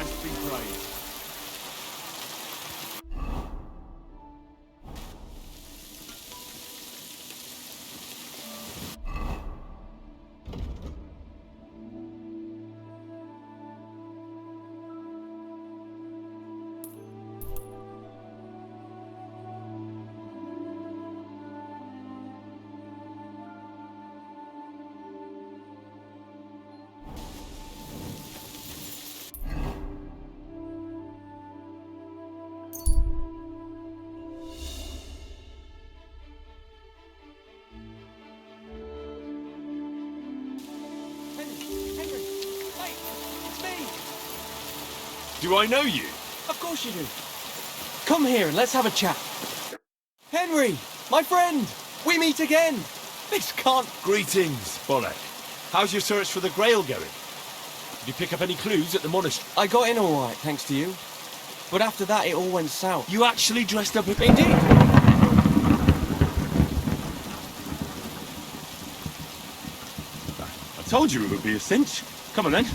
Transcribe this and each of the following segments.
Christ be praised. Do I know you? Of course you do. Come here and let's have a chat. Henry, my friend, we meet again. This can't... Greetings, Bolek. How's your search for the Grail going? Did you pick up any clues at the monastery? I got in all right, thanks to you. But after that, it all went south. You actually dressed up... Indeed. I told you it would be a cinch. Come on then.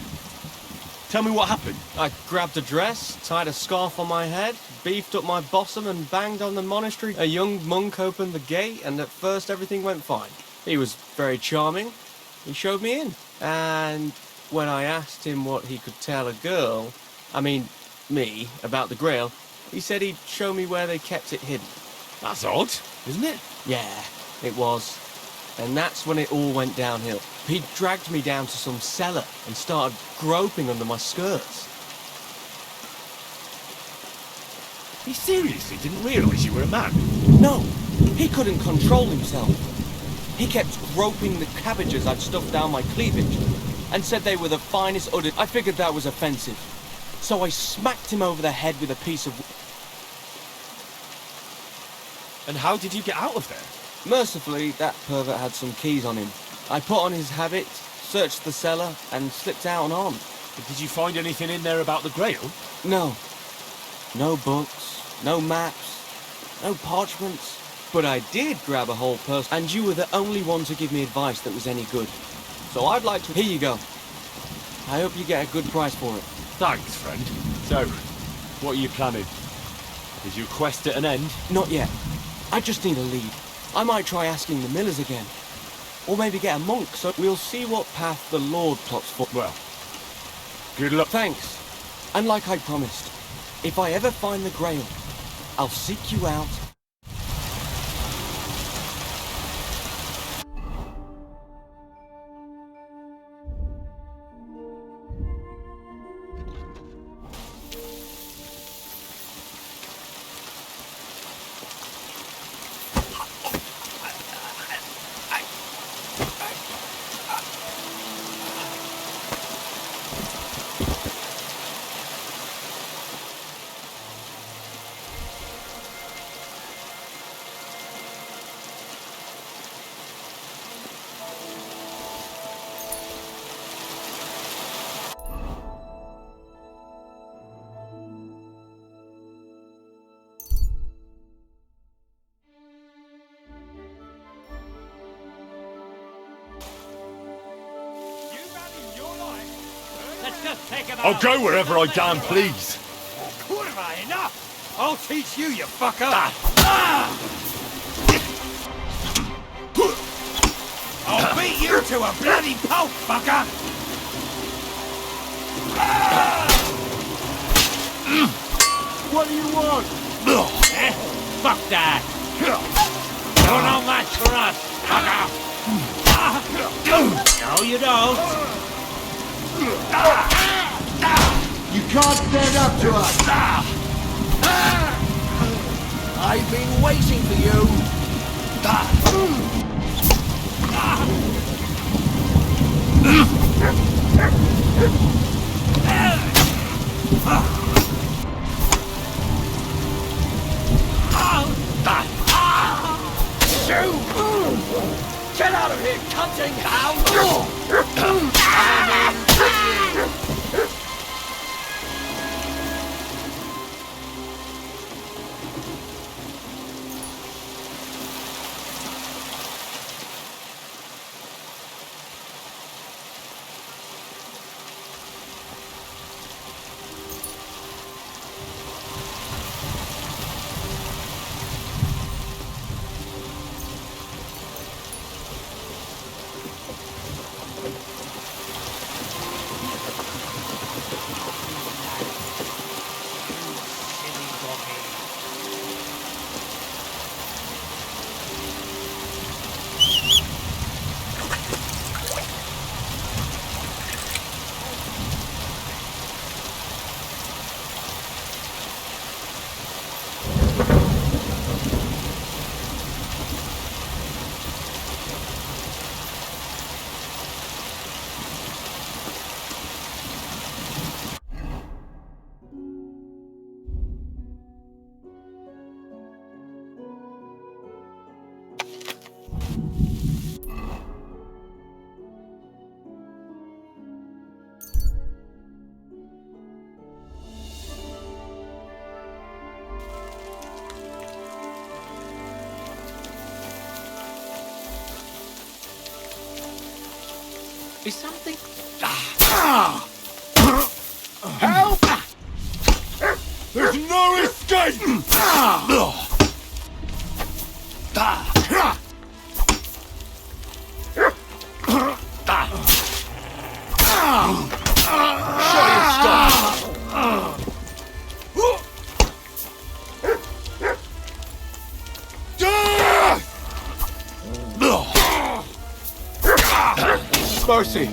Tell me what happened. I grabbed a dress, tied a scarf on my head, beefed up my bosom and banged on the monastery. A young monk opened the gate and at first everything went fine. He was very charming. He showed me in. And when I asked him what he could tell a girl, me, about the Grail, he said he'd show me where they kept it hidden. That's odd, isn't it? Yeah, it was. And that's when it all went downhill. He dragged me down to some cellar and started groping under my skirts. He seriously didn't realise you were a man? No, he couldn't control himself. He kept groping the cabbages I'd stuffed down my cleavage and said they were the finest udder. I figured that was offensive. So I smacked him over the head with a piece of... And how did you get out of there? Mercifully, that pervert had some keys on him. I put on his habit, searched the cellar, and slipped out and on. But did you find anything in there about the Grail? No. No books, no maps, no parchments. But I did grab a whole purse, and you were the only one to give me advice that was any good. So I'd like to... Here you go. I hope you get a good price for it. Thanks, friend. So, what are you planning? Is your quest at an end? Not yet. I just need a lead. I might try asking the millers again. Or maybe get a monk, so we'll see what path the Lord plots for. Well, good luck. Thanks. And like I promised, if I ever find the Grail, I'll seek you out. I'll go wherever I damn please. Kurva, enough! I'll teach you, you fucker! I'll beat you to a bloody pulp, fucker! What do you want? Eh? Fuck that! You're no match for us, fucker! No, you don't! You can't stand up to us! I've been waiting for you! Get out of here, cunting hound! Is something... Help! There's no escape! Show your stuff! Mercy!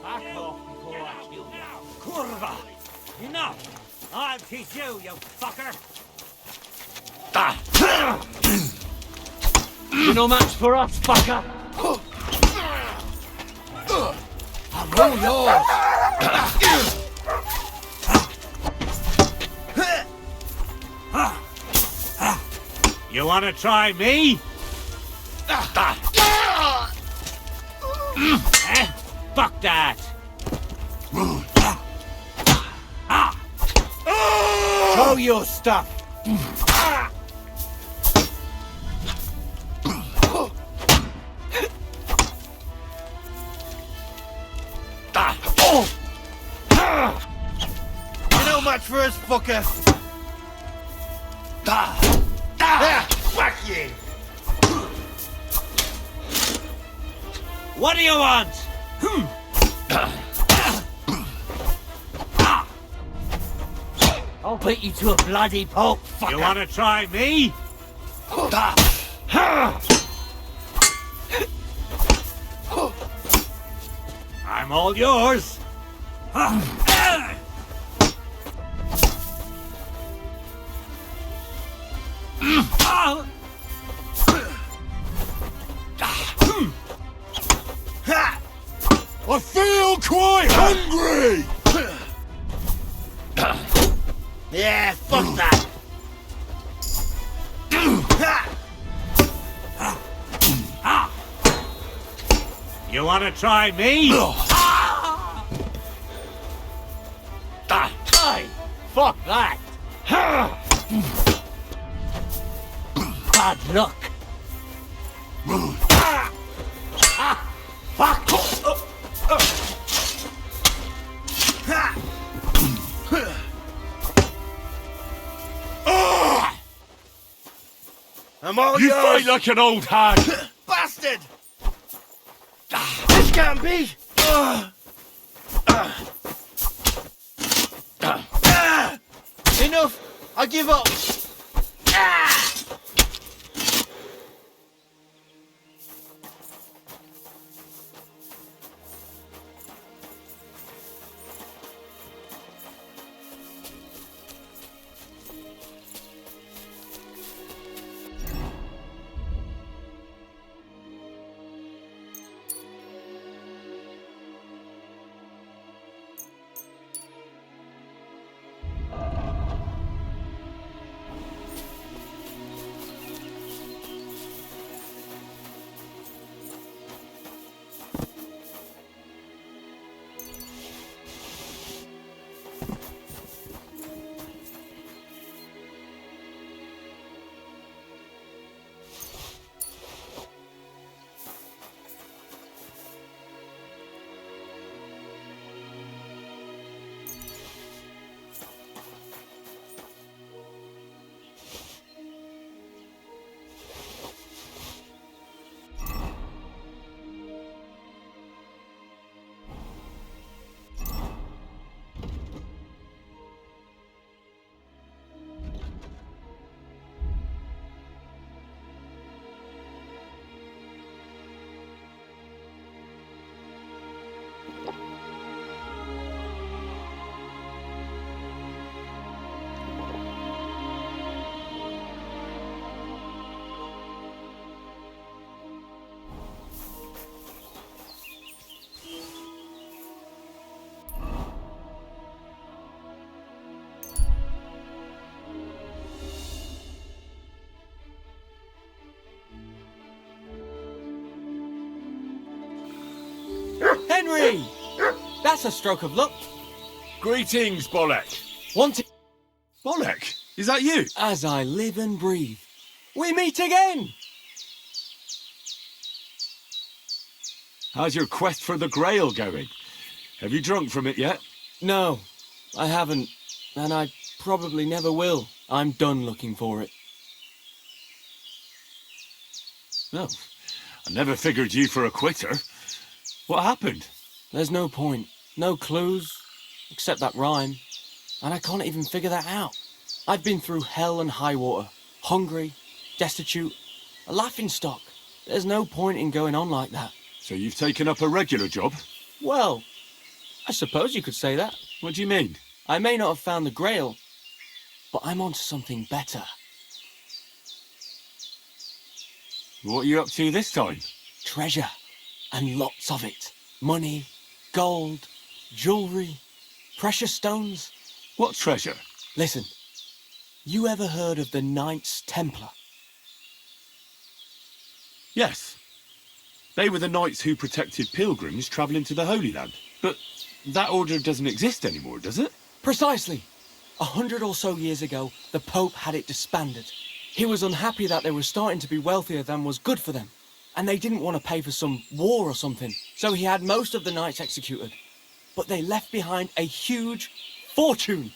Back off before I kill you. Kurva! Enough! I'll teach you, you fucker! You're no match for us, fucker! I'm all yours. You wanna try me? Eh? Fuck that! Show your stuff. You're no match for us, fucker! Whack you! What do you want? I'll beat you to a bloody pulp, fucker! You wanna try me? I'm all yours! I feel quite hungry! Yeah, fuck that! You want to try me? Hey, fuck that! Bad luck. Fuck! I'm all You yours! fight like an old hag! Bastard! This can't be! Enough! I give up! Henry! That's a stroke of luck. Greetings, Bolek. Wanted Bolek, is that you? as I live and breathe. We meet again! How's your quest for the Grail going? Have you drunk from it yet? No, I haven't. And I probably never will. I'm done looking for it. No. I never figured you for a quitter. What happened? There's no point. No clues. Except that rhyme. And I can't even figure that out. I've been through hell and high water. Hungry, destitute, a laughingstock. There's no point in going on like that. So you've taken up a regular job? Well, I suppose you could say that. What do you mean? I may not have found the Grail, but I'm onto something better. What are you up to this time? Treasure. And lots of it. Money, gold, jewelry, precious stones. What treasure? Listen, you ever heard of the Knights Templar? Yes. They were the knights who protected pilgrims travelling to the Holy Land. But that order doesn't exist anymore, does it? Precisely. 100 or so years ago, the Pope had it disbanded. He was unhappy that they were starting to be wealthier than was good for them. And they didn't want to pay for some war or something. So he had most of the knights executed. But they left behind a huge fortune.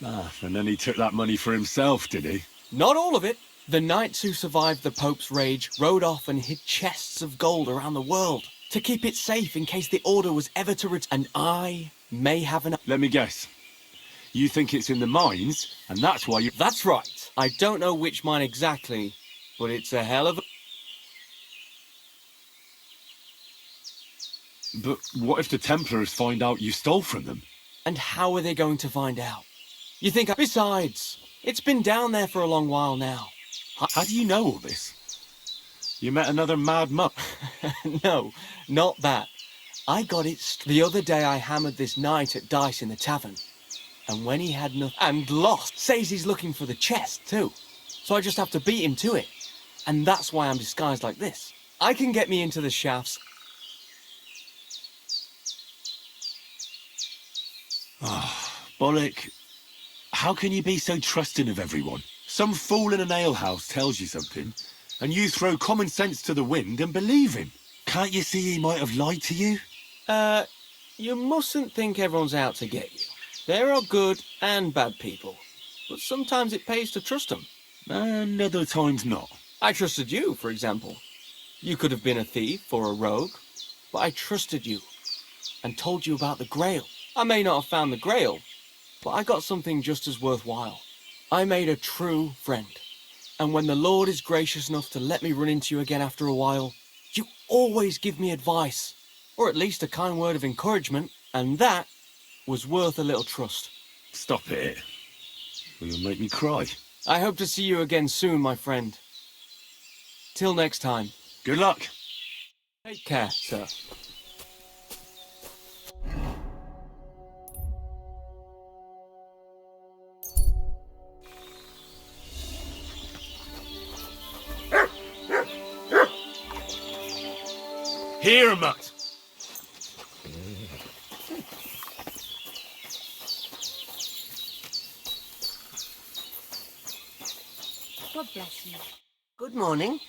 Ah, and then he took that money for himself, did he? Not all of it. The knights who survived the Pope's rage rode off and hid chests of gold around the world to keep it safe in case the order was ever to return. And I may have an... Let me guess. You think it's in the mines, and that's why you... That's right. I don't know which mine exactly, but it's a hell of a... But what if the Templars find out you stole from them? And how are they going to find out? You think... Besides, it's been down there for a long while now. How do you know all this? You met another mad muck? No, not that. I got it the other day. I hammered this knight at dice in the tavern. And when he had nothing and lost, says he's looking for the chest too. So I just have to beat him to it. And that's why I'm disguised like this. I can get me into the shafts Bollock, how can you be so trusting of everyone? Some fool in an alehouse tells you something, and you throw common sense to the wind and believe him. Can't you see he might have lied to you? You mustn't think everyone's out to get you. There are good and bad people, but sometimes it pays to trust them. And other times not. I trusted you, for example. You could have been a thief or a rogue, but I trusted you and told you about the Grail. I may not have found the Grail, but I got something just as worthwhile. I made a true friend. And when the Lord is gracious enough to let me run into you again after a while, you always give me advice, or at least a kind word of encouragement, and that was worth a little trust. Stop it. You'll make me cry. I hope to see you again soon, my friend. Till next time. Good luck. Take care, sir. Here, Mutt. God bless you. Good morning.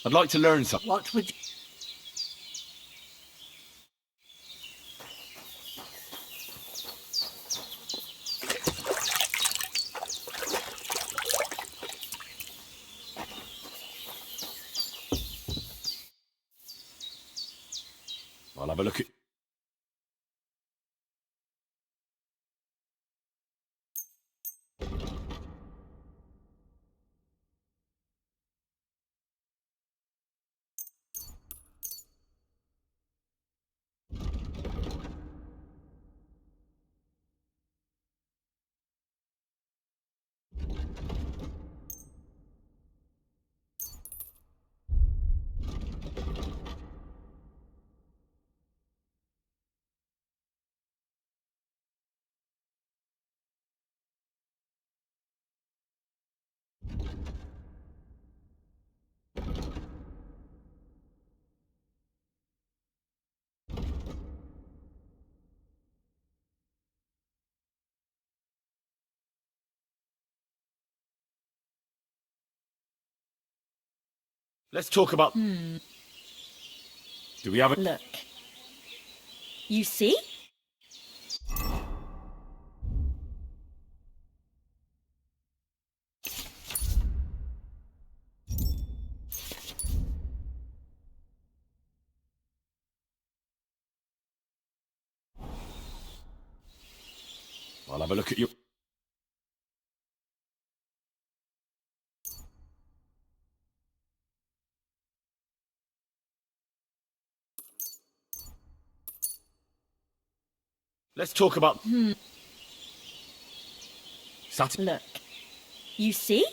I'd like to learn something. What would you... I'll have a look at... Let's talk about... Do we have a... Look. You see? I'll have a look at you. Let's talk about... Look. You see?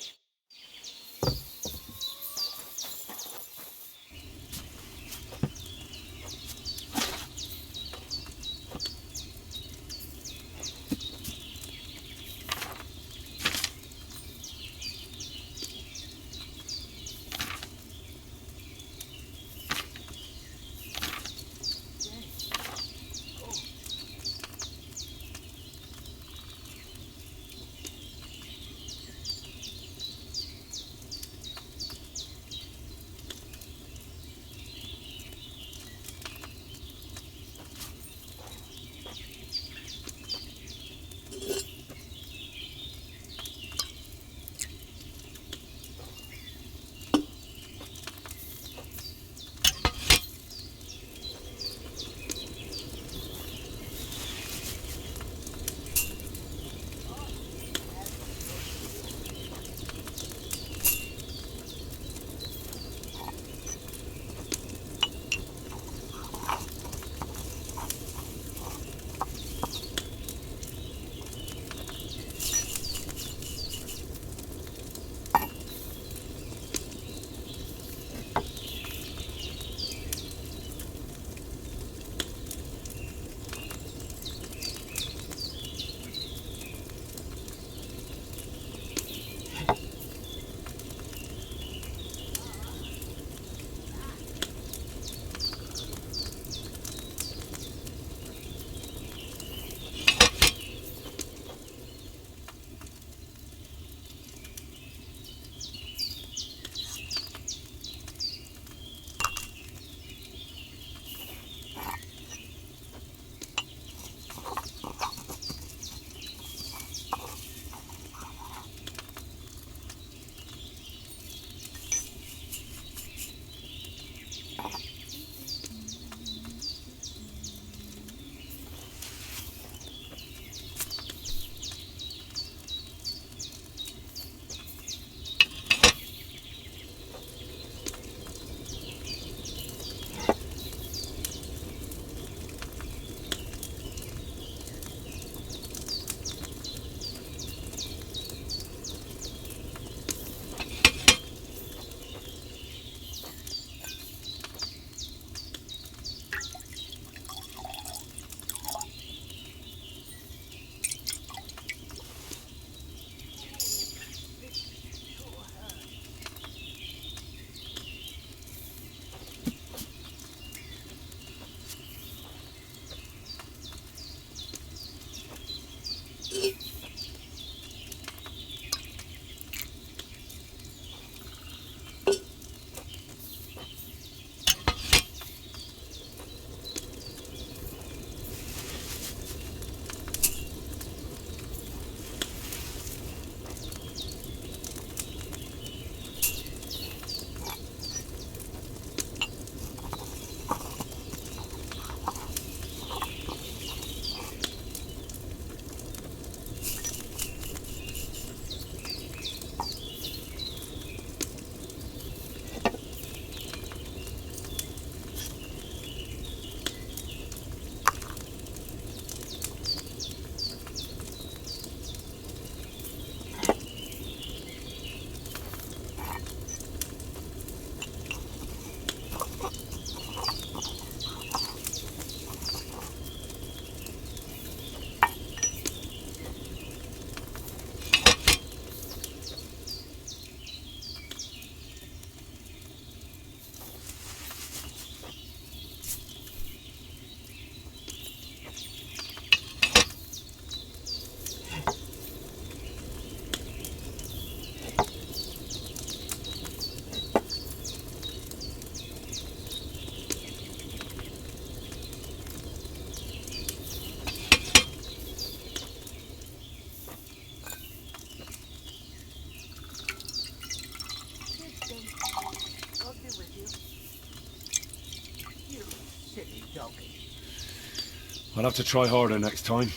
I'll have to try harder next time.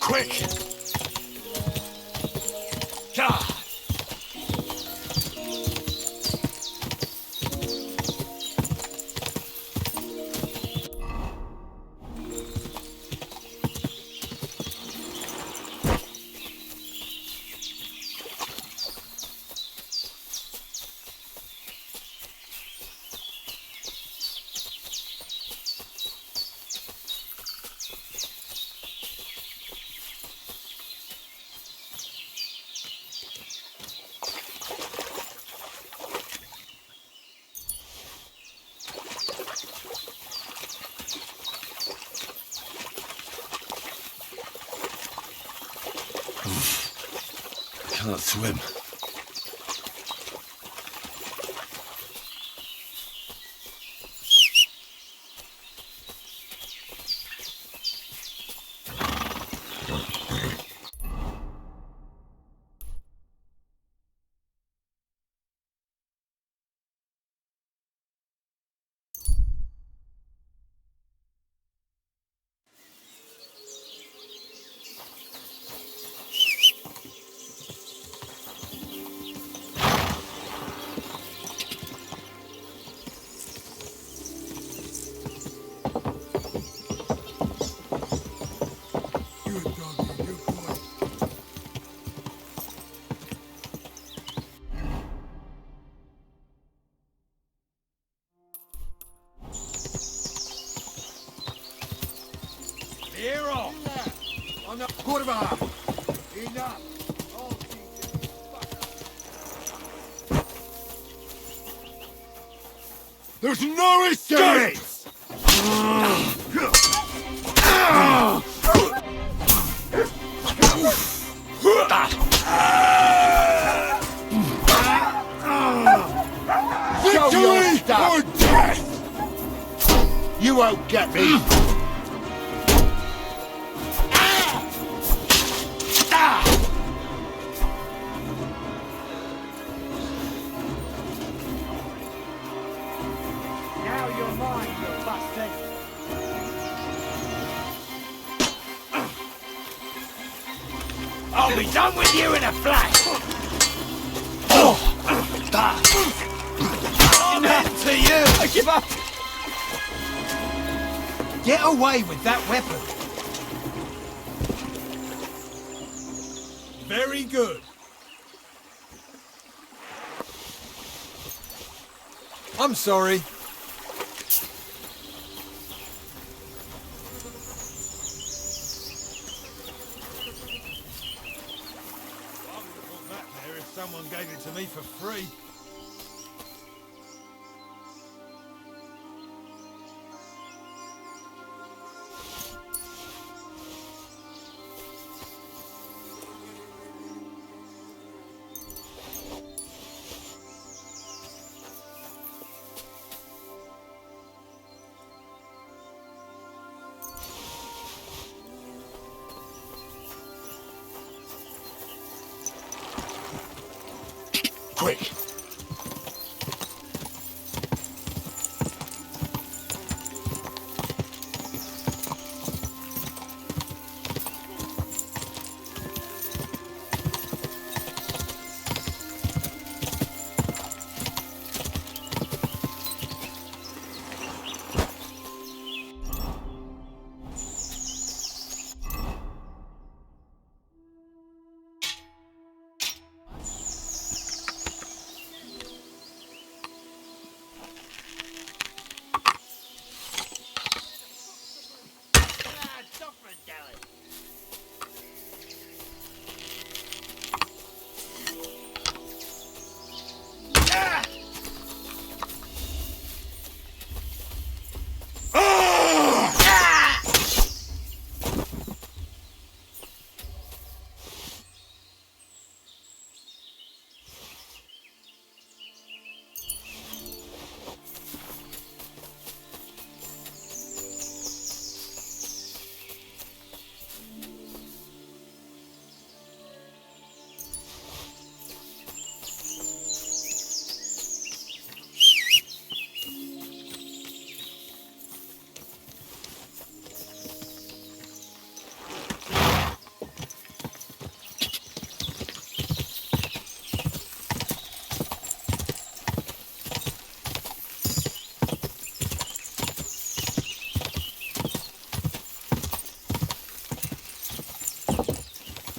Quick! God! Can't swim. Hero! Kurwa! Enough! There's no escape! Show your Victory stuff! or death! You won't get me! Now you're mine, you bastard! I'll be done with you in a flash! Amen to you! I give up! Get away with that weapon! Very good. I'm sorry. I would have put that there if someone gave it to me for free. Quick!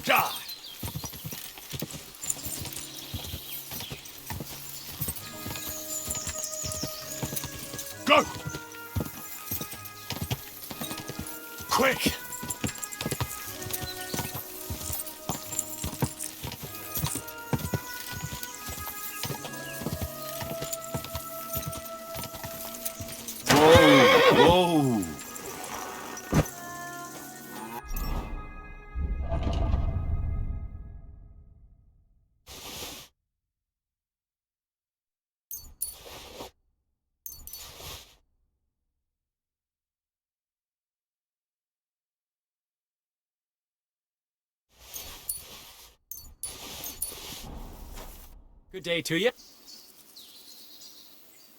Die! Go! Quick! Whoa! Good day to you.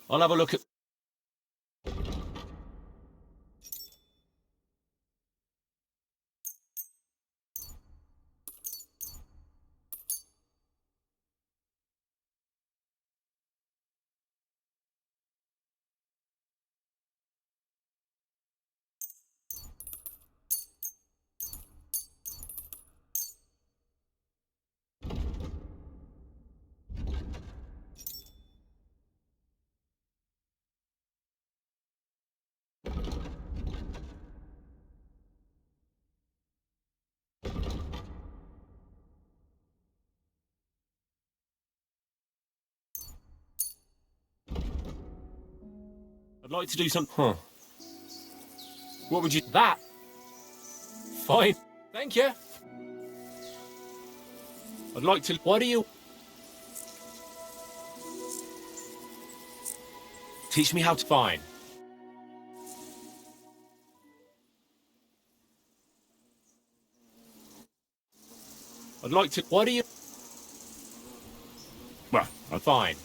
I'll have a look at... I'd like to do something. Huh. What would you... That? Fine. Thank you. I'd like to. What do you... Teach me how to. Fine. I'd like to. What do you... Well, I'd. Fine.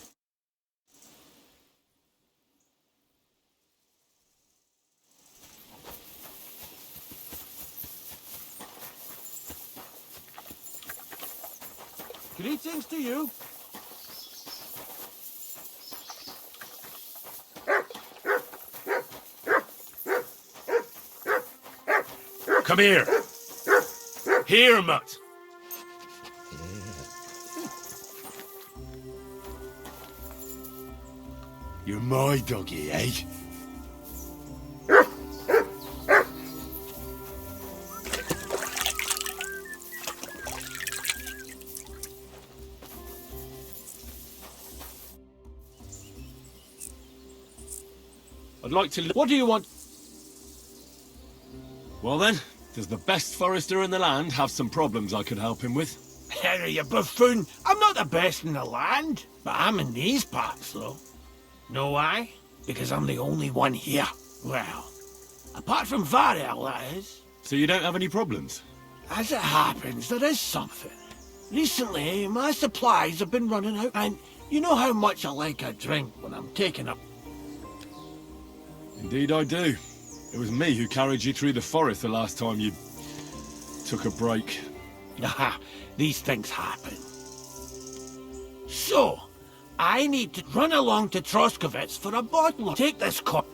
Greetings to you. Come here. Here, mutt. You're my doggy, eh? I'd like to. What do you want? Well then, does the best forester in the land have some problems I could help him with? Harry, you buffoon. I'm not the best in the land, but I'm in these parts, though. Know why? Because I'm the only one here. Well, apart from Varel, that is. So you don't have any problems? As it happens, there is something. Recently, my supplies have been running out, and you know how much I like a drink when I'm taking up. Indeed I do. It was me who carried you through the forest the last time you took a break. Aha, these things happen. So, I need to run along to Troskovitz for a bottle. Take this cup.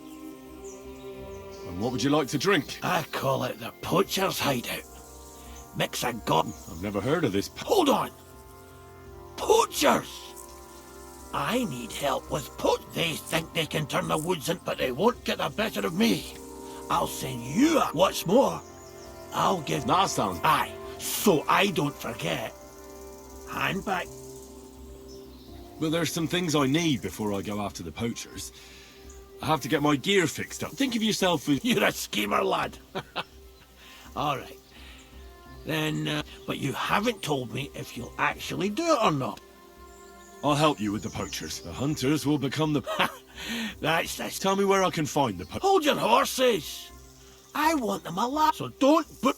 And what would you like to drink? I call it the poacher's hideout. Mix a got. I've never heard of this. Hold on. Poachers! I need help with They think they can turn the woods in, but they won't get the better of me. I'll send you a... What's more, I'll give... That sounds... Aye, so I don't forget. Hand back. But there's some things I need before I go after the poachers. I have to get my gear fixed up. Think of yourself as... You're a schemer, lad. All right. Then, but you haven't told me if you'll actually do it or not. I'll help you with the poachers. The hunters will become the... That's this. Tell me where I can find the poachers. Hold your horses. I want them alive, so don't but...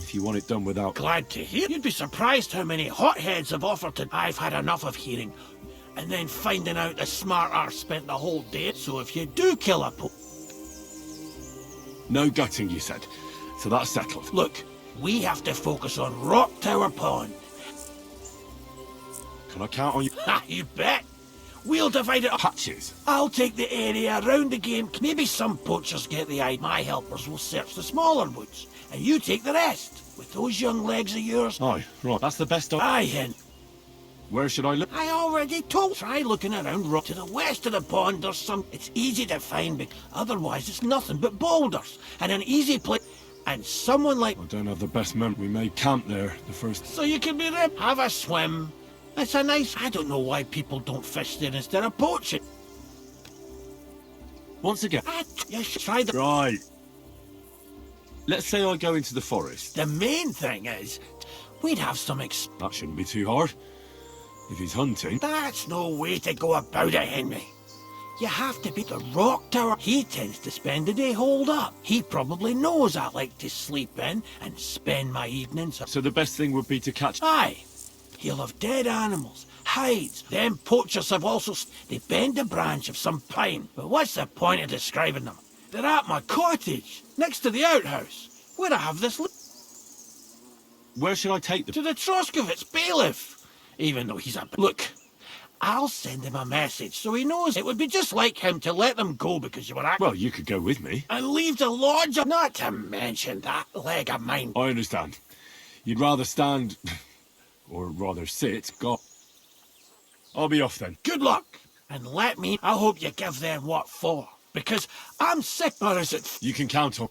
If you want it done without... Glad to hear. You'd be surprised how many hotheads have offered to... I've had enough of hearing, and then finding out the smart arse spent the whole day. So if you do kill a No gutting, you said. So that's settled. Look, we have to focus on Rock Tower Pond. Can I count on you? Ha, you bet. We'll divide it up. Patches. I'll take the area around the game. Maybe some poachers get the idea. My helpers will search the smaller woods, and you take the rest. With those young legs of yours. Aye, right. That's the best Aye, hen. Where should I look? I already told. Try looking around to the west of the pond. There's some. It's easy to find, but otherwise it's nothing but boulders and an easy place. And someone like. I don't have the best memory. We made camp there the first. So you can be there, have a swim. It's a nice. I don't know why people don't fish there instead of poaching. Once again. You should try the. Right. Let's say I go into the forest. The main thing is, we'd have some That shouldn't be too hard. If he's hunting. That's no way to go about it, Henry. You have to be the rock tower. He tends to spend the day holed up. He probably knows I like to sleep in and spend my evenings. So the best thing would be to catch. Aye. He'll have dead animals, hides. Them poachers have also. They bend a branch of some pine. But what's the point of describing them? They're at my cottage, next to the outhouse, where I have this. Where should I take them? To the Troskovitz bailiff. Even though he's a. Look. I'll send him a message so he knows it would be just like him to let them go because you were Well, you could go with me. and leave the lodge. Not to mention that leg of mine. I understand. You'd rather stand, or rather sit. God. I'll be off then. Good luck. And let me. I hope you give them what for. Because I'm sick, or is it? You can count on.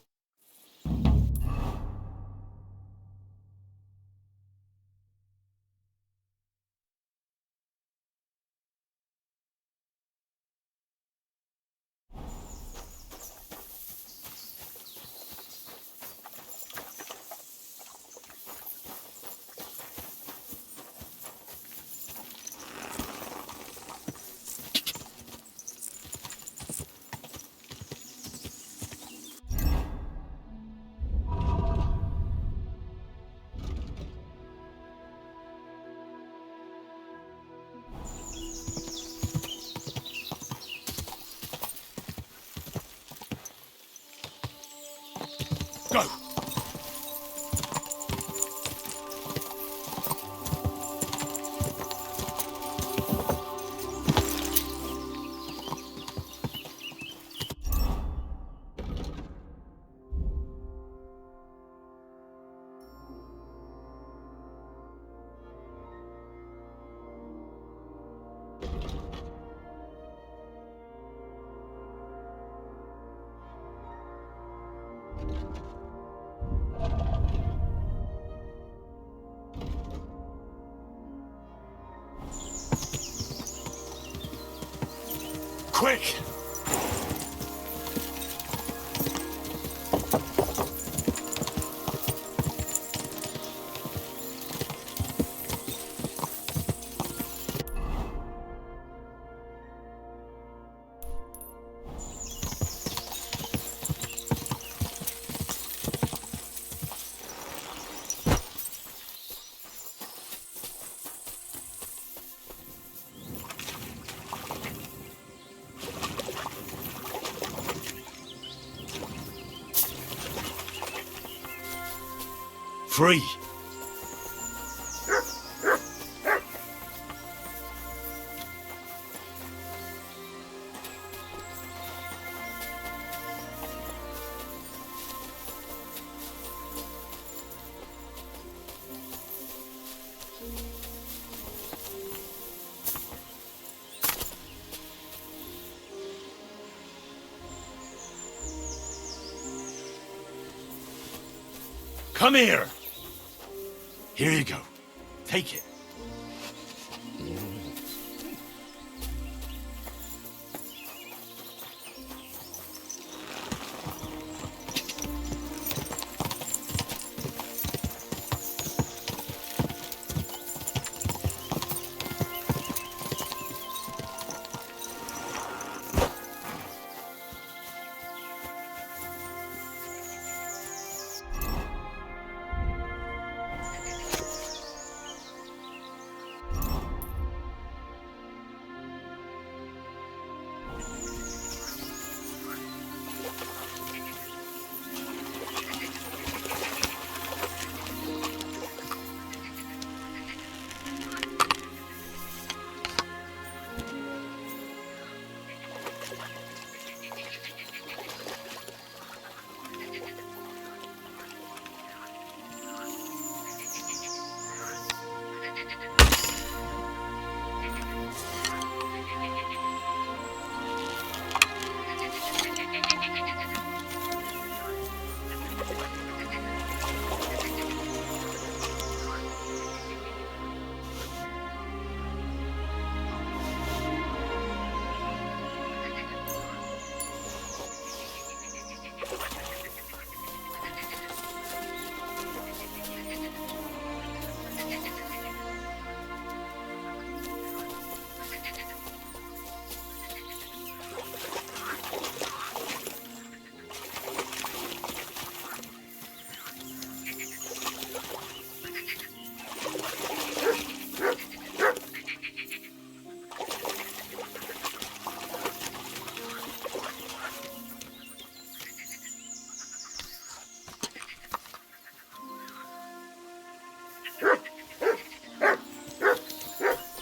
Go. Quick! Free. Come here! Here you go. Take it.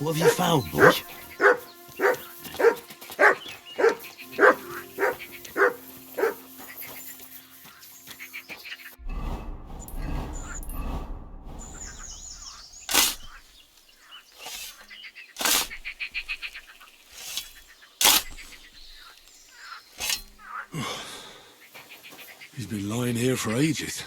What have you found, boy? He's been lying here for ages.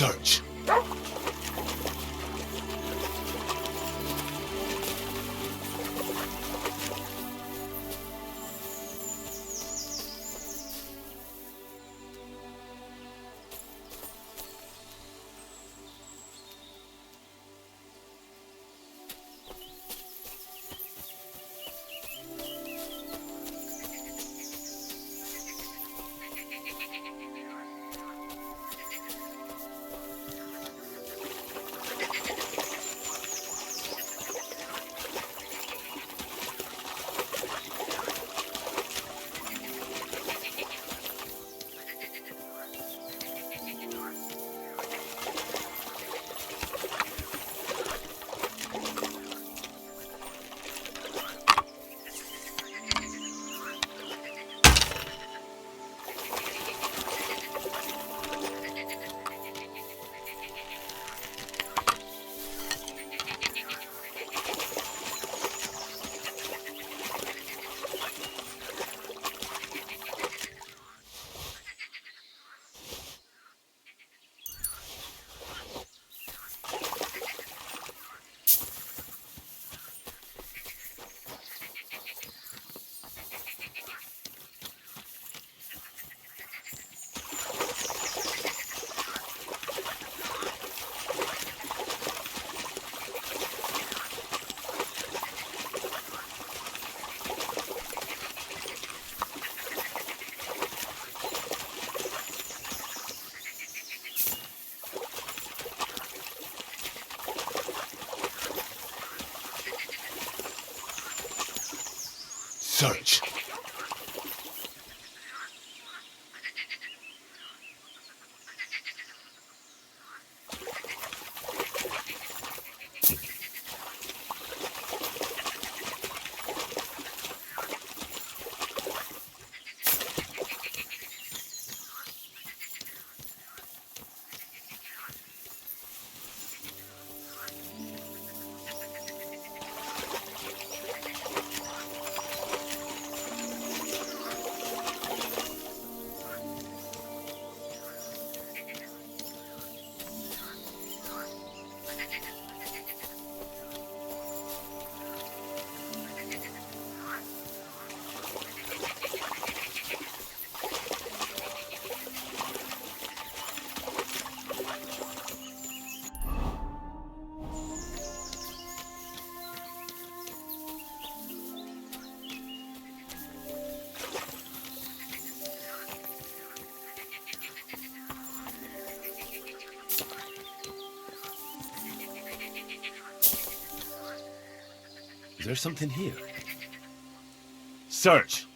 Search. Search. Is there something here? Search!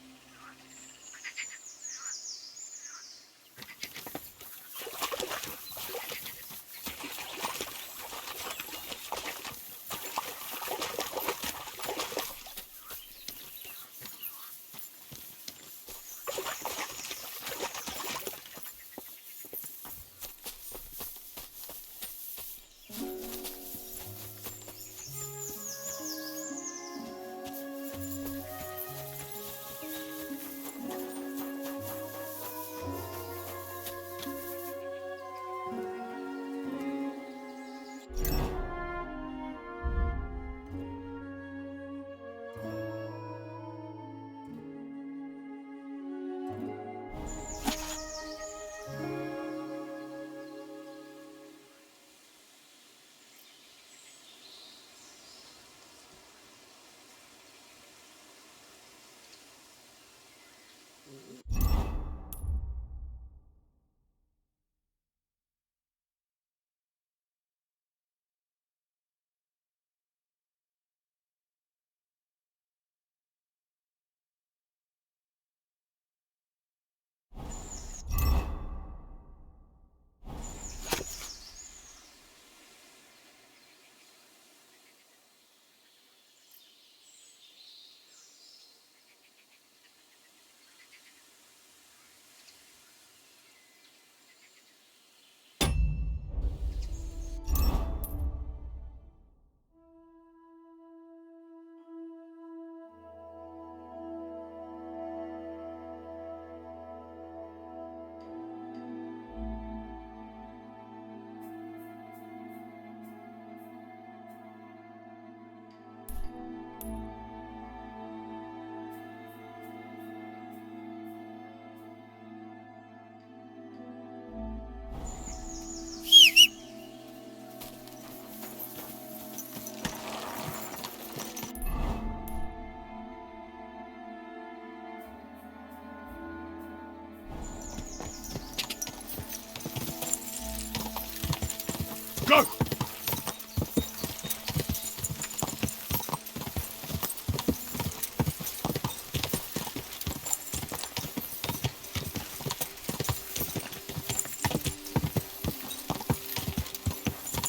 Go!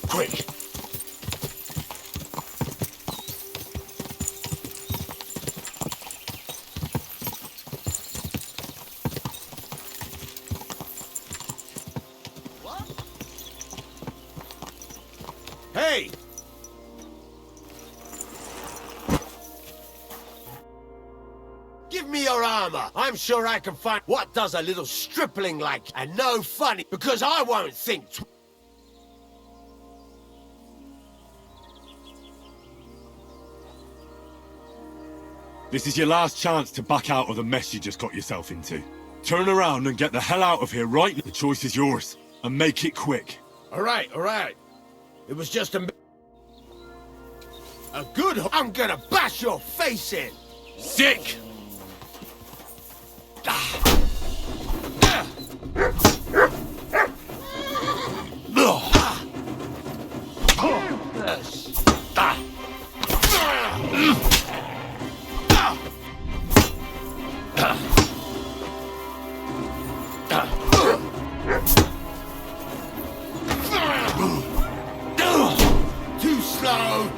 Quick! Hey! Give me your armor. I'm sure I can find what does a little stripling like, and no funny, because I won't think. This is your last chance to back out of the mess you just got yourself into. Turn around and get the hell out of here right now. The choice is yours. And make it quick. All right. It was just a good. I'm gonna bash your face in. Sick! Too slow.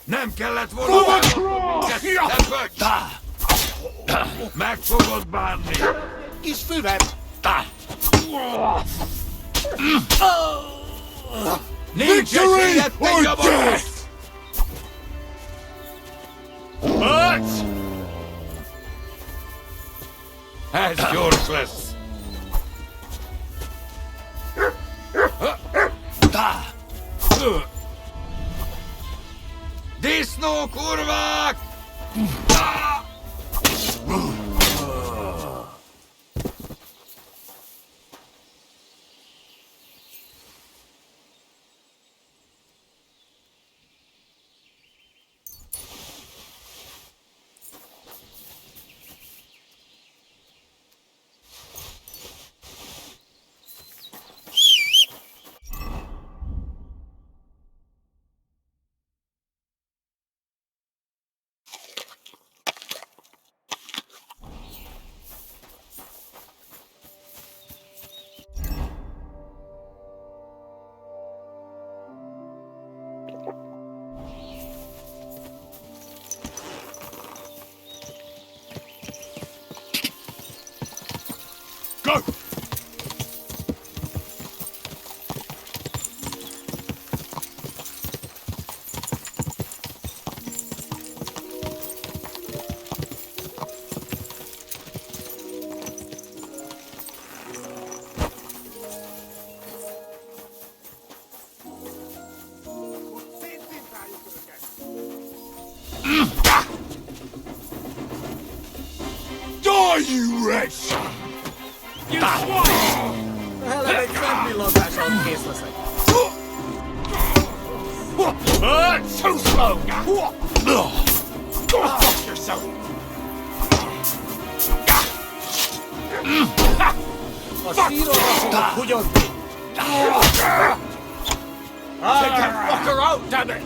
Nem kellett volna meg fogod bánni! Kis fülem! Nincs esélyed, te gyavaros! Ez gyors lesz! Disznó kurvák! Go! Die, you wretch! You swine! Eleve fennvillantáson kész leszek. Too slow! Go fuck yourself! A sírodra fogok hugyozni. Take that fucker out, damn it!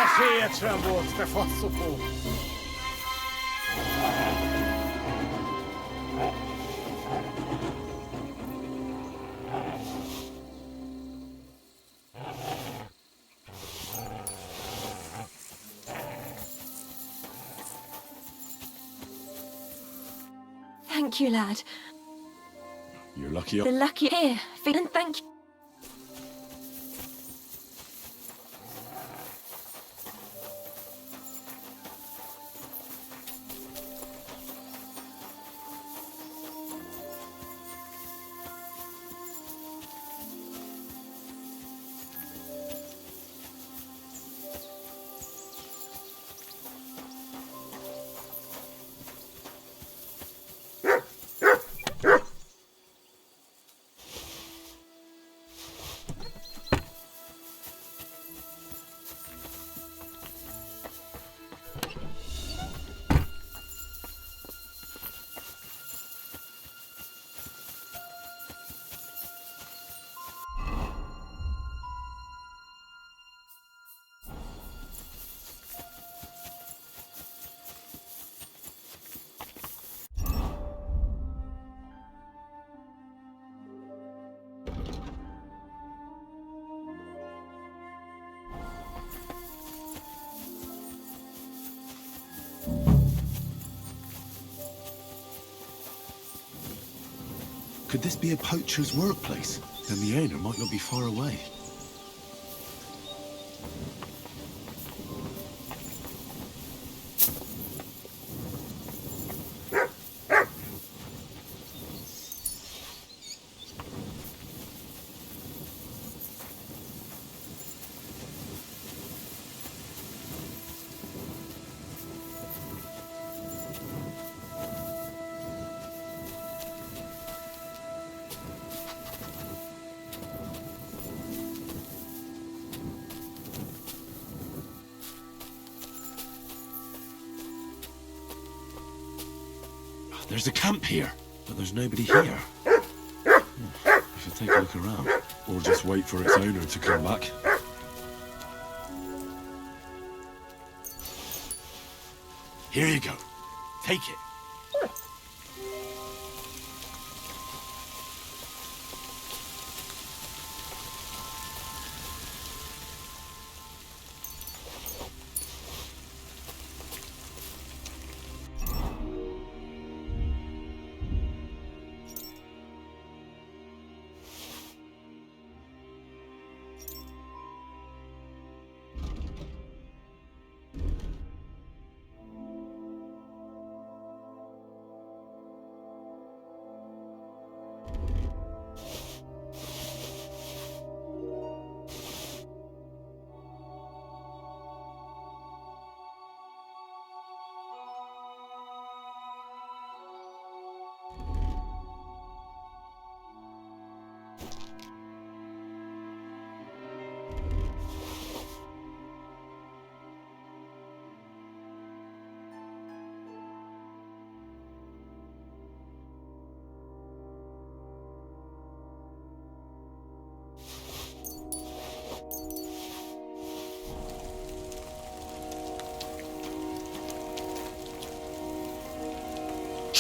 Esélyed sem volt, te faszopó. Thank you, lad. You're lucky. The lucky here. And thank you. Could this be a poacher's workplace? Then the owner might not be far away. There's a camp here, but there's nobody here. I should take a look around, or just wait for its owner to come back. Here you go. Take it.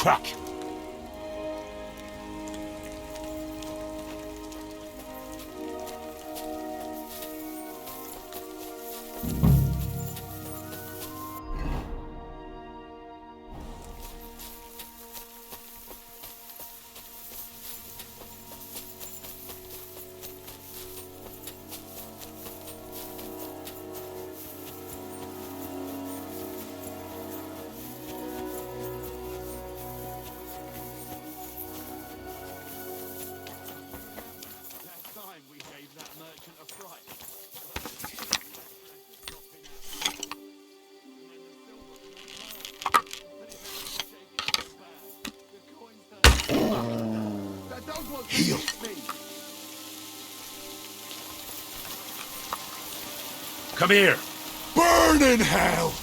track. Heal. Come here. Burn in hell!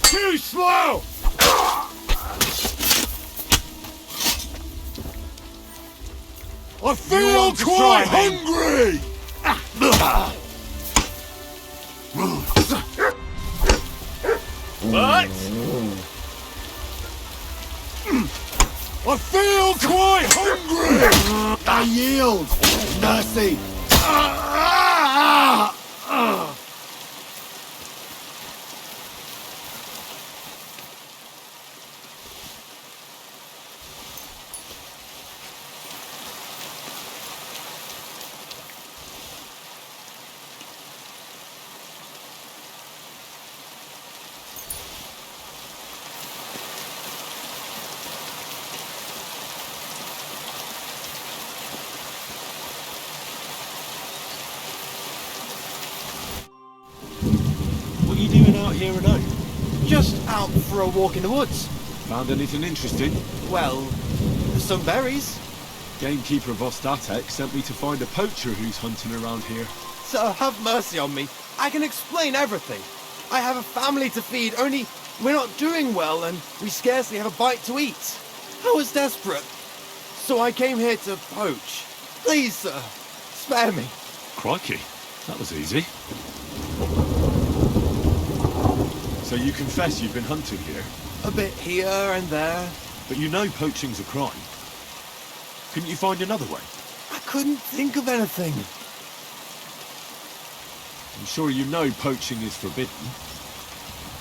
Too slow! I feel quite hungry! What? I feel quite hungry! I yield! Mercy! What are you doing out here alone? Just out for a walk in the woods. Found anything interesting? Well, some berries. Gamekeeper of Ostatek sent me to find a poacher who's hunting around here. Sir, have mercy on me. I can explain everything. I have a family to feed, only we're not doing well and we scarcely have a bite to eat. I was desperate, so I came here to poach. Please, sir, spare me. Crikey, that was easy. So you confess you've been hunting here, A bit here and there. but you know poaching's a crime. Couldn't you find another way? I couldn't think of anything. I'm sure you know poaching is forbidden.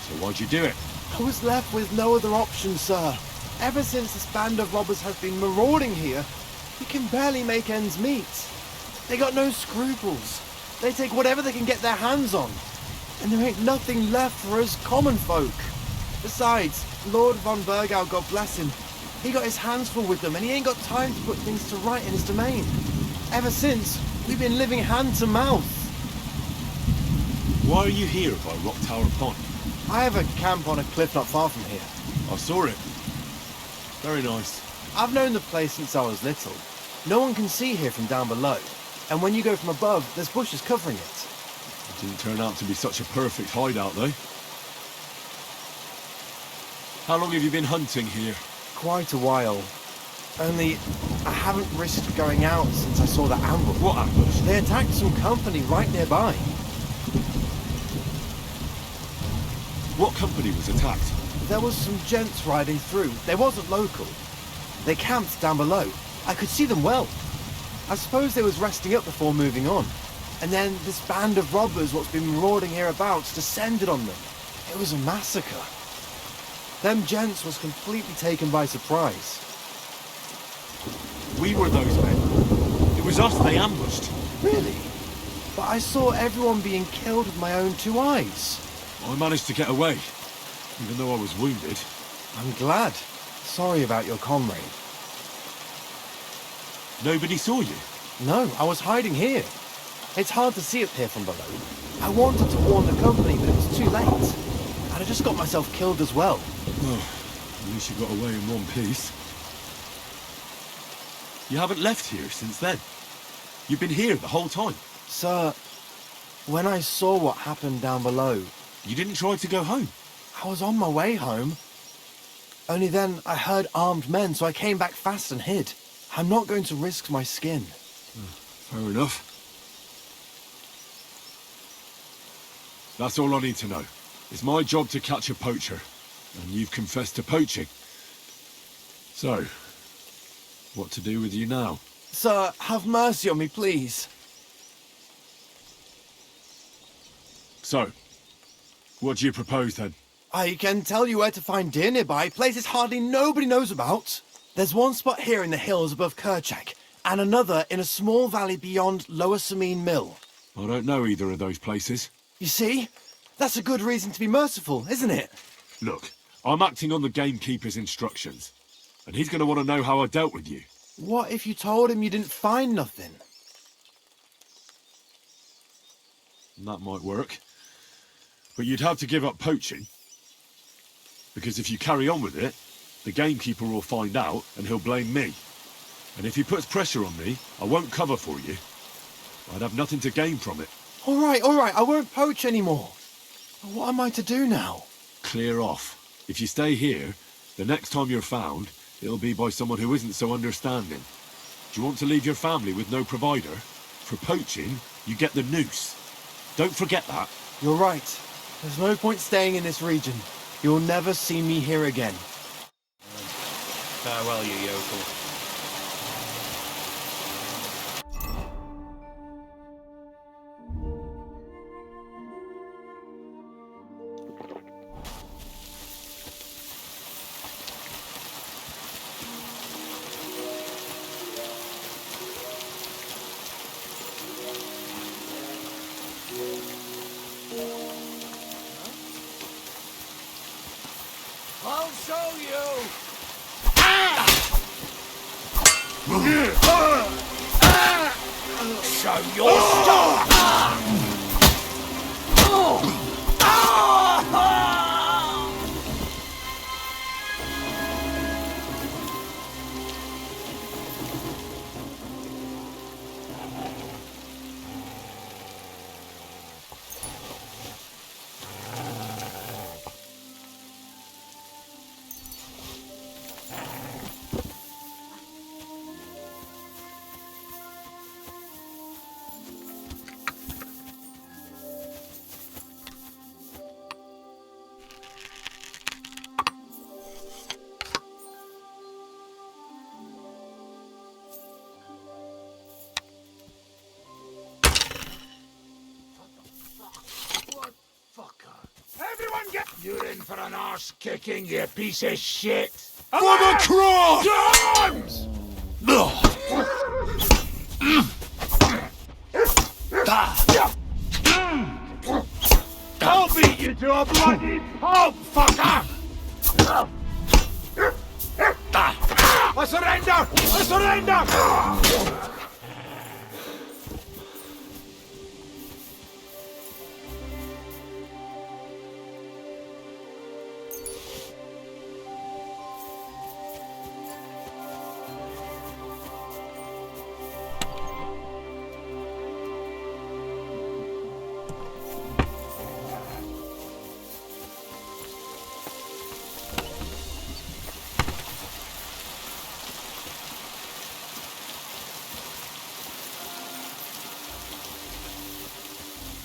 So why'd you do it? I was left with no other option, sir. Ever since this band of robbers has been marauding here, we can barely make ends meet. They got no scruples. They take whatever they can get their hands on. And there ain't nothing left for us common folk. Besides, Lord von Burgau, God bless him, he got his hands full with them and he ain't got time to put things to right in his domain. Ever since, we've been living hand to mouth. Why are you here by Rock Tower Pond? I have a camp on a cliff not far from here. I saw it. Very nice. I've known the place since I was little. No one can see here from down below. And when you go from above, there's bushes covering it. It didn't turn out to be such a perfect hideout, though. How long have you been hunting here? Quite a while. Only, I haven't risked going out since I saw the ambush. What ambush? They attacked some company right nearby. What company was attacked? There was some gents riding through. They wasn't local. They camped down below. I could see them well. I suppose they was resting up before moving on. And then this band of robbers what's been marauding hereabouts descended on them. It was a massacre. Them gents was completely taken by surprise. We were those men. It was us they ambushed. Really? But I saw everyone being killed with my own two eyes. I managed to get away, even though I was wounded. I'm glad. Sorry about your comrade. Nobody saw you. No, I was hiding here. It's hard to see up here from below. I wanted to warn the company, but it was too late. And I just got myself killed as well. Oh, at least you got away in one piece. You haven't left here since then. You've been here the whole time. Sir, when I saw what happened down below, You didn't try to go home. I was on my way home. Only then I heard armed men, so I came back fast and hid. I'm not going to risk my skin. Fair enough. That's all I need to know. It's my job to catch a poacher, and you've confessed to poaching. So, what to do with you now? Sir, have mercy on me, please. So, what do you propose then? I can tell you where to find deer nearby, places hardly nobody knows about. There's one spot here in the hills above Kerchak, and another in a small valley beyond Lower Samine Mill. I don't know either of those places. You see? That's a good reason to be merciful, isn't it? Look, I'm acting on the gamekeeper's instructions, and he's going to want to know how I dealt with you. What if you told him you didn't find nothing? That might work. But you'd have to give up poaching. Because if you carry on with it, the gamekeeper will find out and he'll blame me. And if he puts pressure on me, I won't cover for you. I'd have nothing to gain from it. All right, I won't poach anymore. What am I to do now? Clear off. If you stay here, the next time you're found, it'll be by someone who isn't so understanding. Do you want to leave your family with no provider? For poaching, you get the noose. Don't forget that. You're right. There's no point staying in this region. You'll never see me here again. Farewell, you yokel. I'll show you! Show your stuff! Everyone get... You're in for an arse kicking, you piece of shit! For the cross! Arms! I'll beat you to a bloody pulp, fucker! I surrender! I surrender!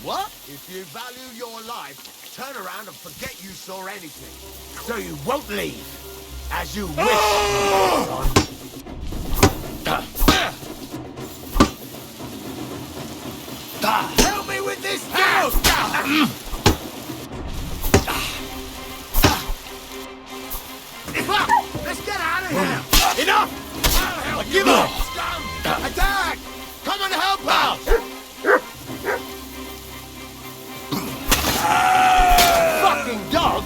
What? If you value your life, turn around and forget you saw anything. So you won't leave, as you wish. Help me with this now! Let's get out of here! Enough! Give up! Scum! Attack! Come and help out! Fucking dog!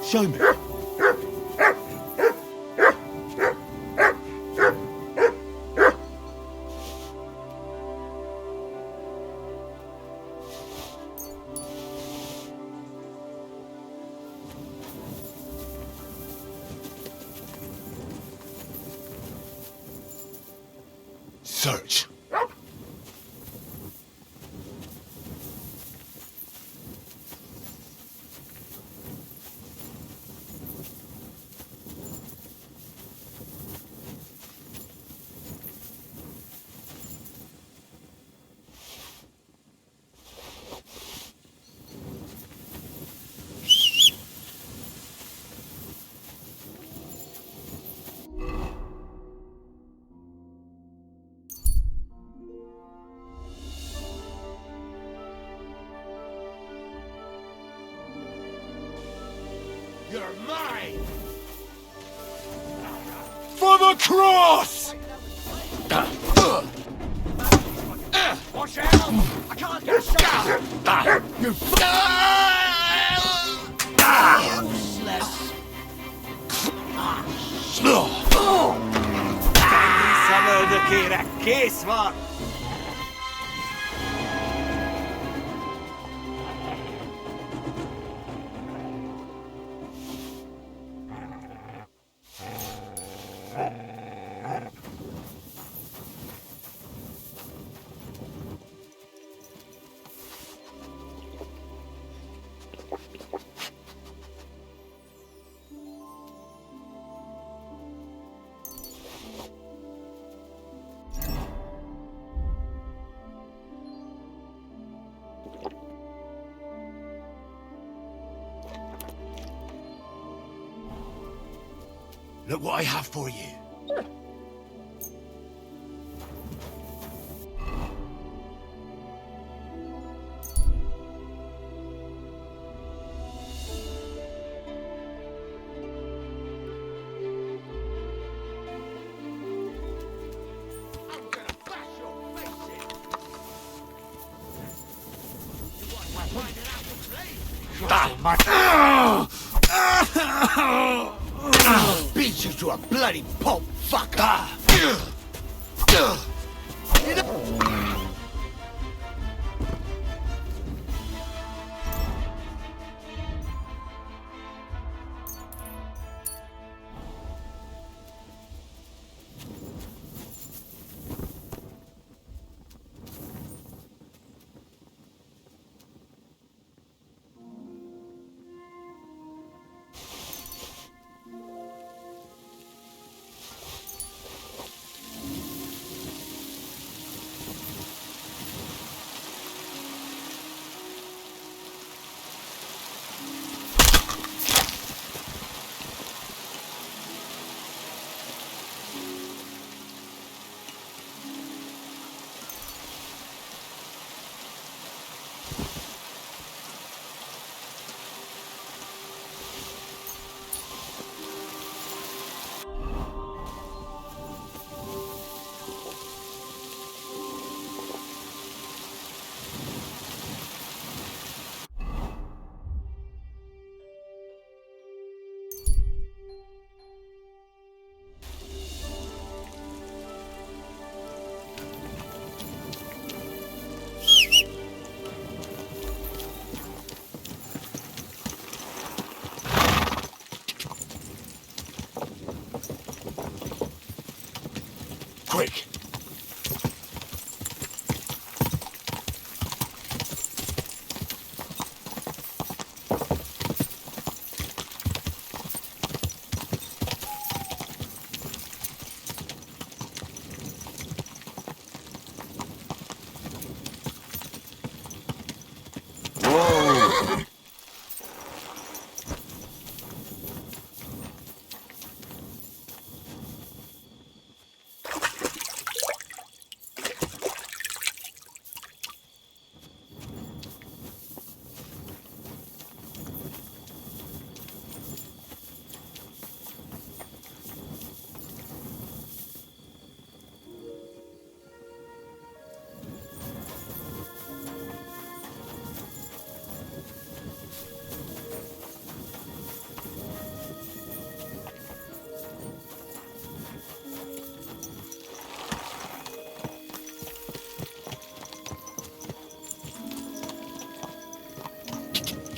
Show me. Search. You're mine! For the cross! Watch out! I can't get a shot! You Useless. Sana da kira kesma. Look what I have for you. I'm gonna bash your face in. You want to find it out to play? Beat you to a bloody pulp, fucker!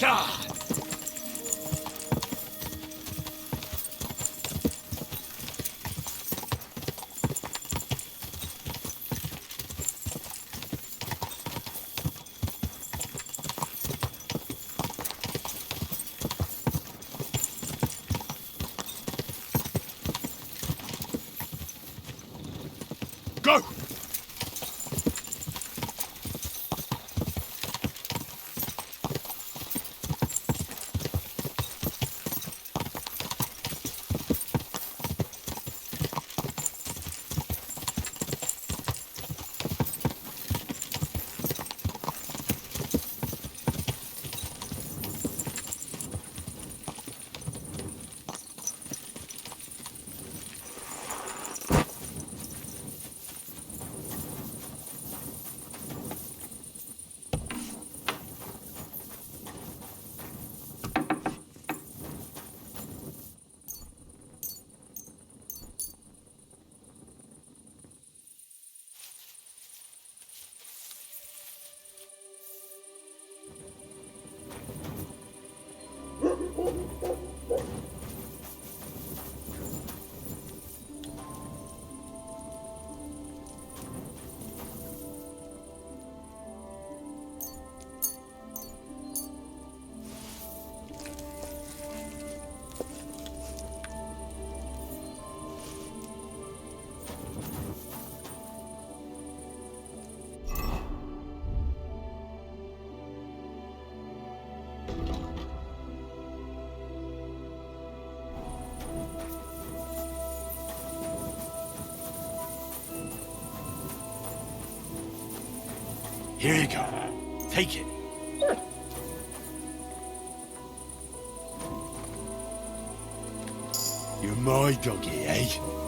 Go! Here you go. Take it. You're my doggy, eh?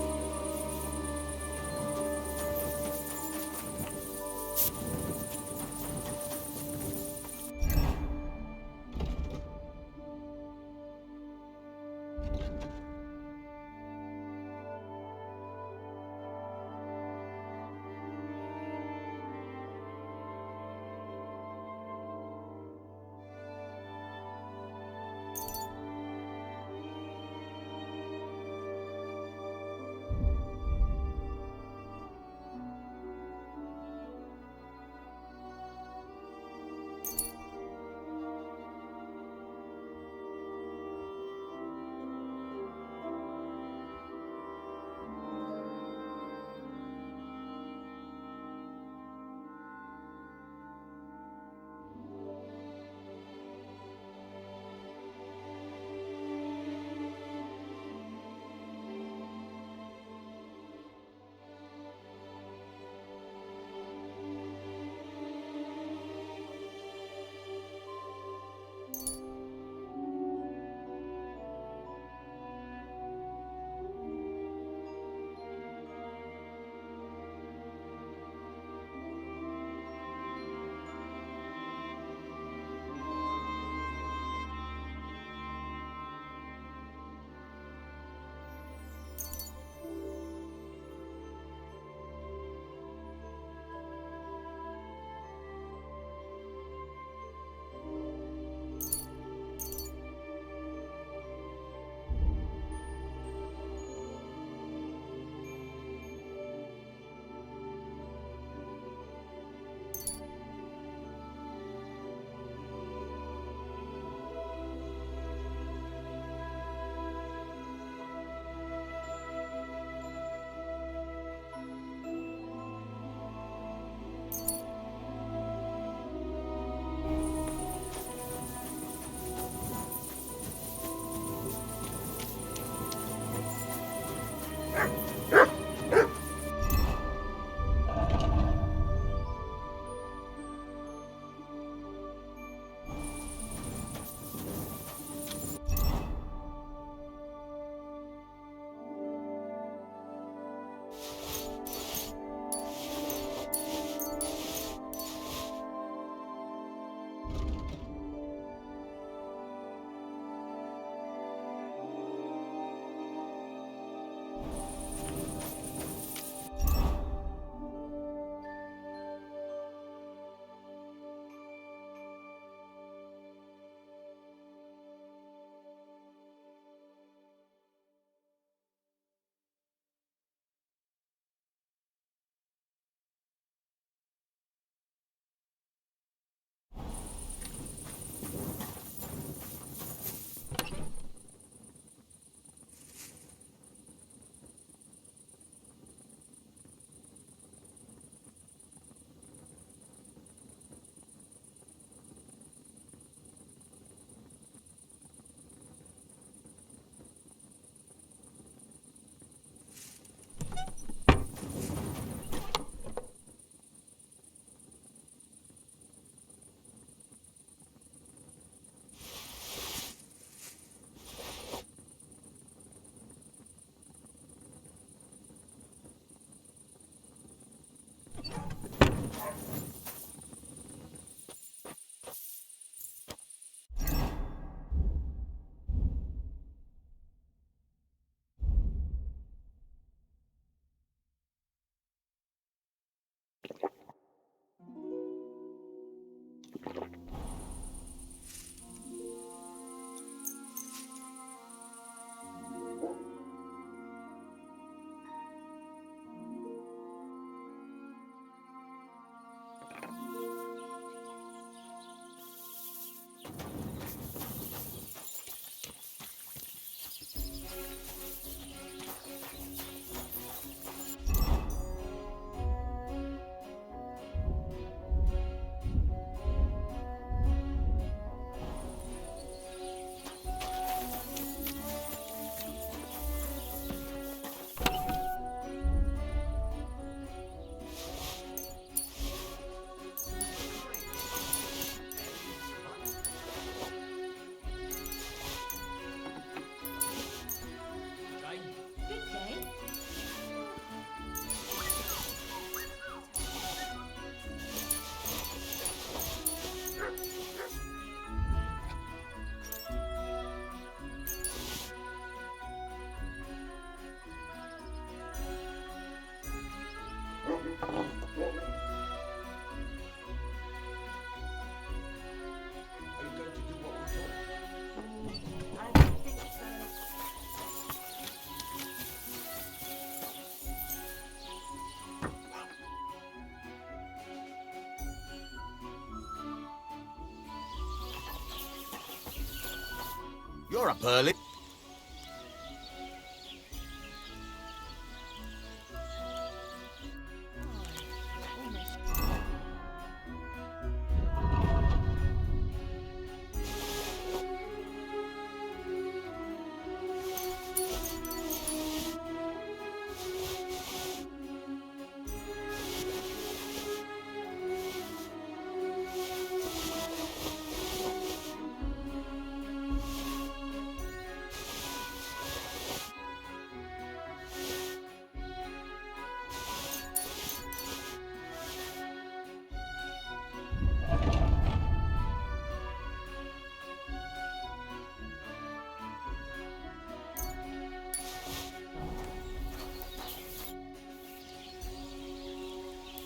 You're a pearly.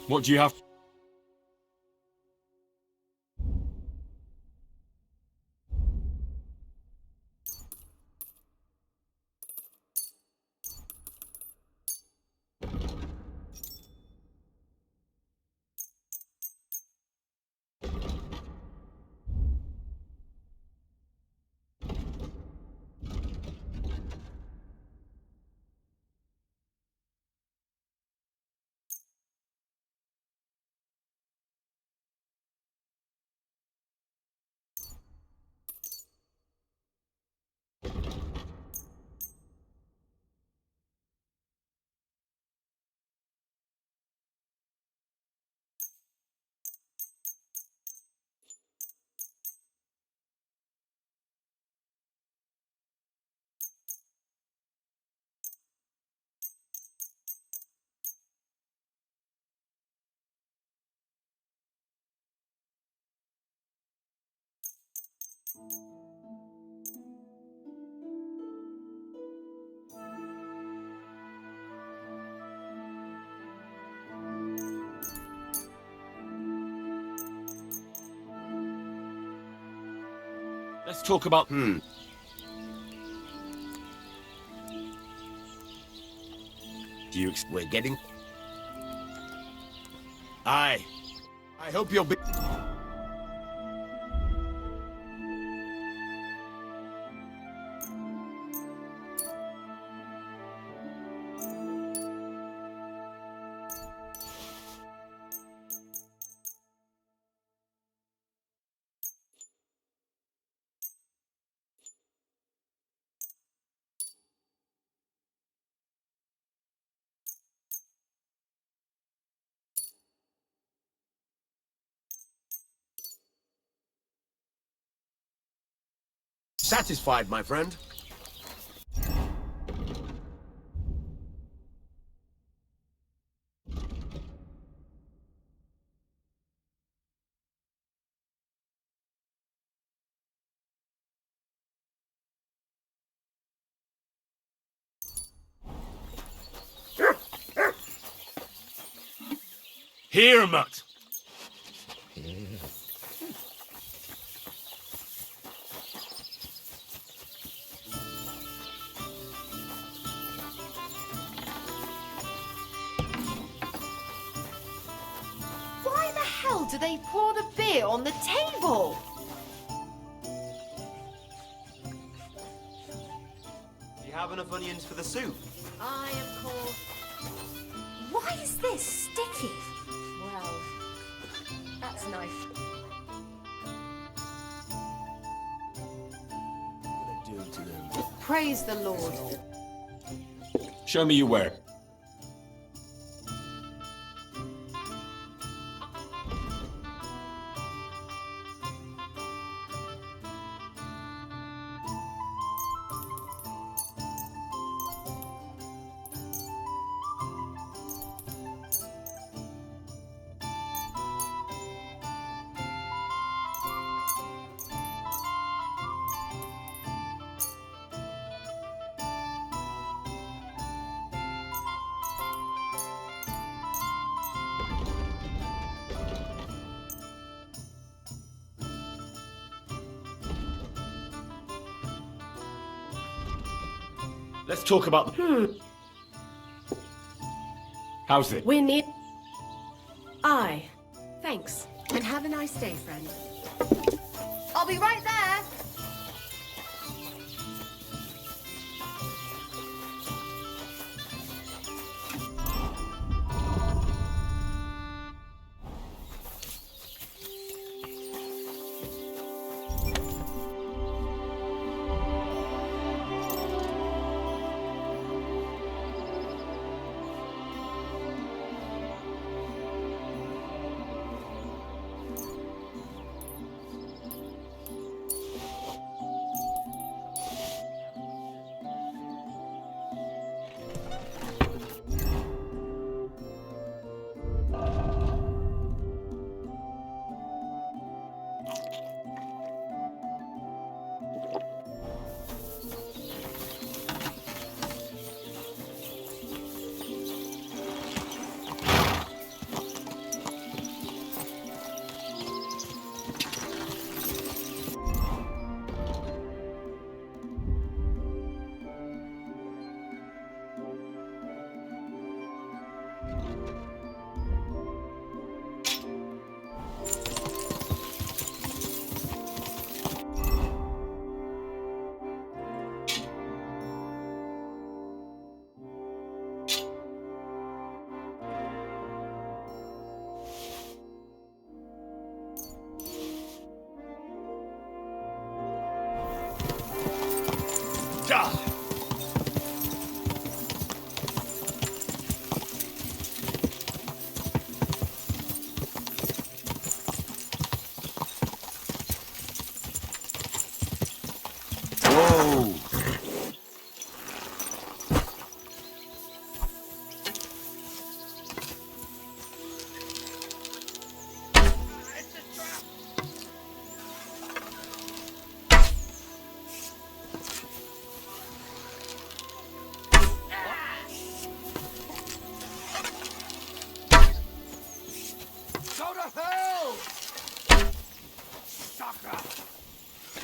What do you have? Let's talk about... Hmm. Do you... We're getting... Aye. I hope you'll be... Satisfied, my friend? Here, mutt! Why the hell do they pour the beer on the table? Do you have enough onions for the soup? Aye, of course. Why is this sticky? Well, that's nice. Praise the Lord. Show me your ware. Let's talk about... How's it? We're near. Aye. Thanks. And have a nice day, friend. I'll be right there.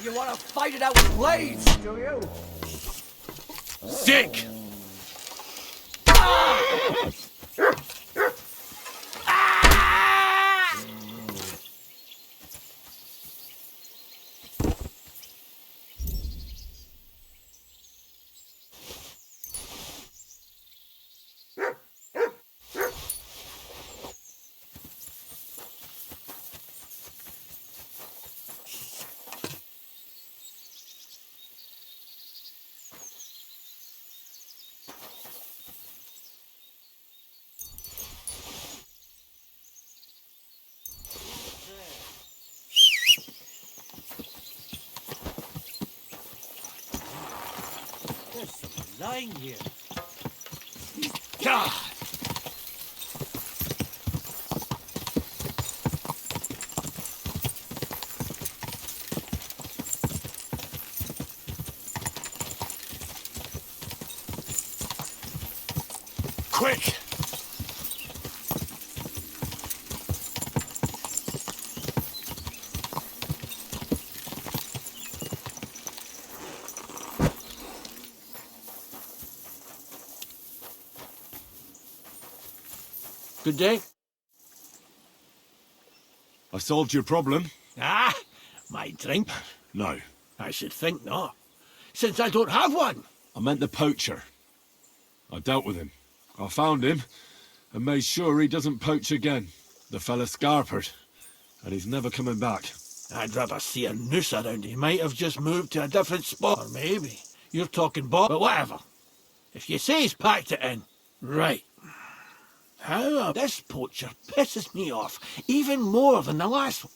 You want to fight it out with blades, do you? Sick! There's some lying here. God! Quick! Good day. I solved your problem? Ah, my drink? No. I should think not, since I don't have one. I meant the poacher. I dealt with him. I found him and made sure he doesn't poach again. The fella scarpered, and he's never coming back. I'd rather see a noose around. He might have just moved to a different spot. Or maybe you're talking but whatever. If you say he's packed it in. Right. How this poacher pisses me off even more than the last one.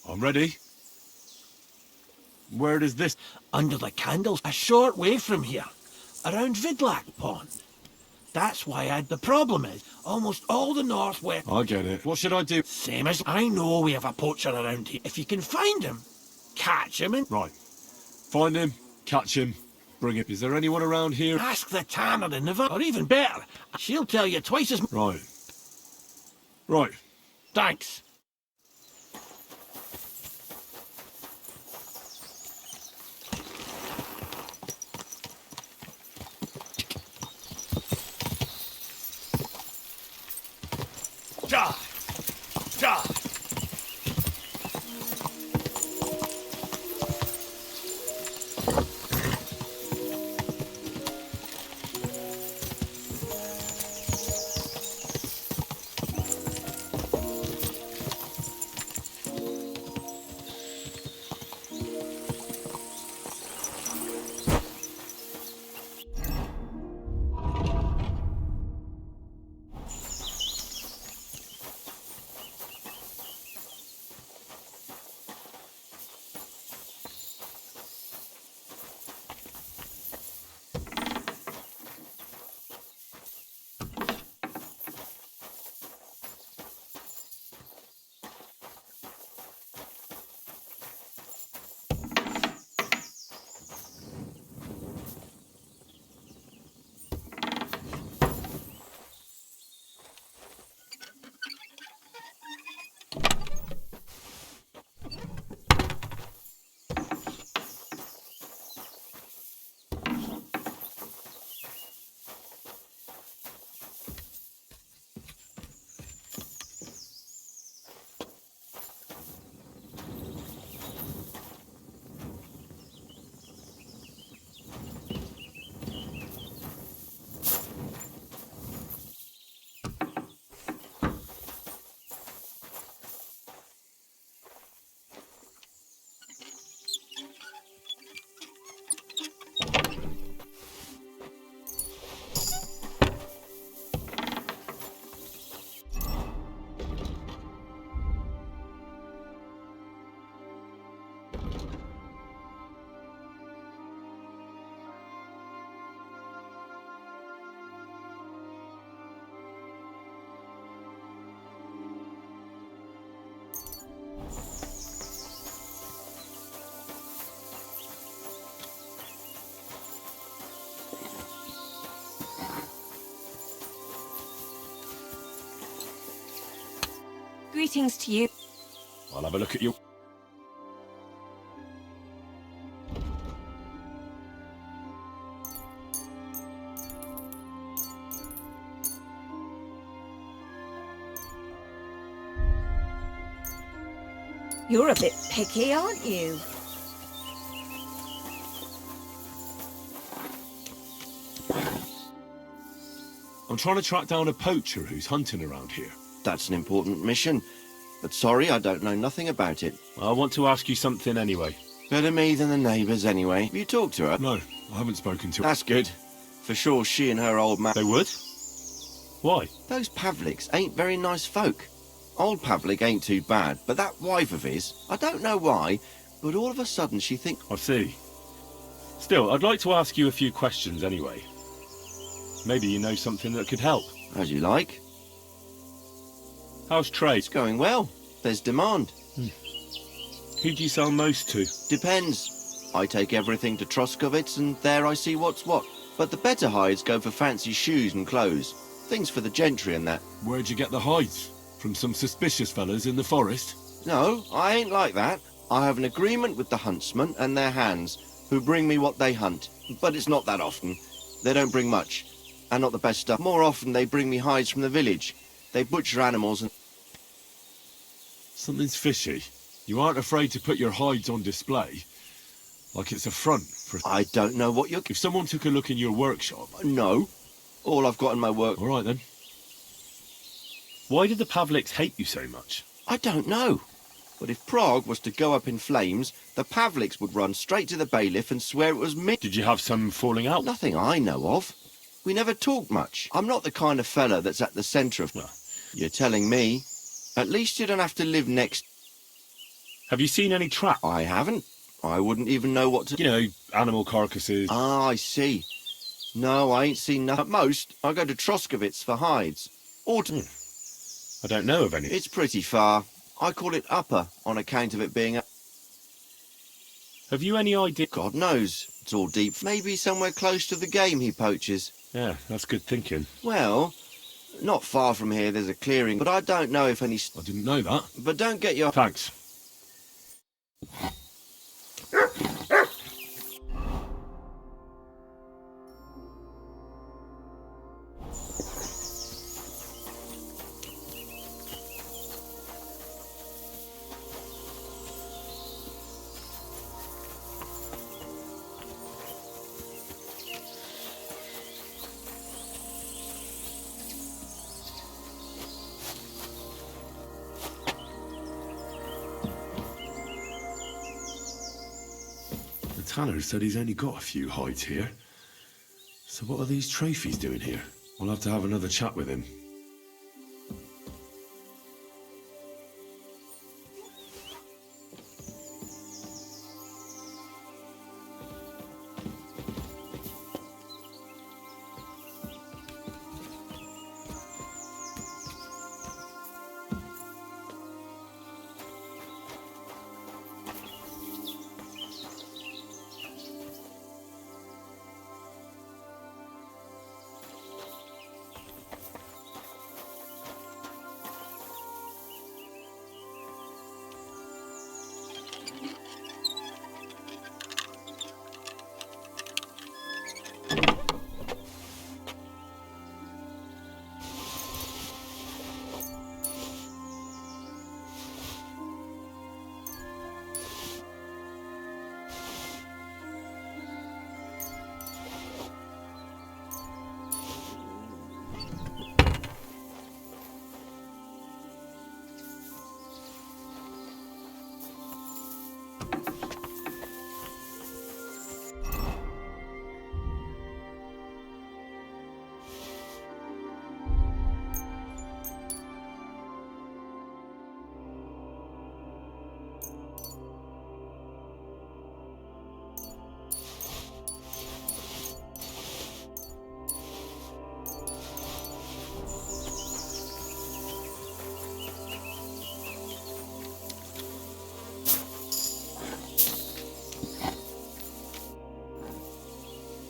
I'm ready. Where does this... Under the candles, a short way from here, around Vidlac Pond. That's why the problem is, almost all the northwest... I get it. What should I do? Same as I know we have a poacher around here. If you can find him, catch him and... Right. Find him, catch him, bring him. Is there anyone around here? Ask the tanner in the van, or even better, she'll tell you twice as... Right. Right. Thanks. Die! Die! Greetings to you. I'll have a look at you. You're a bit picky, aren't you? I'm trying to track down a poacher who's hunting around here. That's an important mission. But sorry, I don't know nothing about it. I want to ask you something anyway. Better me than the neighbours anyway. Have you talked to her? No, I haven't spoken to her. That's good. For sure she and her old man... They would? Why? Those Pavliks ain't very nice folk. Old Pavlik ain't too bad, but that wife of his, I don't know why, but all of a sudden she thinks... I see. Still, I'd like to ask you a few questions anyway. Maybe you know something that could help. As you like. How's trade? It's going well. There's demand. Who do you sell most to? Depends. I take everything to Troskovitz and there I see what's what. But the better hides go for fancy shoes and clothes. Things for the gentry and that. Where'd you get the hides? From some suspicious fellas in the forest? No, I ain't like that. I have an agreement with the huntsmen and their hands, who bring me what they hunt. But it's not that often. They don't bring much. And not the best stuff. More often they bring me hides from the village. They butcher animals and... Something's fishy. You aren't afraid to put your hides on display? Like it's a front for... I don't know what you're... If someone took a look in your workshop... No. All I've got in my work... All right then. Why did the Pavliks hate you so much? I don't know. But if Prague was to go up in flames, the Pavliks would run straight to the bailiff and swear it was me. Did you have some falling out? Nothing I know of. We never talked much. I'm not the kind of fella that's at the centre of... Well, you're telling me. At least you don't have to live next... Have you seen any traps? I haven't. I wouldn't even know what to... You know, animal carcasses. Ah, I see. No, I ain't seen nothing. At most, I go to Troskovitz for hides. Or to... I don't know of any. It's pretty far. I call it upper, on account of it being a... Have you any idea? God knows. It's all deep. Maybe somewhere close to the game he poaches. Yeah, that's good thinking. Well, not far from here there's a clearing, but I don't know if any... I didn't know that. But don't get your... Thanks. Tanner said he's only got a few hides here. So what are these trophies doing here? We'll have to have another chat with him.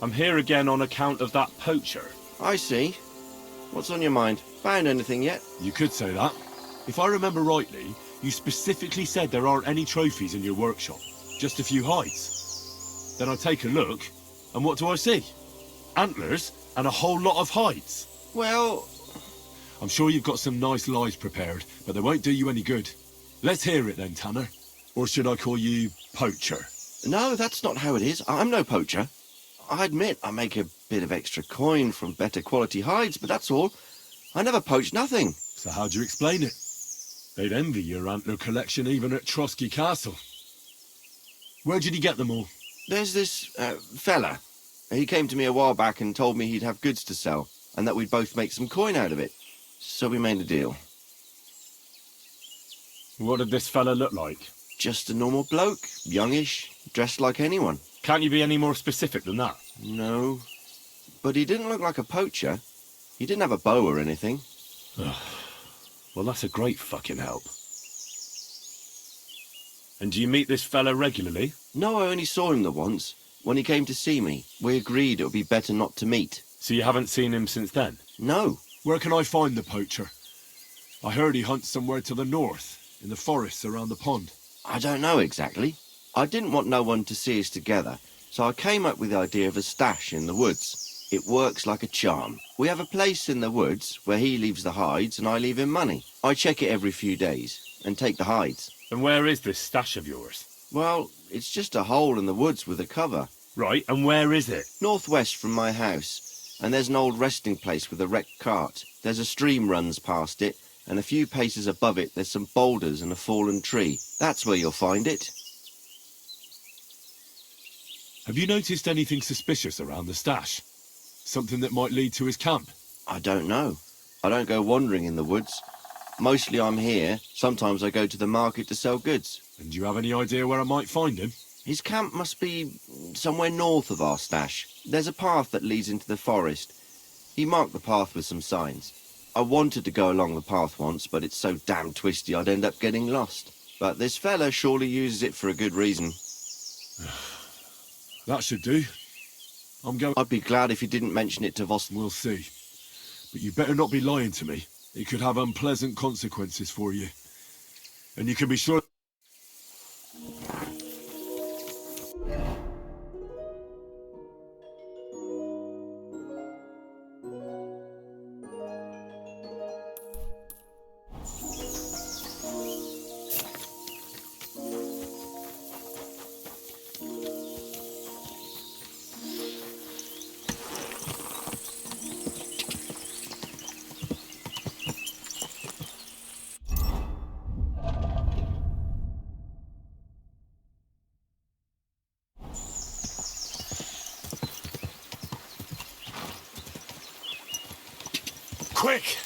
I'm here again on account of that poacher. I see. What's on your mind? Found anything yet? You could say that. If I remember rightly, you specifically said there aren't any trophies in your workshop. Just a few hides. Then I take a look, and what do I see? Antlers and a whole lot of hides. Well... I'm sure you've got some nice lies prepared, but they won't do you any good. Let's hear it then, Tanner. Or should I call you Poacher? No, that's not how it is. I'm no poacher. I admit I make a bit of extra coin from better quality hides, but that's all. I never poach nothing. So how do you explain it? They'd envy your antler collection even at Trotsky Castle. Where did you get them all? There's this fella. He came to me a while back and told me he'd have goods to sell, and that we'd both make some coin out of it. So we made a deal. What did this fella look like? Just a normal bloke, youngish, dressed like anyone. Can't you be any more specific than that? No. But he didn't look like a poacher. He didn't have a bow or anything. Well, that's a great fucking help. And do you meet this fella regularly? No, I only saw him the once. When he came to see me, we agreed it would be better not to meet. So you haven't seen him since then? No. Where can I find the poacher? I heard he hunts somewhere to the north, in the forests around the pond. I don't know exactly. I didn't want no one to see us together, so I came up with the idea of a stash in the woods. It works like a charm. We have a place in the woods where he leaves the hides and I leave him money. I check it every few days and take the hides. And where is this stash of yours? Well, it's just a hole in the woods with a cover. Right, and where is it? Northwest from my house. And there's an old resting place with a wrecked cart. There's a stream runs past it, and a few paces above it there's some boulders and a fallen tree. That's where you'll find it. Have you noticed anything suspicious around the stash? Something that might lead to his camp? I don't know. I don't go wandering in the woods. Mostly I'm here. Sometimes I go to the market to sell goods. And do you have any idea where I might find him? His camp must be somewhere north of our stash. There's a path that leads into the forest. He marked the path with some signs. I wanted to go along the path once, but it's so damn twisty I'd end up getting lost. But this fella surely uses it for a good reason. That should do. I'd be glad if you didn't mention it to Voss. We'll see. But you better not be lying to me. It could have unpleasant consequences for you. And you can be sure... Quick!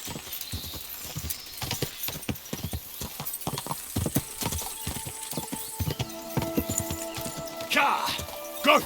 Ka! Go!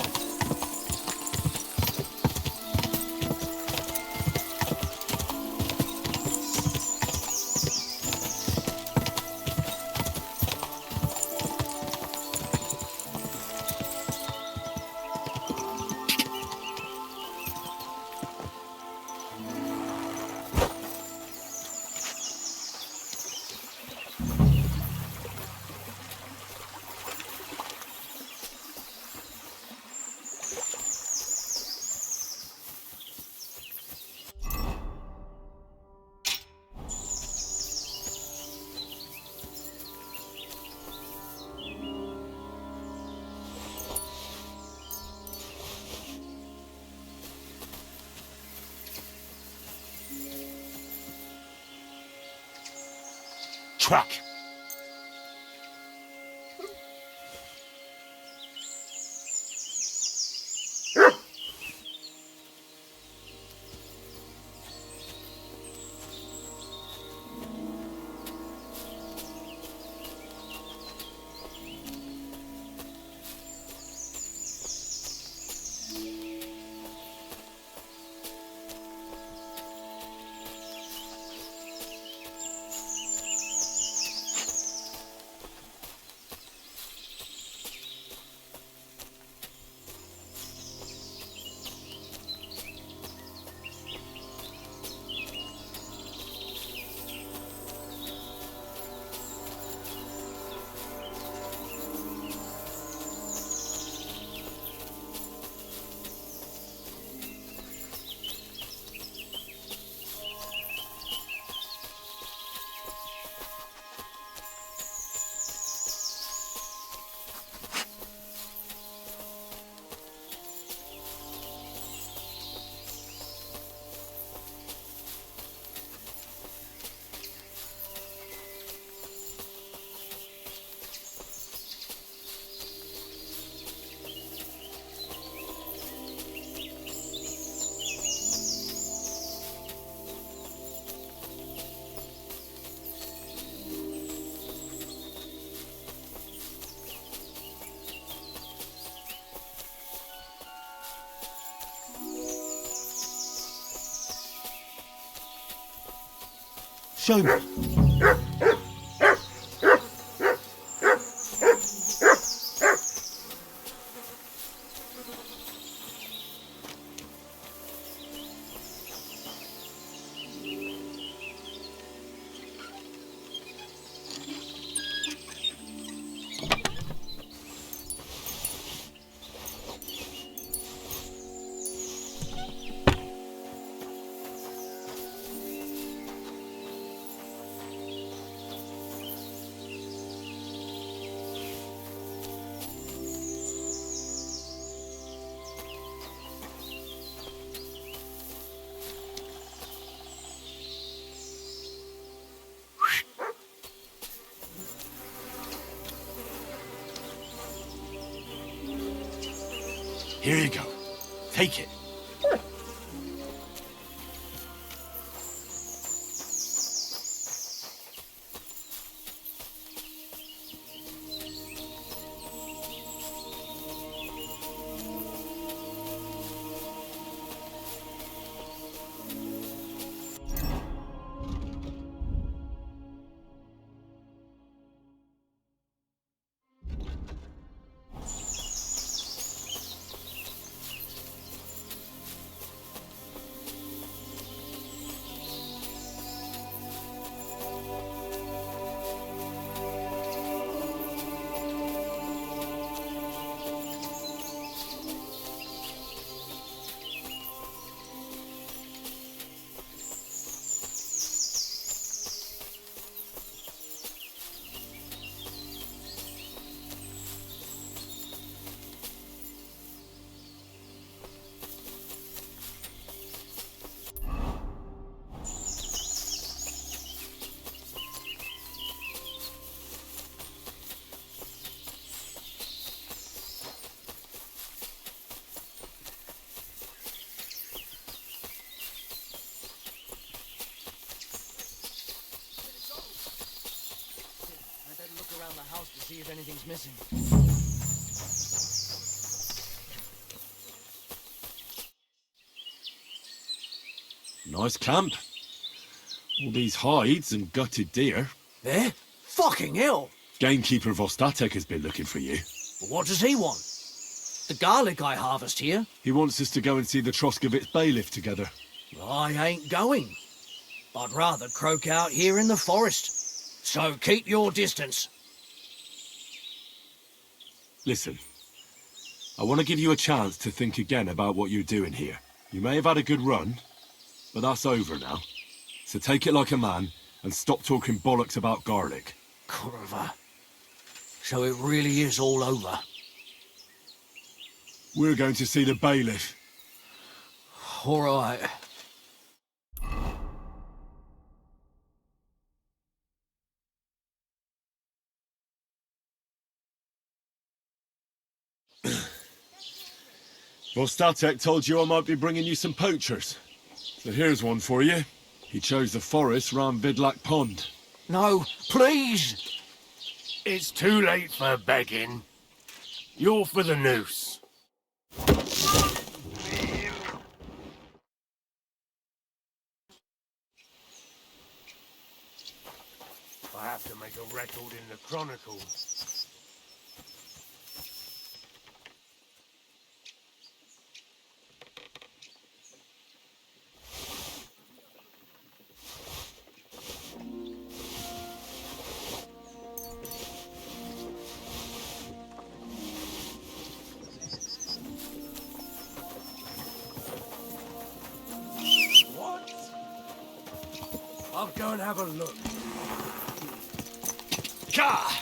Track! Show me. Here you go. Take it. Around the house to see if anything's missing. Nice camp. All these hides and gutted deer. Eh? Fucking hell! Gamekeeper Vostatek has been looking for you. What does he want? The garlic I harvest here? He wants us to go and see the Troskovitz bailiff together. I ain't going. I'd rather croak out here in the forest. So keep your distance. Listen, I want to give you a chance to think again about what you're doing here. You may have had a good run, but that's over now. So take it like a man and stop talking bollocks about garlic. Kurva. So it really is all over. We're going to see the bailiff. All right. Vostatek told you I might be bringing you some poachers. So here's one for you. He chose the forest round Vidlak Pond. No, please! It's too late for begging. You're for the noose. I have to make a record in the Chronicle. I'll go and have a look. Gah!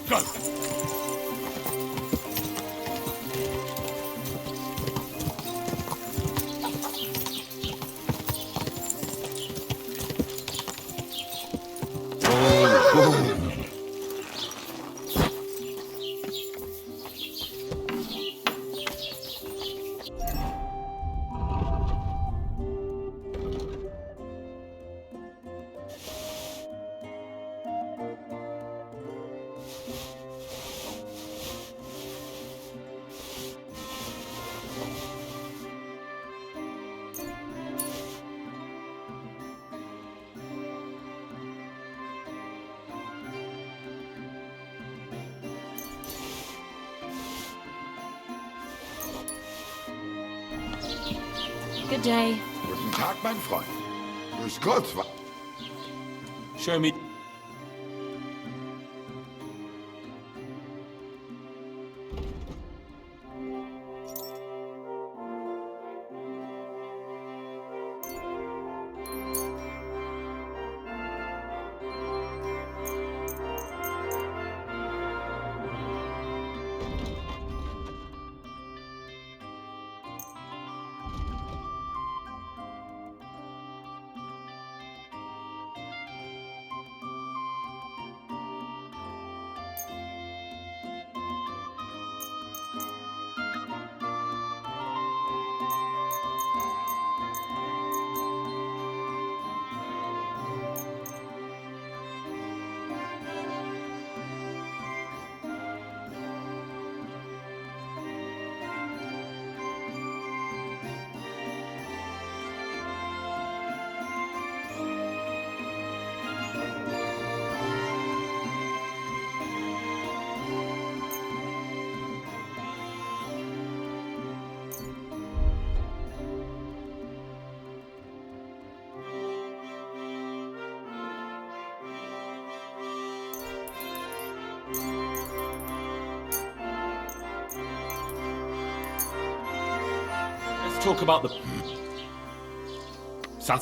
Go! Good day. Guten Tag, mein Freund. Grüß Gott. Show me. Let's talk about the...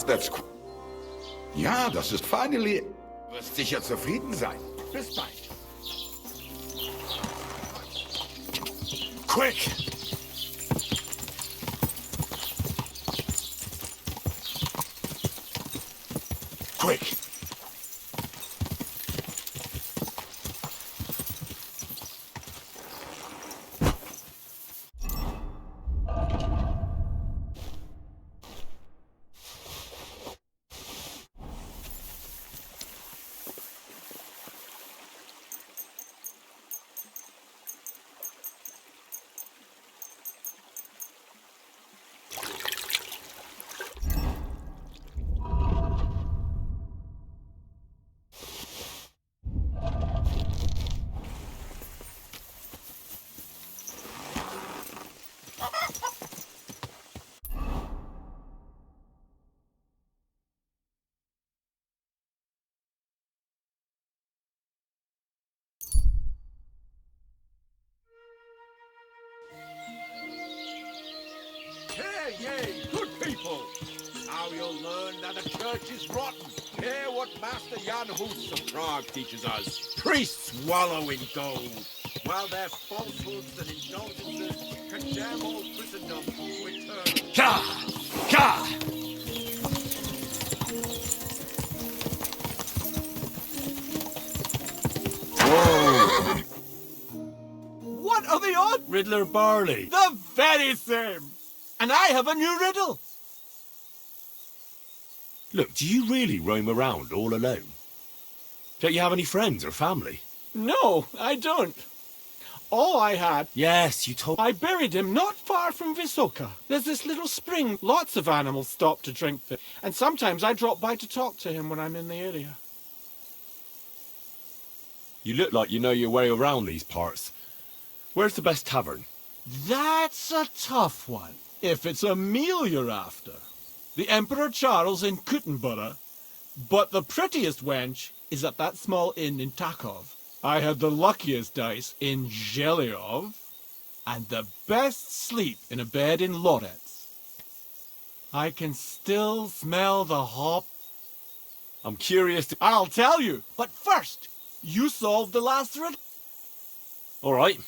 That's cool. Ja, das ist finally. Du wirst sicher zufrieden sein. Bis bald. Quick! Quick! Yay, good people! Now you'll learn that the church is rotten. Hear what Master Jan Hus of Prague teaches us. Priests wallow in gold, while their falsehoods and indulgences condemn all Christendom to eternal... Ka! Ka! What are the odds? Riddler Barley. The very same. And I have a new riddle. Look, do you really roam around all alone? Don't you have any friends or family? No, I don't. All I had... Yes, you told... I buried him not far from Visoka. There's this little spring. Lots of animals stop to drink there. And sometimes I drop by to talk to him when I'm in the area. You look like you know your way around these parts. Where's the best tavern? That's a tough one. If it's a meal you're after. The Emperor Charles in Kuttenborough. But the prettiest wench is at that small inn in Takov. I had the luckiest dice in Zhelyov. And the best sleep in a bed in Lorets. I can still smell the hop. I'm curious to... I'll tell you. But first, you solved the last riddle. All right.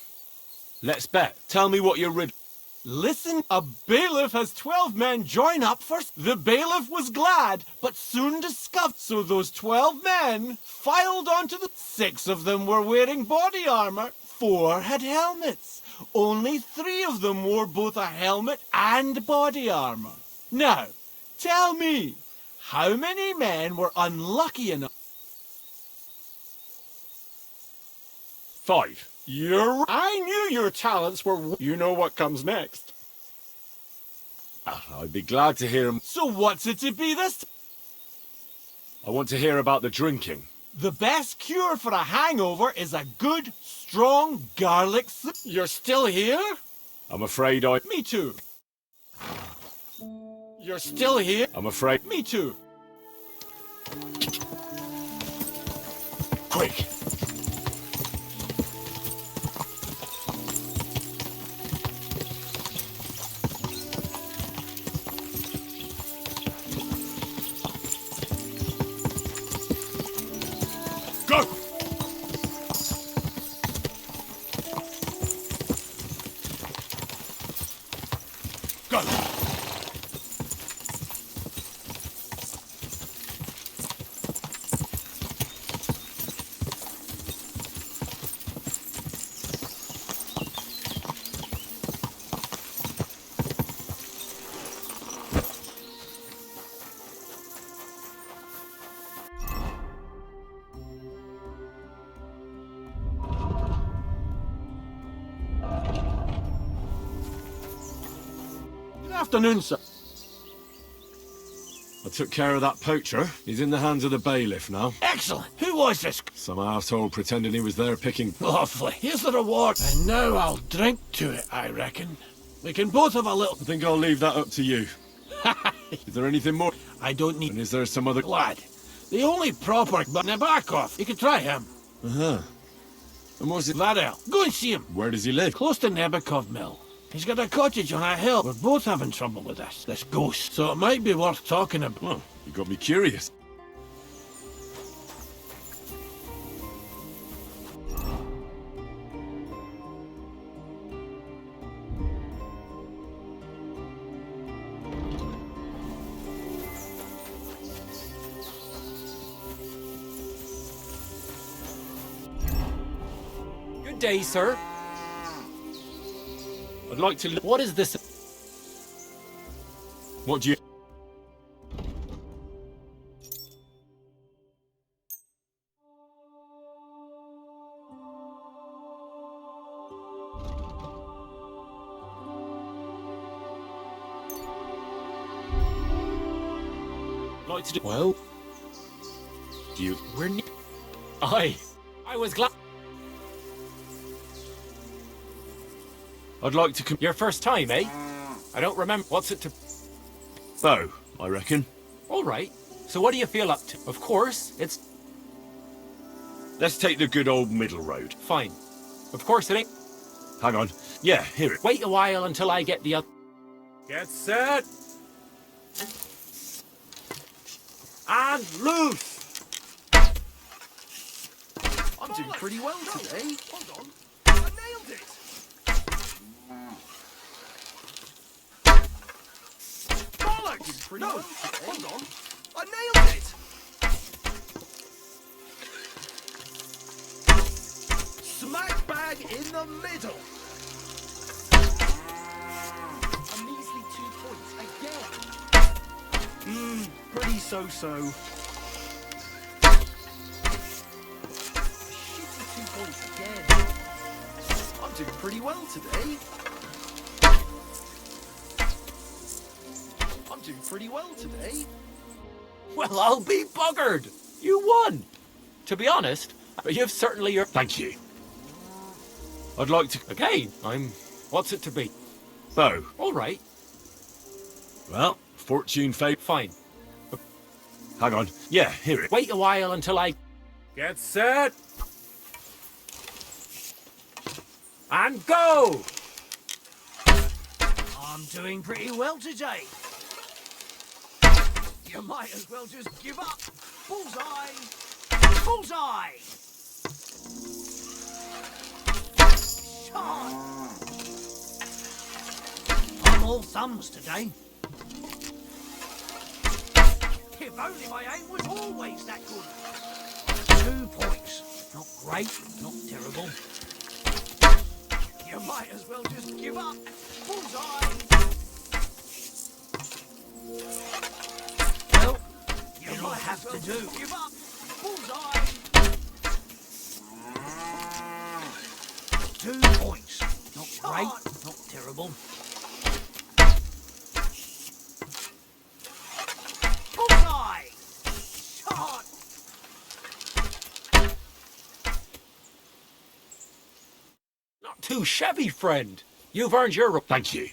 Let's bet. Tell me what your riddle... Listen, a bailiff has 12 men join up first. The bailiff was glad, but soon discovered. So those 12 men filed onto the... 6 of them were wearing body armor. 4 had helmets. Only 3 of them wore both a helmet and body armor. Now, tell me, how many men were unlucky enough? 5. I knew your talents were... You know what comes next. I'd be glad to hear him. So what's it to be this... I want to hear about the drinking. The best cure for a hangover is a good, strong garlic soup. You're still here? I'm afraid I... Me too. You're still here? I'm afraid. Me too. Quick. Go! Go! Good afternoon, sir. I took care of that poacher. He's in the hands of the bailiff now. Excellent. Who was this? Some arsehole pretending he was there picking... Lovely. Here's the reward. And now I'll drink to it, I reckon. We can both have a little... I think I'll leave that up to you. Is there anything more? I don't need... And is there some other... Lad, the only proper Nabokov. You could try him. Uh-huh. And what's it... Vadel, go and see him. Where does he live? Close to Nabokov Mill. He's got a cottage on a hill. We're both having trouble with this ghost. So it might be worth talking about. Oh, you got me curious. Good day, sir. I'd like to... What is this? What do you... like to do... Well, Do you... we're I was glad. I'd like to... Your first time, eh? I don't remember. What's it to... Bow, I reckon. All right. So what do you feel up to? Of course, it's Let's take the good old middle road. fine. Of course it ain't. Hang on. Yeah, hear it. Wait a while until I get the other... Get set. And loose. I'm doing pretty well today. Hold on. I nailed it. Bollocks! No, hold on. I nailed it. Smack bag in the middle. A measly 2 points again. Pretty so-so. Shitty 2 points again. I'm doing pretty well today. I'm doing pretty well today. Well, I'll be buggered. You won. To be honest, you've certainly... Thank you. I'd like to... Okay, What's it to be? Bow. All right. Well, fortune favour... Fine. Hang on. Yeah, hear it. Wait a while until I... Get set. And go. I'm doing pretty well today. You might as well just give up. Bullseye! Bullseye! Shot! I'm all thumbs today. If only my aim was always that good. 2 points. Not great, not terrible. You might as well just give up. Bullseye! Well, you might have to do. Give up. Bullseye! 2 points. Not great, not terrible. Bullseye! Shot! Not too shabby, friend. You've earned your... Thank you.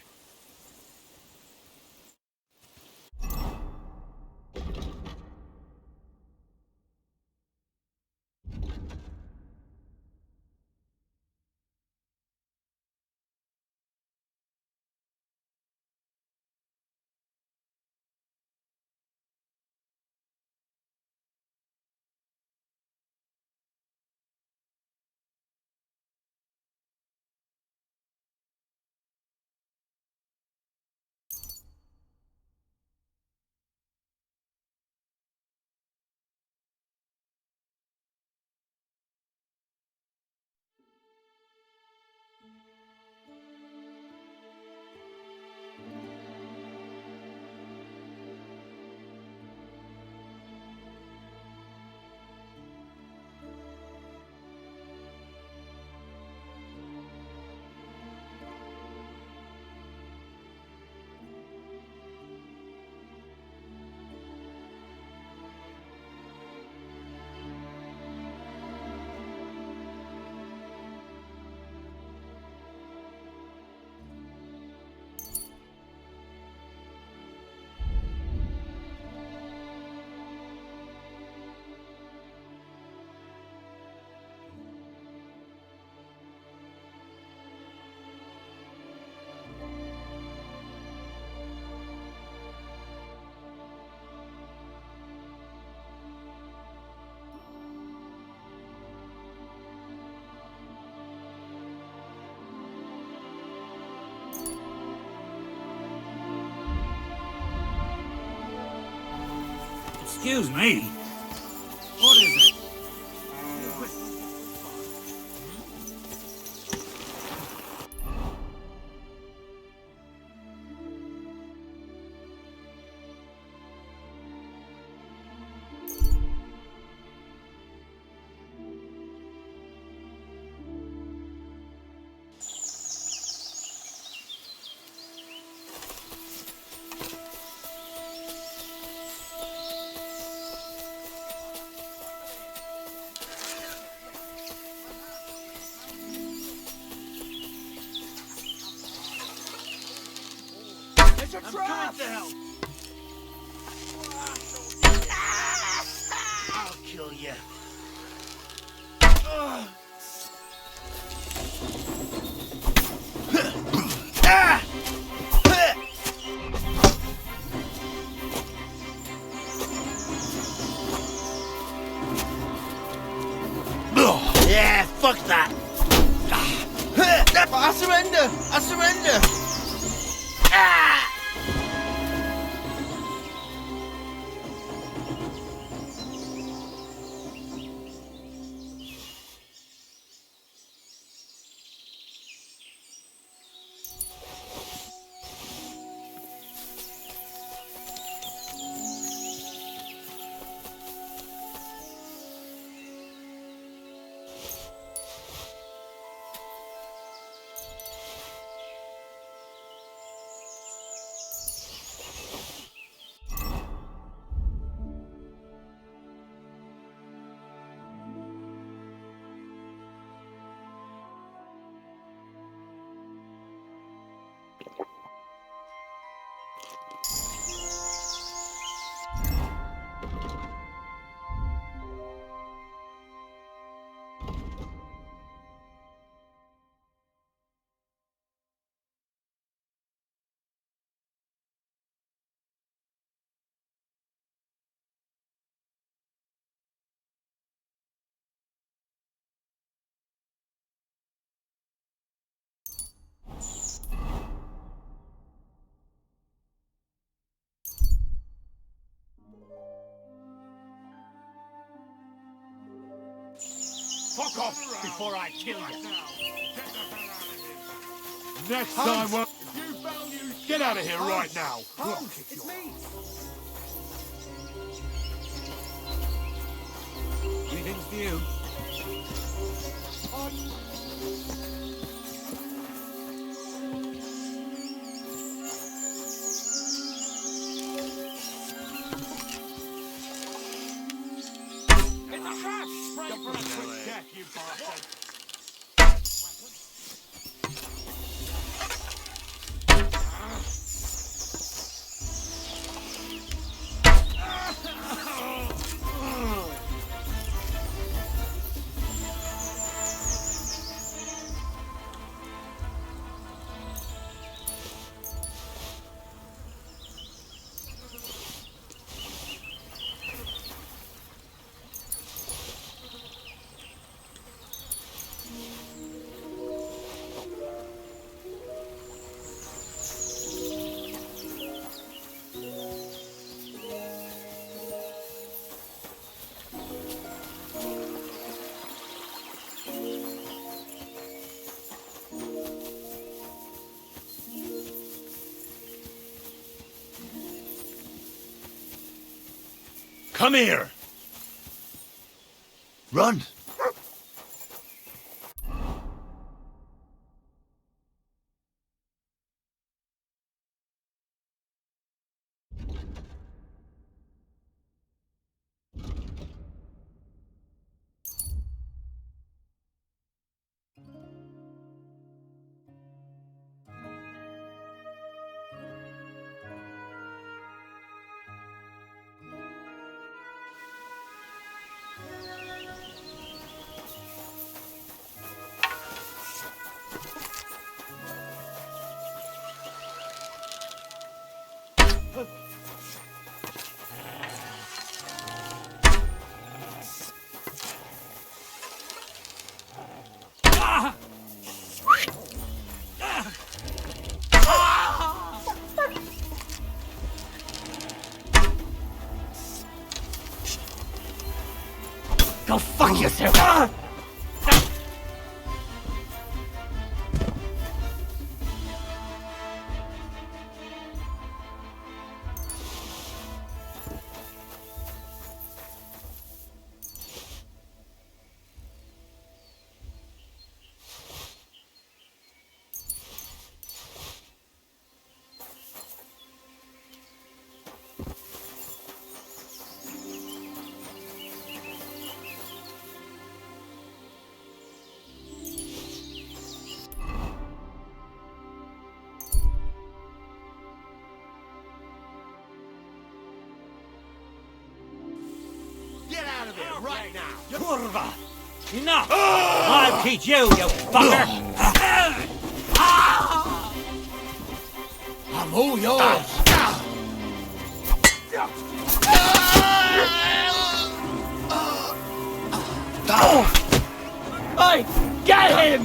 Excuse me. What is it? I'm coming to help. I'll kill you. Yeah, fuck that. I surrender! I surrender! Fuck off before I kill you. Next time, well, get out of here right now. It's me. Greetings to you. In the trash! Spray for a quick death, you bastard! Come here. Run. Go fuck yourself! Get out of here right now! Kurva! Enough! I'll teach you, you fucker! I'm all yours! Hey! Get him!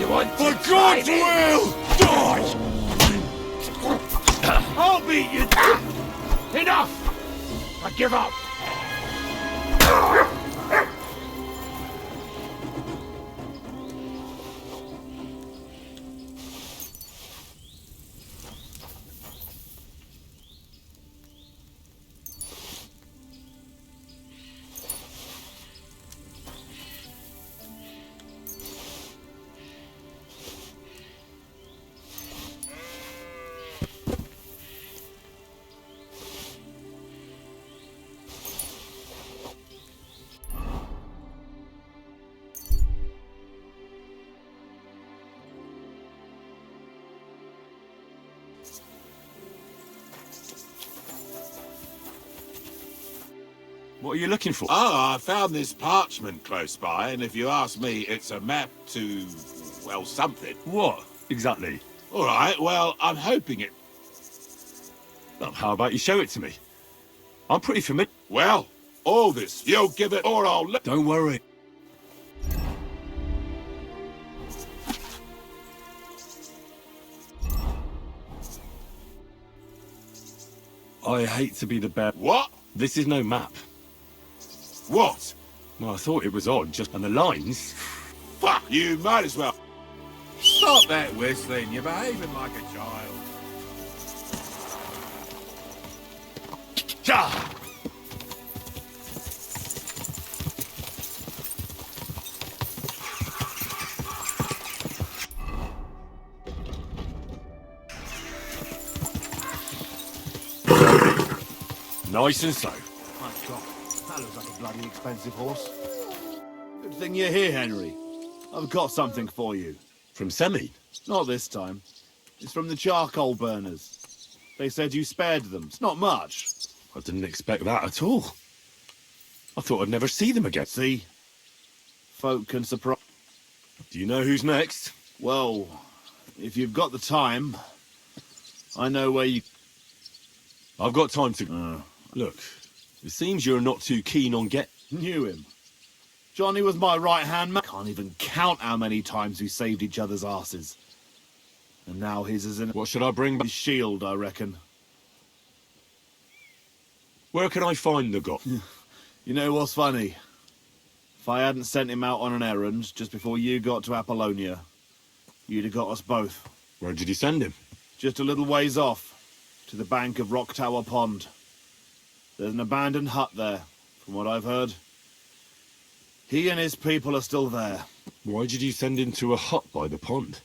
You want to For God's will! Die! I'll beat you! Enough! I give up! What are you looking for? Oh, I found this parchment close by, and if you ask me, it's a map to, well, something. What, exactly? All right, well, I'm hoping it... Well, how about you show it to me? I'm pretty familiar. Well, all this, you'll give it or I'll... Don't worry. I hate to be the bear. What? This is no map. What? Well, I thought it was odd, and the lines... Fuck, you might as well... Stop that whistling, you're behaving like a child. Ja! Nice and slow. My God, that looks like a bloody expensive horse. Good thing you're here, Henry. I've got something for you. From Semi? Not this time. It's from the charcoal burners. They said you spared them. It's not much. I didn't expect that at all. I thought I'd never see them again. See? Folk can surprise... Do you know who's next? Well, if you've got the time, I know where you... I've got time to... Look, it seems you're not too keen on Knew him. Johnny was my right-hand man. Can't even count how many times we saved each other's asses. And now his is in... What should I bring back? His shield, I reckon. Where can I find the god? You know what's funny? If I hadn't sent him out on an errand just before you got to Apollonia, you'd have got us both. Where did you send him? Just a little ways off, to the bank of Rock Tower Pond. There's an abandoned hut there, from what I've heard. He and his people are still there. Why did you send him to a hut by the pond?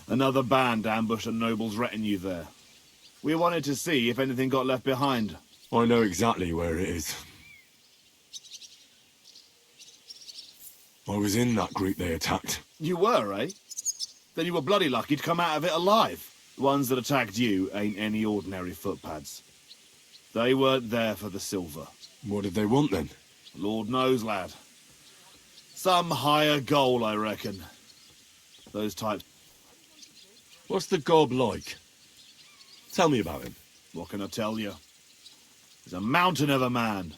Another band ambushed a noble's retinue there. We wanted to see if anything got left behind. I know exactly where it is. I was in that group they attacked. You were, eh? Then you were bloody lucky to come out of it alive. The ones that attacked you ain't any ordinary footpads. They weren't there for the silver. What did they want then? Lord knows, lad. Some higher goal, I reckon. Those types... What's the gob like? Tell me about him. What can I tell you? He's a mountain of a man.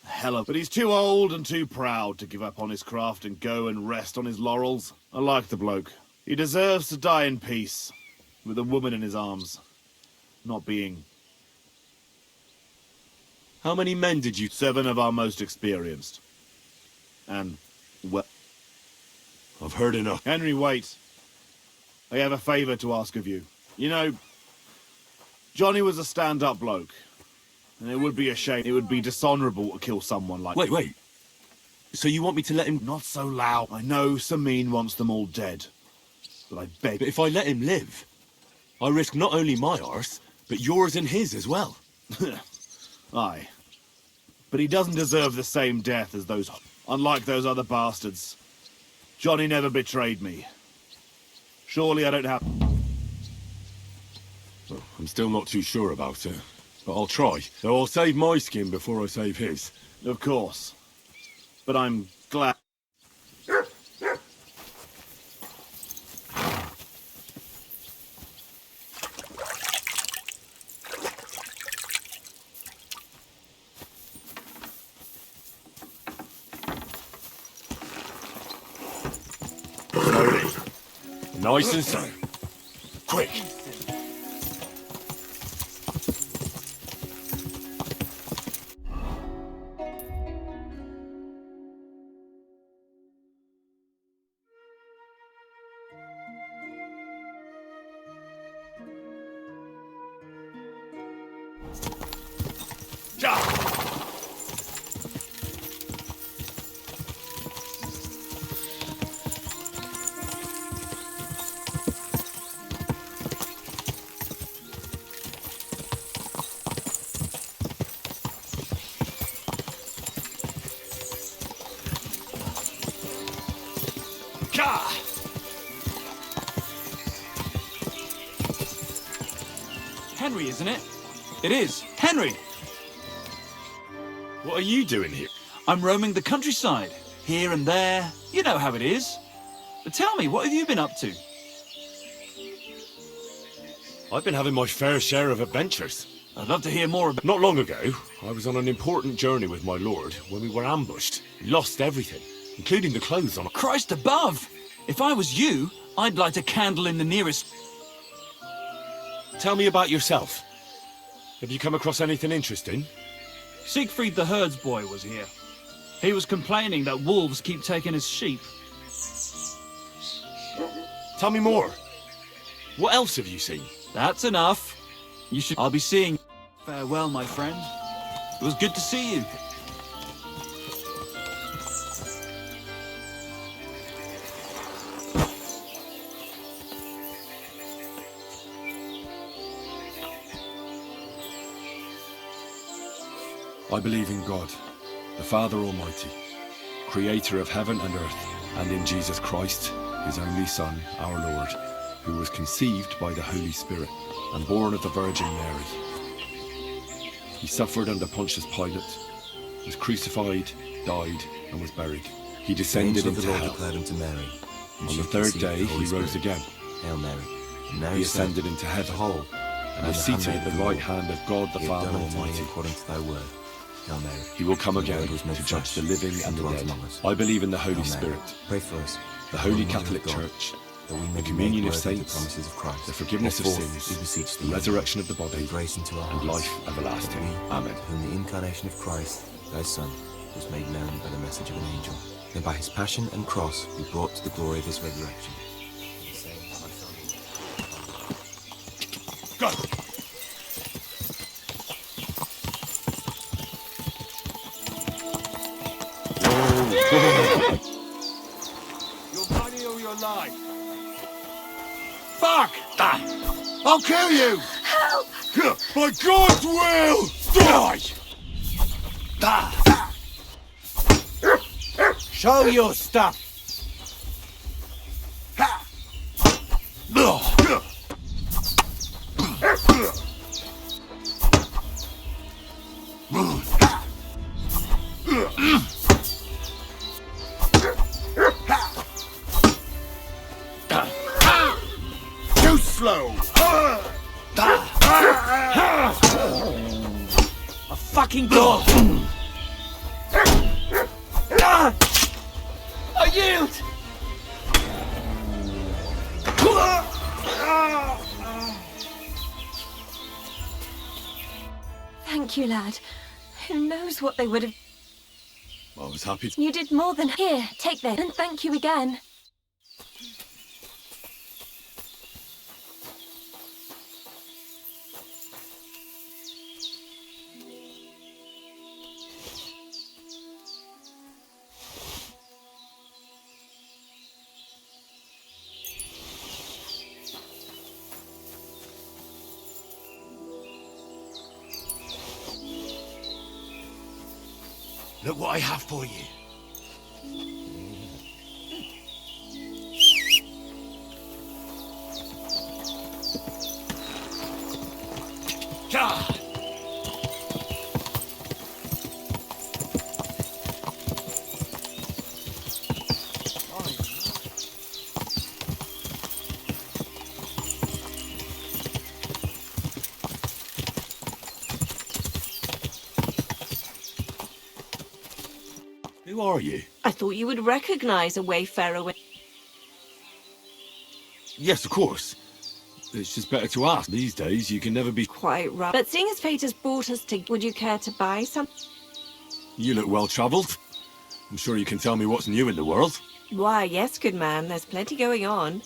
A hell of... But he's too old and too proud to give up on his craft and go and rest on his laurels. I like the bloke. He deserves to die in peace, with a woman in his arms. Not being... How many men did you... 7 of our most experienced. And, well... I've heard enough. Henry, wait. I have a favour to ask of you. You know, Johnny was a stand-up bloke. And it would be a shame, it would be dishonourable to kill someone like... Wait. So you want me to let him... Not so loud. I know Samin wants them all dead. But I beg... But if I let him live, I risk not only my arse, but yours and his as well. Aye. But he doesn't deserve the same death as those... Unlike those other bastards. Johnny never betrayed me. Surely I don't have... Well, I'm still not too sure about it, but I'll try. Though I'll save my skin before I save his. Of course. But I'm glad... Slowly. Nice and slow. Quick. Henry, isn't it? It is. Henry! What are you doing here? I'm roaming the countryside, here and there. You know how it is. But tell me, what have you been up to? I've been having my fair share of adventures. I'd love to hear more about... Not long ago, I was on an important journey with my lord when we were ambushed. We lost everything, including the clothes on... Christ above! If I was you, I'd light a candle in the nearest... Tell me about yourself. Have you come across anything interesting? Siegfried the herdsboy was here. He was complaining that wolves keep taking his sheep. Tell me more. What else have you seen? That's enough. You should... I'll be seeing... Farewell, my friend. It was good to see you. I believe in God, the Father Almighty, creator of heaven and earth, and in Jesus Christ, his only Son, our Lord, who was conceived by the Holy Spirit and born of the Virgin Mary. He suffered under Pontius Pilate, was crucified, died, and was buried. He descended into hell. Declared unto Mary, On the third day, he rose again. Hail Mary. And Mary He ascended into heaven, Behold, and is seated at the right hand of God the Father Almighty. According to thy word. Hail Mary. He will come again was made to judge flesh the living and the dwelt dead. among us. I believe in the Holy Hail Mary. Spirit, Pray for us. the Holy Mother of Catholic God, Church, that we may the be communion made of worthy saints, promises of Christ. the forgiveness of Therefore, sins, we beseech the thee, resurrection of the bring body, grace into our and hearts, life everlasting. that we, Amen. whom the incarnation of Christ, thy Son, was made known by the message of an angel, and by his passion and cross be brought to the glory of his resurrection. Go! Your money or your life? Fuck! I'll kill you! Help! By God's will! Die! Show your stuff. Too slow! A fucking dog. I yield! Thank you, lad. Who knows what they would have... I was happy to... You did more than... Here, take this, and thank you again. Look what I have for you. God! Who are you? I thought you would recognize a wayfarer when... Yes, of course. It's just better to ask. These days, you can never be... Quite right. But seeing as fate has brought us to... Would you care to buy some? You look well-travelled. I'm sure you can tell me what's new in the world. Why, yes, good man. There's plenty going on.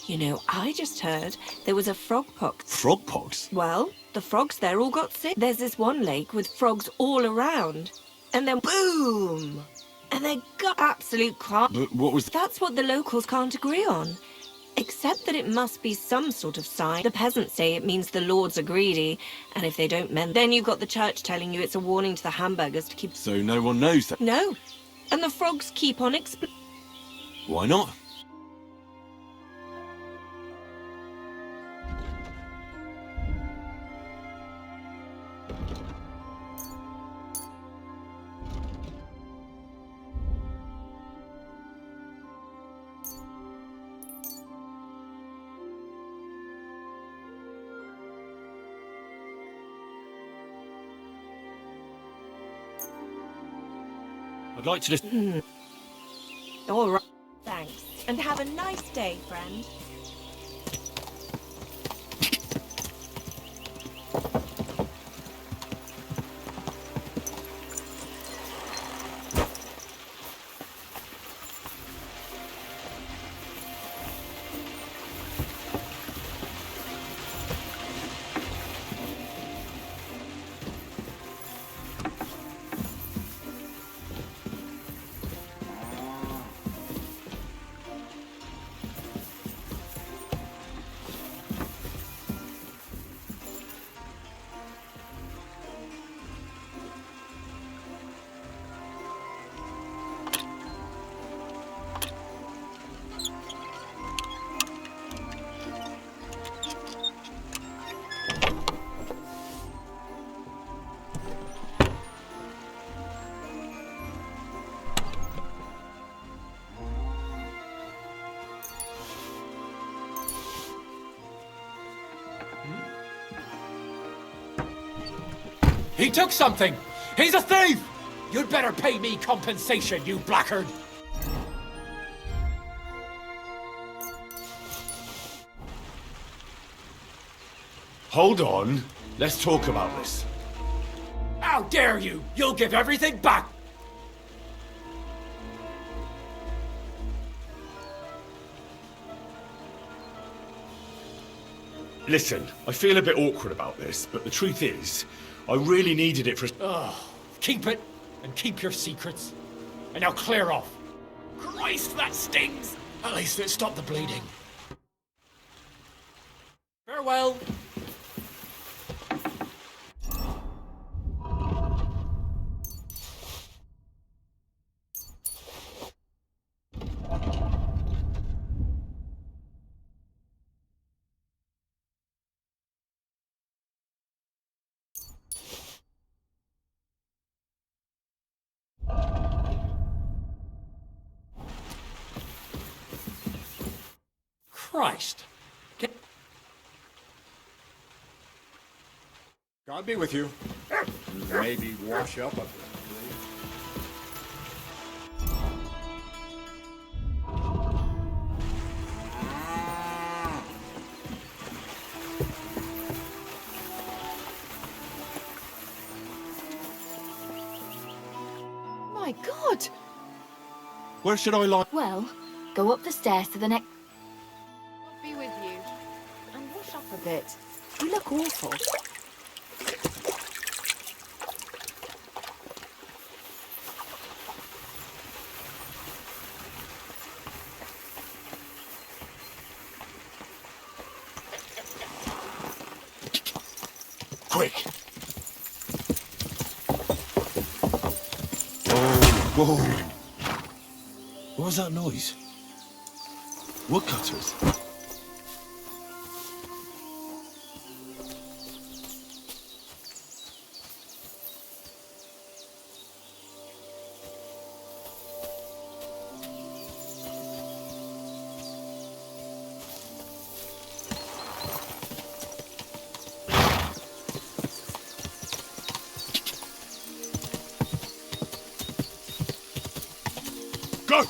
You know, I just heard there was a frog pox. Frog pox? Well, the frogs there all got sick. There's this one lake with frogs all around. And then boom! And they got absolute calm. But what was... That's what the locals can't agree on. Except that it must be some sort of sign. The peasants say it means the lords are greedy, and if they don't mend, then you've got the church telling you it's a warning to the hamburgers to keep... So no one knows that? No. And the frogs keep on Why not? I'd like to just... All right. Thanks. And have a nice day, friend. He took something! He's a thief! You'd better pay me compensation, you blackguard! Hold on. Let's talk about this. How dare you! You'll give everything back! Listen, I feel a bit awkward about this, but the truth is, I really needed it for... Oh, keep it, and keep your secrets. And now clear off. Christ, that stings! At least it stopped the bleeding. Farewell. Christ. God be with you. Maybe wash up a bit. Where should I lie? Well, go up the stairs to the next... Be with you. And wash up a bit. You look awful. Quick! Whoa! What was that noise? Woodcutters? Go!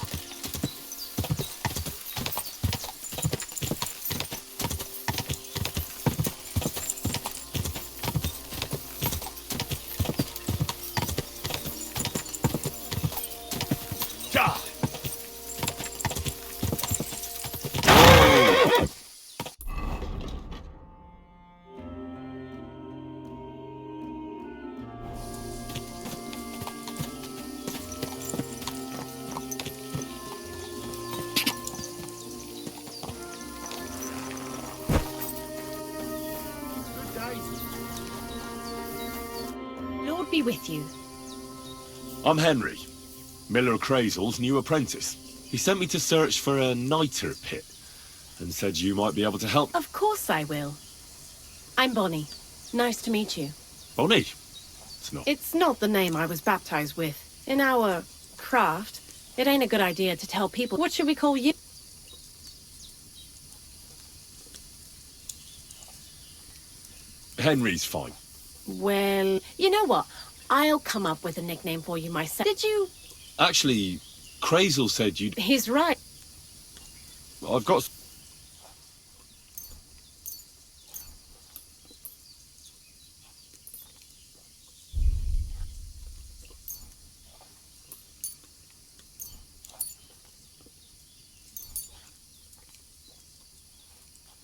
Lord be with you. I'm Henry, Miller Crazel's new apprentice. He sent me to search for a niter pit and said you might be able to help. Of course I will. I'm Bonnie. Nice to meet you. Bonnie? It's not. It's not the name I was baptized with. In our craft, it ain't a good idea to tell people. What should we call you? Henry's fine. Well, you know what? I'll come up with a nickname for you myself. Did you? Actually, Crazel said you'd... He's right. I've got...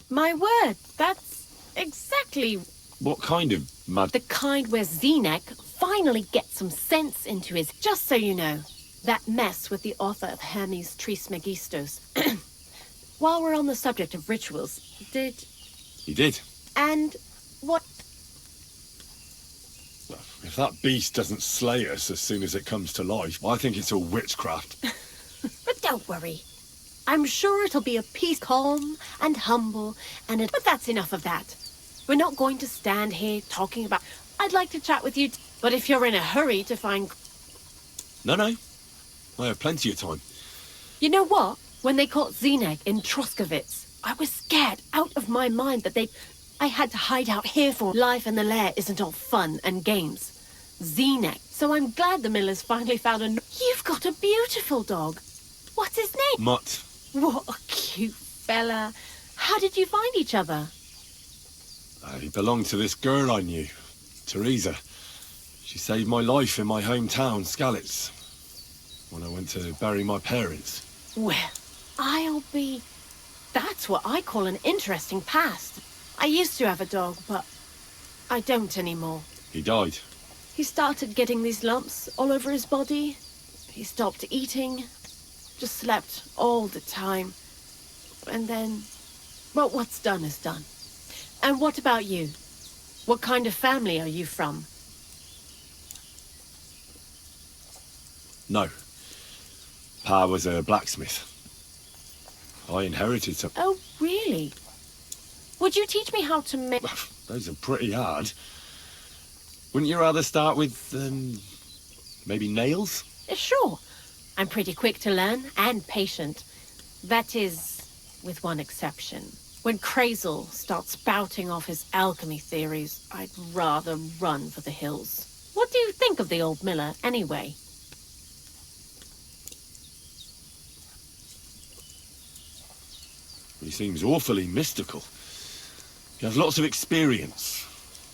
My word, that's exactly What kind of mad... the kind where Zenek finally gets some sense into his... Just so you know, that mess with the author of Hermes Trismegistos. While we're on the subject of rituals, did... He did. And what... If that beast doesn't slay us as soon as it comes to life, I think it's all witchcraft. But don't worry. I'm sure it'll be a peace, calm and humble, and it... But that's enough of that. We're not going to stand here talking about... I'd like to chat with you, but if you're in a hurry to find... No. I have plenty of time. You know what? When they caught Zenek in Troskovitz, I was scared out of my mind that I had to hide out here for life in the lair isn't all fun and games. Zenek. So I'm glad the Millers finally found a... You've got a beautiful dog. What's his name? Mutt. What a cute fella. How did you find each other? He belonged to this girl I knew, Teresa. She saved my life in my hometown, Skalitz, when I went to bury my parents. Well, I'll be... That's what I call an interesting past. I used to have a dog, but I don't anymore. He died. He started getting these lumps all over his body. He stopped eating, just slept all the time. And then, well, what's done is done. And what about you? What kind of family are you from? No. Pa was a blacksmith. I inherited some... Oh, really? Would you teach me how to make... Those are pretty hard. Wouldn't you rather start with, maybe nails? Sure. I'm pretty quick to learn and patient. That is, with one exception. When Crazel starts spouting off his alchemy theories, I'd rather run for the hills. What do you think of the old miller, anyway? He seems awfully mystical. He has lots of experience,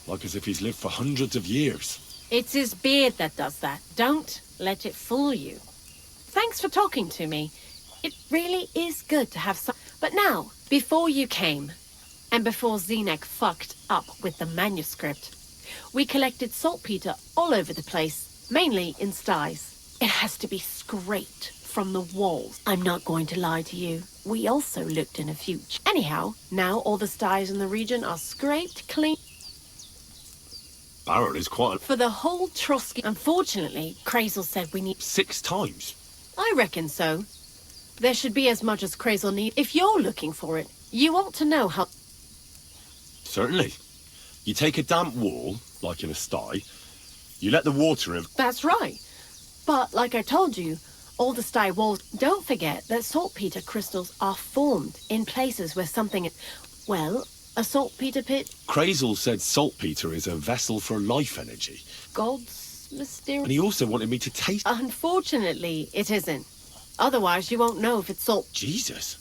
like as if he's lived for hundreds of years. It's his beard that does that. Don't let it fool you. Thanks for talking to me. It really is good to have some... But now, before you came, and before Zenek fucked up with the manuscript, we collected saltpeter all over the place, mainly in sties. It has to be scraped from the walls. I'm not going to lie to you. We also looked in a few... Anyhow, now all the sties in the region are scraped clean. Barrel is quite... For the whole Trotsky... Unfortunately, Crazel said we need... 6 times? I reckon so. There should be as much as Crazel needs. If you're looking for it, you ought to know how... Certainly. You take a damp wall, like in a sty, you let the water in... That's right. But, like I told you, all the sty walls... Don't forget that saltpeter crystals are formed in places where something... Well, a saltpeter pit... Crazel said saltpeter is a vessel for life energy. God's mysterious... And he also wanted me to taste... Unfortunately, it isn't. Otherwise, you won't know if it's salt... Jesus.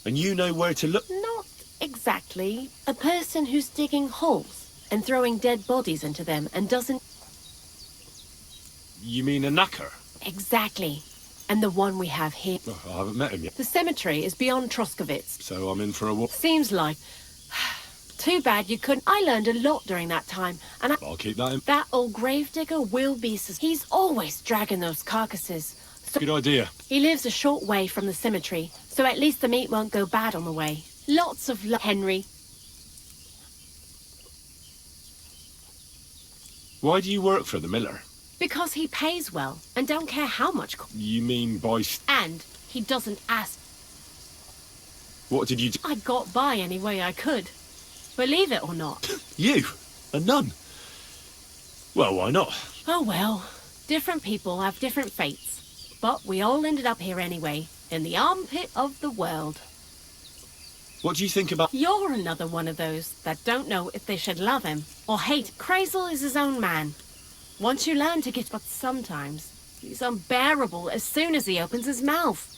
And you know where to look? Not exactly. A person who's digging holes and throwing dead bodies into them and doesn't... You mean a knacker? Exactly. And the one we have here... Oh, I haven't met him yet. The cemetery is beyond Troskowitz. So I'm in for a walk. Seems like... Too bad you couldn't... I learned a lot during that time, and I'll keep that in. That old gravedigger will be... He's always dragging those carcasses. So Good idea. He lives a short way from the cemetery, so at least the meat won't go bad on the way. Lots of luck, Henry. Why do you work for the miller? Because he pays well, and don't care how much... You mean by... And he doesn't ask... What did you do? I got by any way I could. Believe it or not. You? A nun? Well, why not? Oh well. Different people have different fates. But we all ended up here anyway, in the armpit of the world. What do you think about... You're another one of those that don't know if they should love him or hate. Crazel is his own man. Once you learn to get... But sometimes, he's unbearable as soon as he opens his mouth.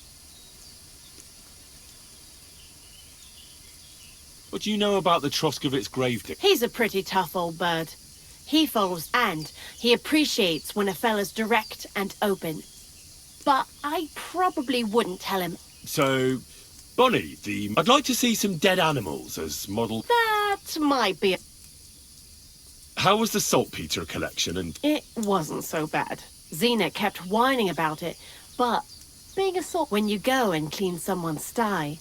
What do you know about the Troskowitz gravedigger? He's a pretty tough old bird. He follows and he appreciates when a fella's direct and open. But I probably wouldn't tell him. So, Bonnie, I'd like to see some dead animals as model... That might be... How was the saltpeter collection and... It wasn't so bad. Xena kept whining about it, but being a salt... When you go and clean someone's sty,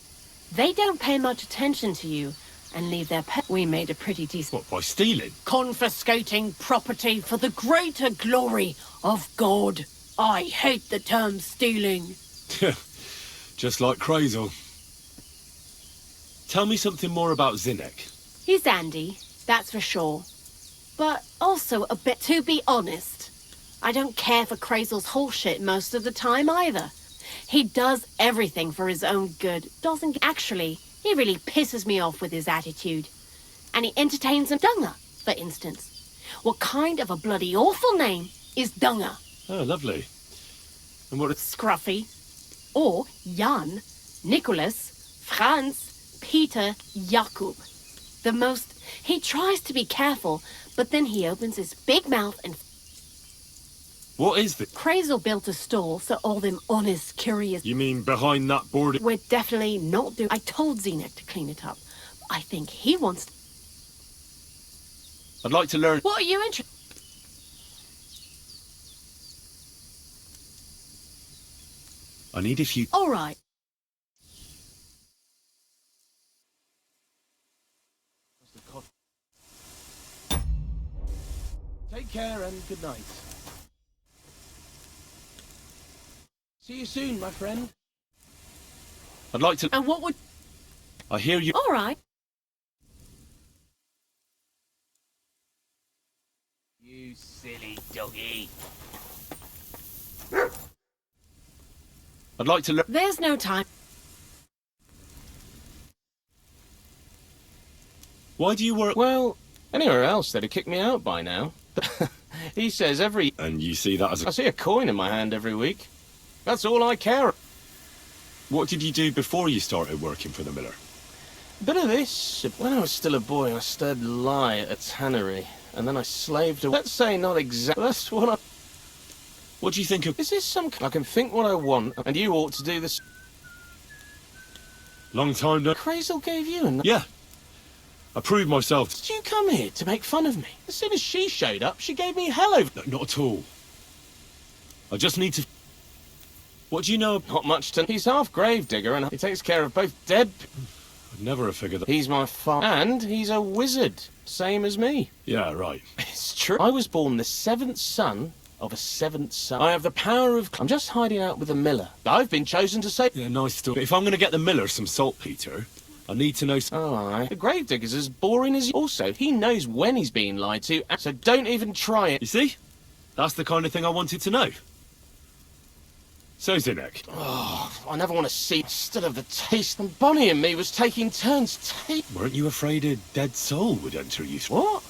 they don't pay much attention to you and leave their pet... We made a pretty decent... What, by stealing? Confiscating property for the greater glory of God. I hate the term stealing. Just like Crazel. Tell me something more about Zinnek. He's Andy, that's for sure. But also a bit, to be honest, I don't care for Crazel's whole shit most of the time either. He does everything for his own good. Doesn't... Actually, he really pisses me off with his attitude. And he entertains him. Dunga, for instance. What kind of a bloody awful name is Dunga? Oh, lovely. And what... Scruffy. Or Jan, Nicholas, Franz, Peter, Jakub. The most... He tries to be careful, but then he opens his big mouth and... What is this? Crazel built a stall so all them honest, curious... You mean behind that board? We're definitely not doing... I told Zenek to clean it up. I think he wants... I'd like to learn... What are you interested... I need a few... All right. Take care and good night. See you soon, my friend. I'd like to... And what would... I hear you... All right. You silly doggy. I'd like to learn... There's no time. Why do you work... Well, anywhere else they'd have kicked me out by now. He says every... And you see that as a... I see a coin in my hand every week. That's all I care. What did you do before you started working for the miller? Bit of this. When I was still a boy, I stirred lye at a tannery, and then I slaved away. Let's say not exactly. That's what I... What do you think of... Is this some... I can think what I want, and you ought to do this... Long time no... Crazel gave you a... Yeah. I proved myself. Did you come here to make fun of me? As soon as she showed up, she gave me hell over... No, not at all. I just need to... What do you know? Not much to... He's half gravedigger, and he takes care of both dead... I'd never have figured that... He's my father. And he's a wizard. Same as me. Yeah, right. It's true. I was born the 7th son of a 7th son. I have the power of... I'm just hiding out with a miller. I've been chosen to say... Yeah, nice story. But if I'm going to get the miller some saltpeter, I need to know... Oh, aye. The gravedigger's as boring as... Also, he knows when he's being lied to, so don't even try it. You see? That's the kind of thing I wanted to know. So, Zinek. Oh, I never want to see... Still have the taste. And Bonnie and me was taking turns Weren't you afraid a dead soul would enter you? What?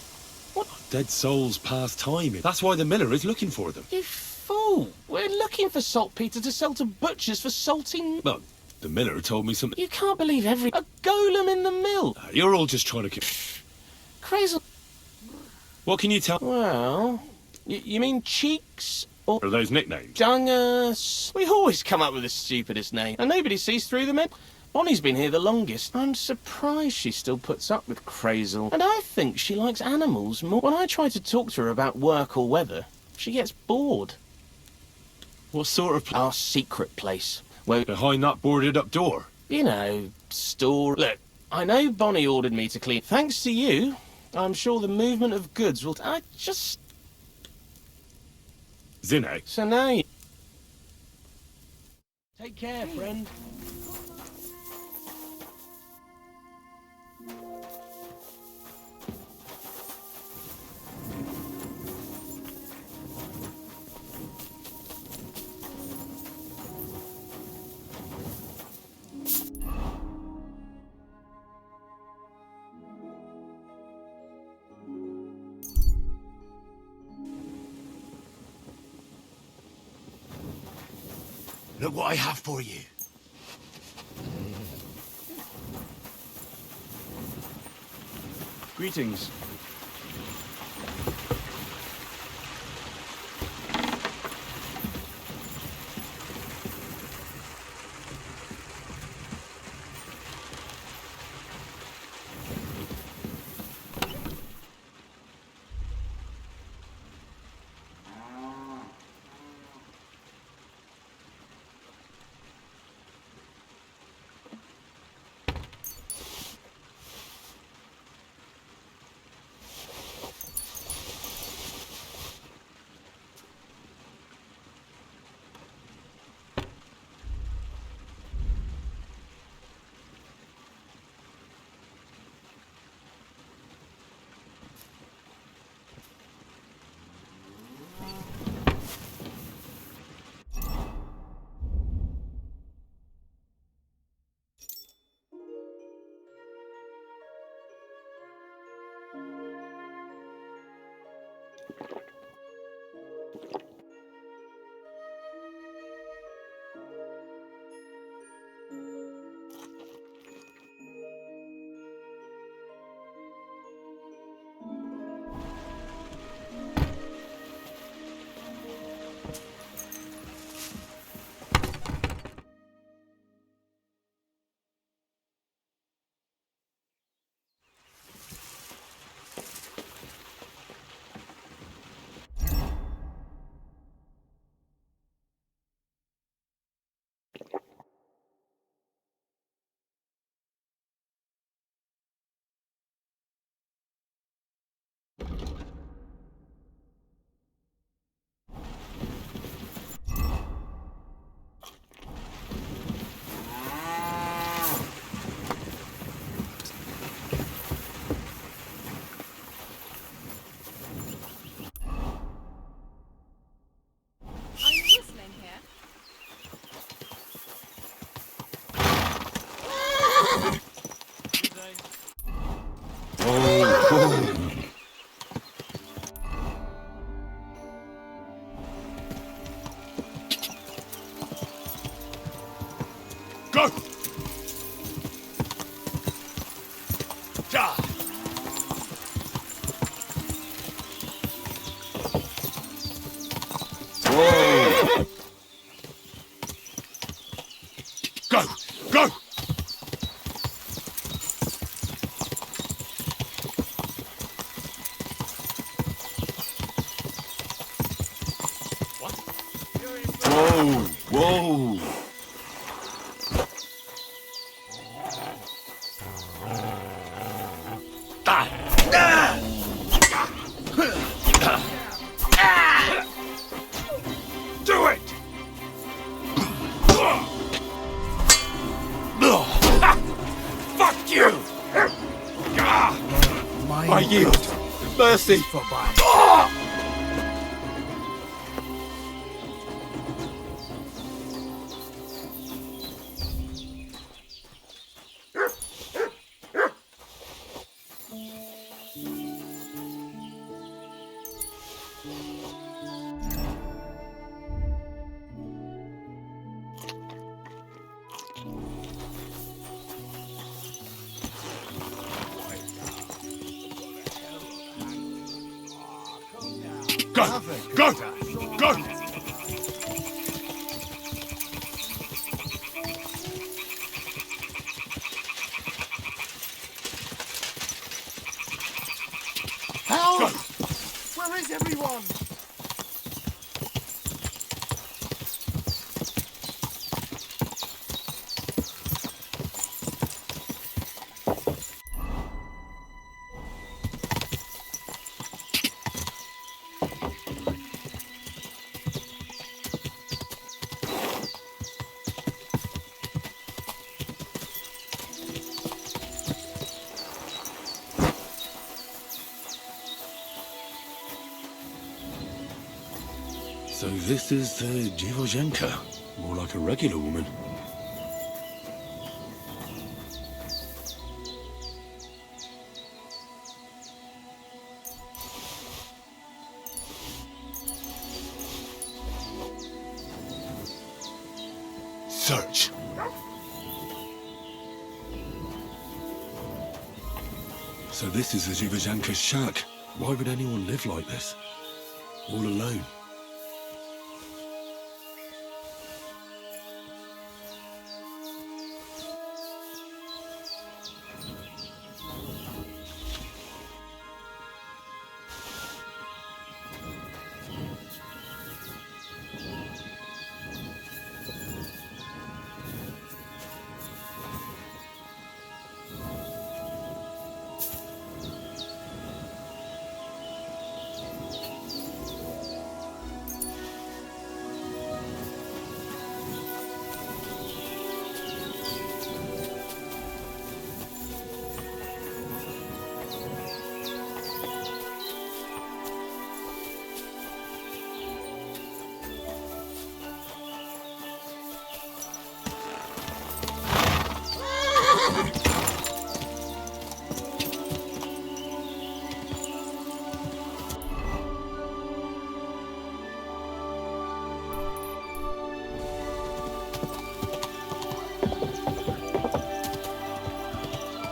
What? Dead souls pass time. That's why the miller is looking for them. You fool. We're looking for saltpeter to sell to butchers for salting... Well, the miller told me something. You can't believe every... A golem in the mill. You're all just trying to... Crazy. What can you tell? Well, you mean cheeks? Or are those nicknames? Dungus. We always come up with the stupidest name, and nobody sees through them. Bonnie's been here the longest. I'm surprised she still puts up with Crazel. And I think she likes animals more. When I try to talk to her about work or weather, she gets bored. What sort of Our secret place. Where... Behind that boarded up door? You know, store... Look, I know Bonnie ordered me to clean. Thanks to you, I'm sure the movement of goods will... I just... Zinek. So now you... Take care, friend. Look what I have for you. Greetings. Go! Ja! Whoa! you! I yield. Mercy. Go! Go! Go! Help! Where is everyone? So this is the Dziwojenka. More like a regular woman. Search. So this is the Dziwojenka's shack. Why would anyone live like this? All alone.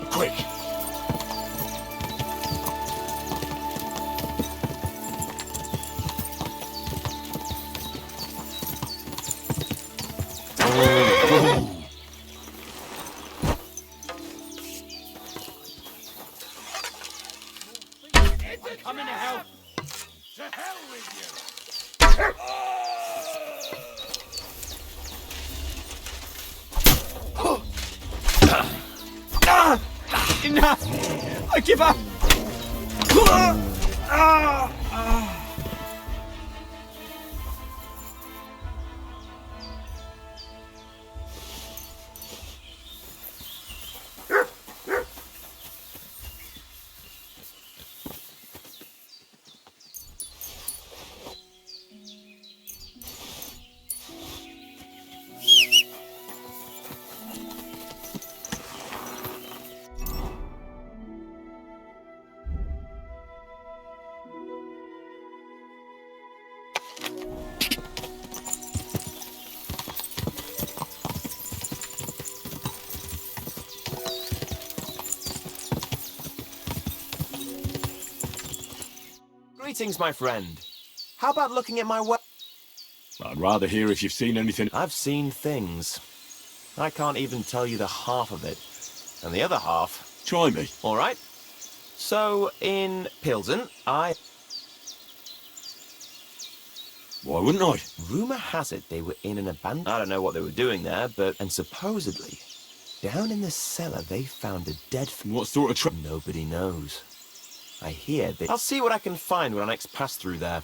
Quick! Coming to help! To hell with you! Enough! I give up! Greetings, my friend. How about looking at my work? I'd rather hear if you've seen anything. I've seen things. I can't even tell you the half of it. And the other half... Try me. All right. So, in Pilsen, Why wouldn't I? Rumour has it they were in an abandoned... I don't know what they were doing there, but... And supposedly, down in the cellar, they found a dead... What sort of trap? Nobody knows. I hear they... I'll see what I can find when I next pass through there.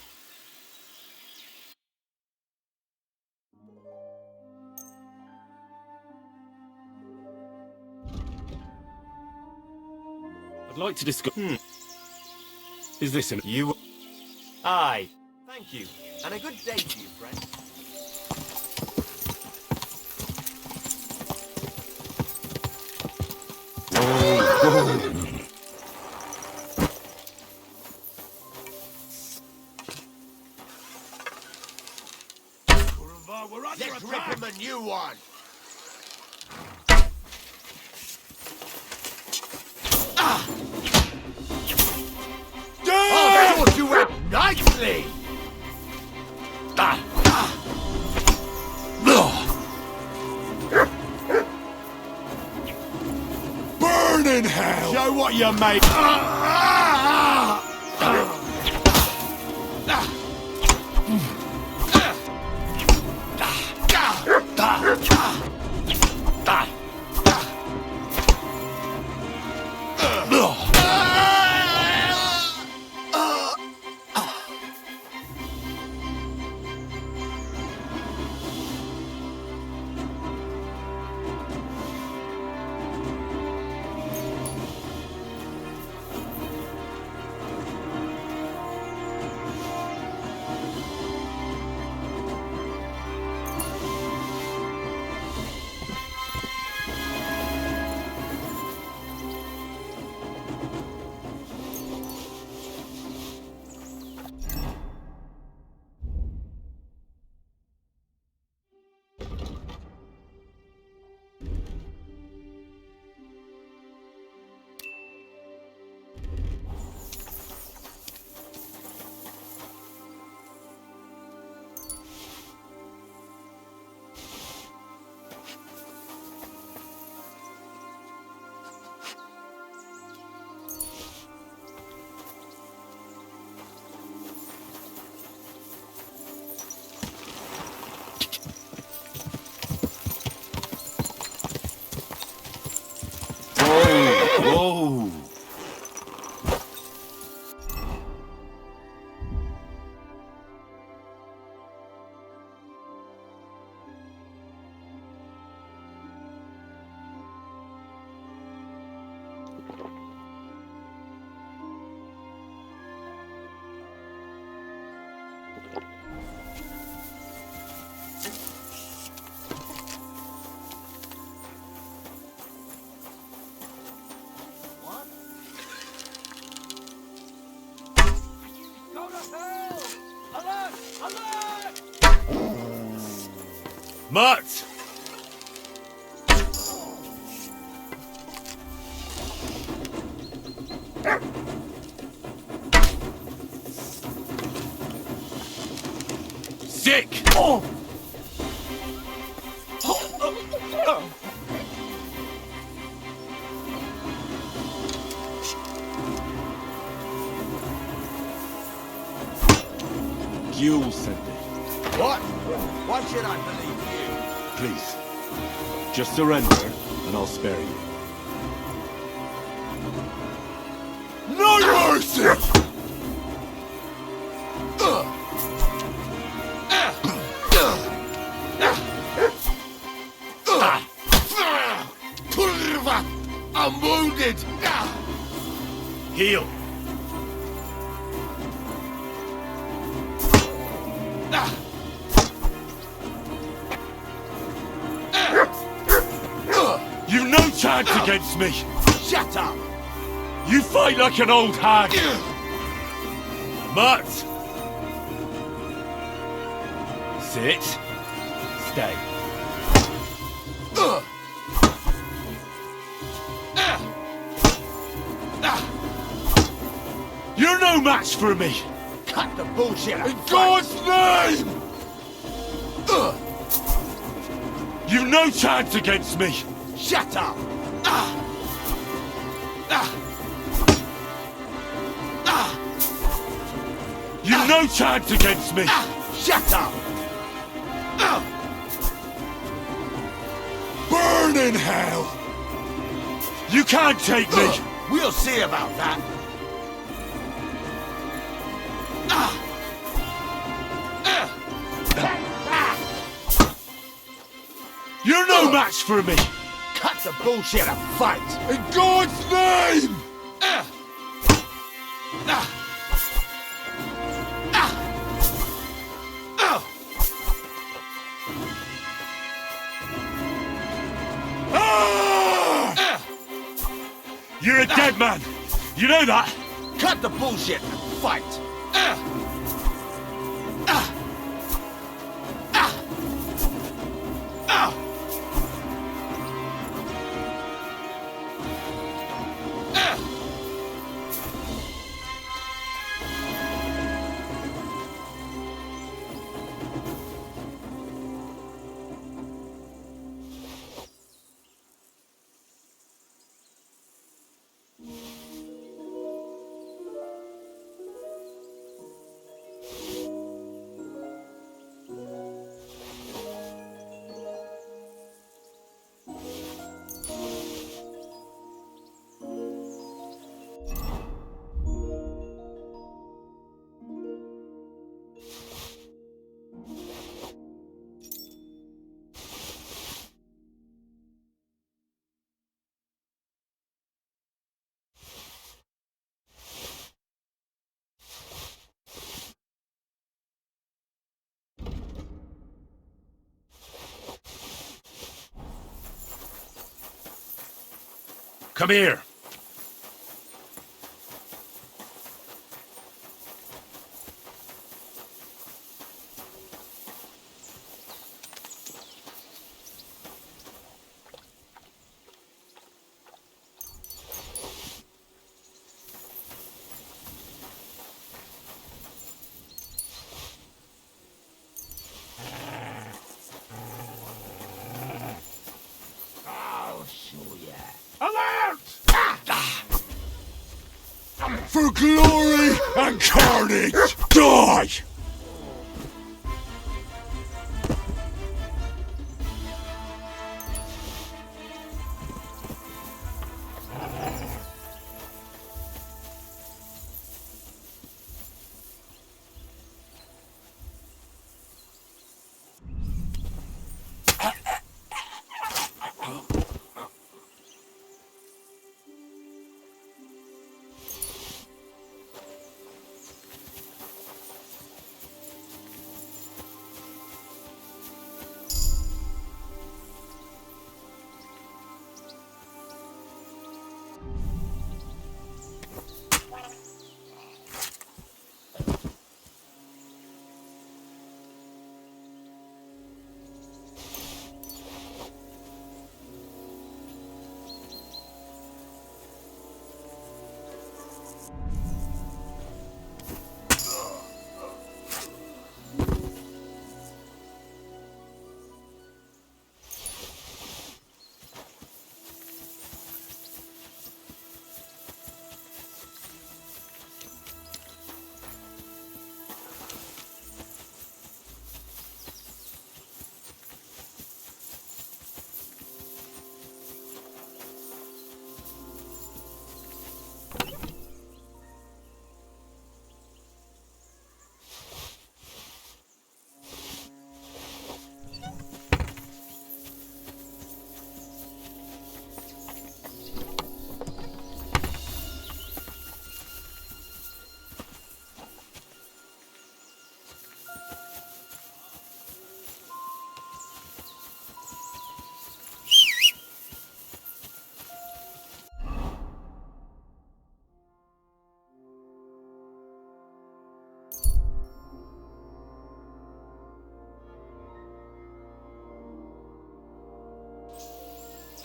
I'd like to discuss... Is this an... You... Aye. Thank you. And a good day to you, friend. Let's rip him a new one. I'll sort you out nicely. Burn in hell! Show what you make. Whoa! Mutt! Sick! Oh! Gule sent me. What? Why should I believe you? Please, just surrender, and I'll spare you. No mercy! Kurva! I'm wounded! Heal! You've no chance against me! Shut up! You fight like an old hag! Mutt! Sit. Stay. You're no match for me! Cut the bullshit! In God's name! You've no chance against me! Shut up! You've no chance against me! Shut up! Burn in hell! You can't take me! We'll see about that! You're no match for me! Cut the bullshit and fight! In God's name! You're a dead man! You know that? Cut the bullshit and fight! Come here! I'll show ya. Alert! For glory and carnage, die!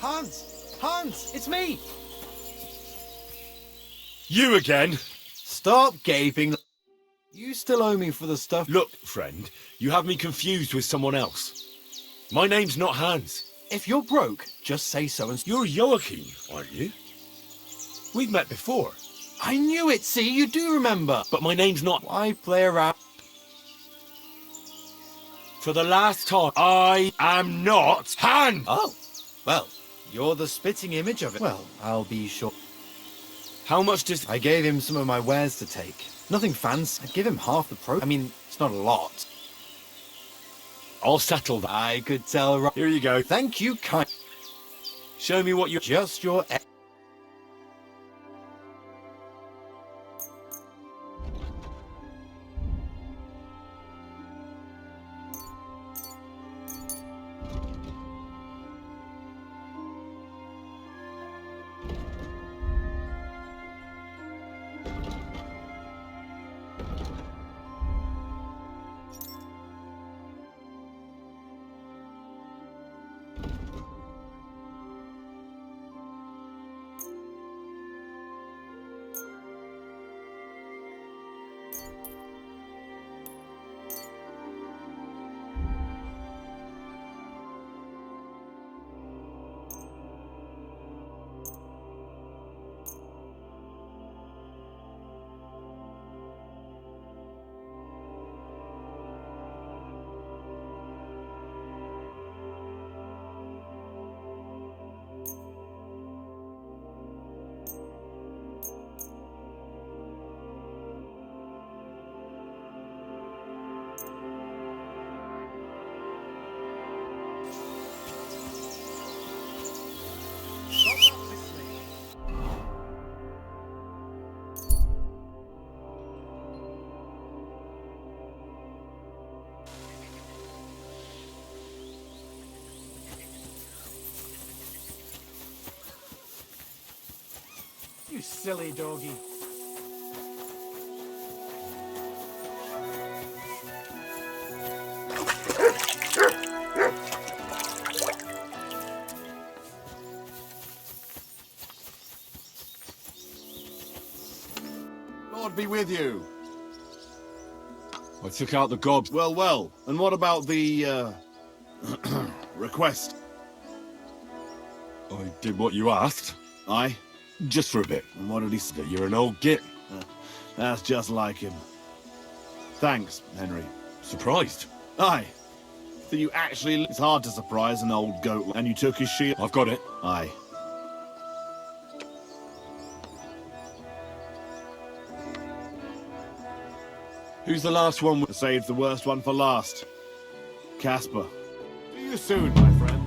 Hans! Hans! It's me! You again? Stop gaping. You still owe me for the stuff. Look, friend, you have me confused with someone else. My name's not Hans. If you're broke, just say so and... You're Joachim, aren't you? We've met before. I knew it, see? You do remember. But my name's not... Why play around? For the last time, I am not Hans! Oh, well, you're the spitting image of it. Well, I'll be sure. How much does... I gave him some of my wares to take. Nothing fancy. I'd give him half the pro... I mean, it's not a lot. I'll settle that. I could tell... Here you go. Thank you, kind... Show me what you... Just your... You silly doggy. Lord be with you. I took out the gobs. Well, well. And what about the, request? I did what you asked. Aye? Just for a bit. And what did he say? That you're an old git. That's just like him. Thanks, Henry. Surprised? Aye. That you actually... It's hard to surprise an old goat, and you took his shield. I've got it. Aye. Who's the last one? Saved the worst one for last. Casper. See you soon, my friend.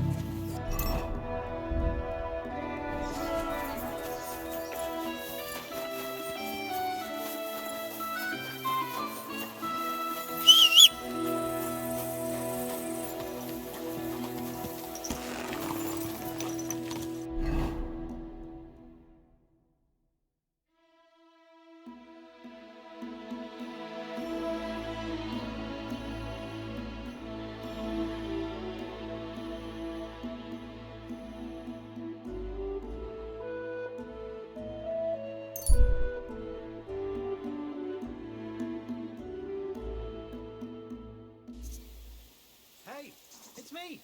Hey, it's me.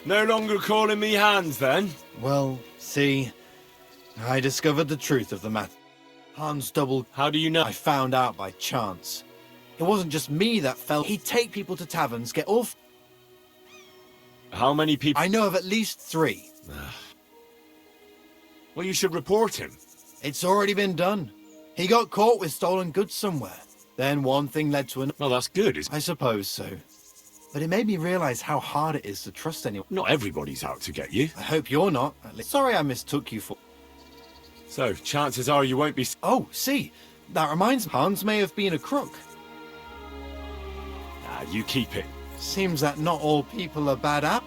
No longer calling me Hans, then? Well, see, I discovered the truth of the matter. Hans double... How do you know? I found out by chance. It wasn't just me that fell. He'd take people to taverns, get off... How many people? I know of at least 3. Well, you should report him. It's already been done. He got caught with stolen goods somewhere. Then one thing led to another. Well, that's good. I suppose so. But it made me realize how hard it is to trust anyone. Not everybody's out to get you. I hope you're not. At least. Sorry I mistook you for... So, chances are you won't be... Oh, see, that reminds me. Hans may have been a crook. You keep it. Seems that not all people are bad at.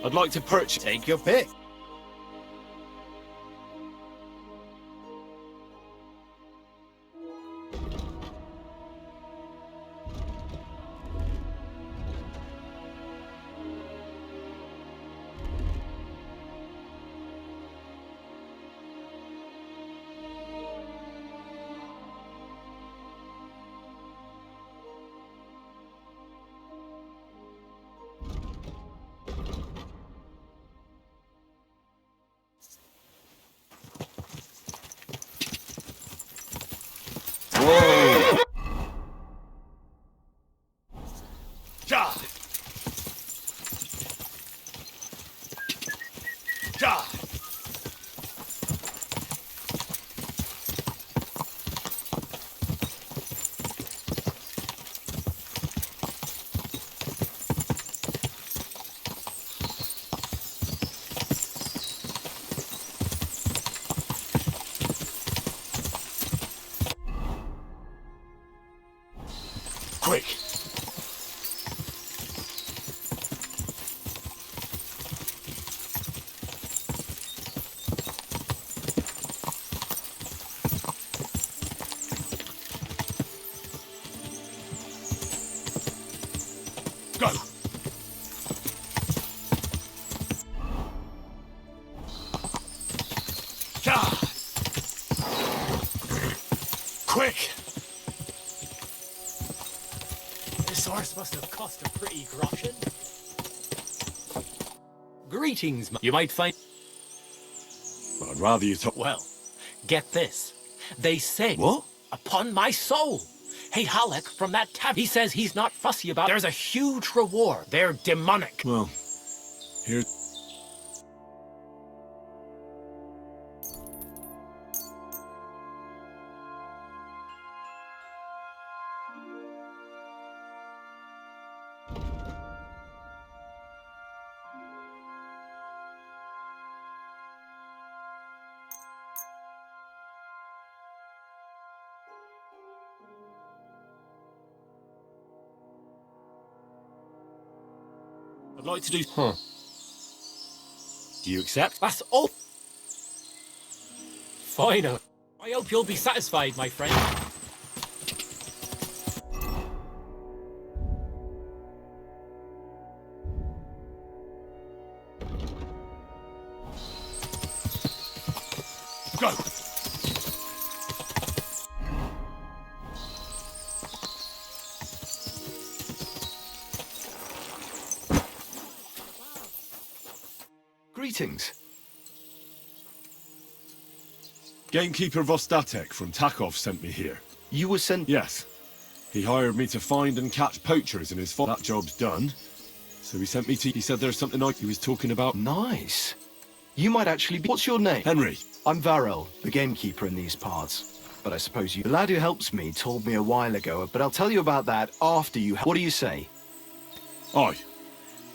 I'd like to purchase... Take your pick. Whoa! Ja! Ja! Quick! Go! Ja! Quick! This horse must have cost a pretty groschen. Greetings, you might find... Well, I'd rather you talk... Well, get this. They say... What? Upon my soul. Hey, Halleck, from that tab, he says he's not fussy about. There's a huge reward. They're demonic. Well, here's... I'd like to do... Huh. Do you accept? That's all. Final. I hope you'll be satisfied, my friend. Go! Greetings. Gamekeeper Vostatek from Takov sent me here. You were sent... Yes. He hired me to find and catch poachers in his farm. That job's done. So he sent me to... He said there's something he was talking about. Nice. You might actually be... What's your name? Henry. I'm Varel, the gamekeeper in these parts. But I suppose you... The lad who helps me told me a while ago, but I'll tell you about that after you... What do you say? Aye.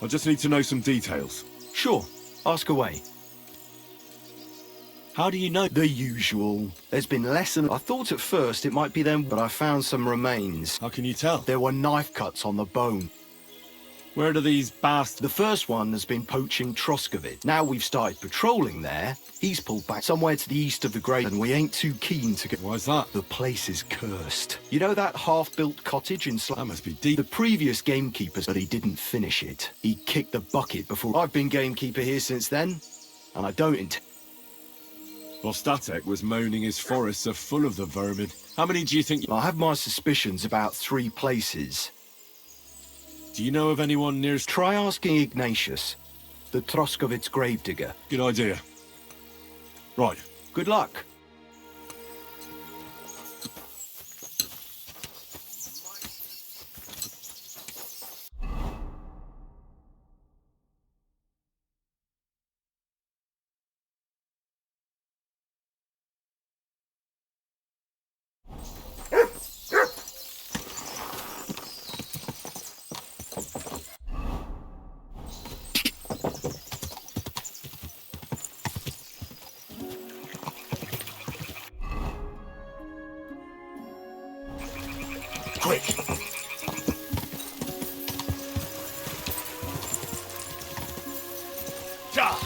I just need to know some details. Sure. Ask away. How do you know? The usual. There's been less than... I thought at first it might be them, but I found some remains. How can you tell? There were knife cuts on the bone. Where do these bastards... The first one has been poaching Troskovit. Now we've started patrolling there. He's pulled back somewhere to the east of the grave, and we ain't too keen to go... Why's that? The place is cursed. You know that half-built cottage in That must be deep. The previous gamekeeper, but he didn't finish it. He kicked the bucket before... I've been gamekeeper here since then, and I don't intend... Vostatek was moaning his forests are full of the vermin. How many do you think... I have my suspicions about 3 places. Do you know of anyone near... Try asking Ignatius, the Troskovitz gravedigger. Good idea. Right. Good luck. Quick! Ja!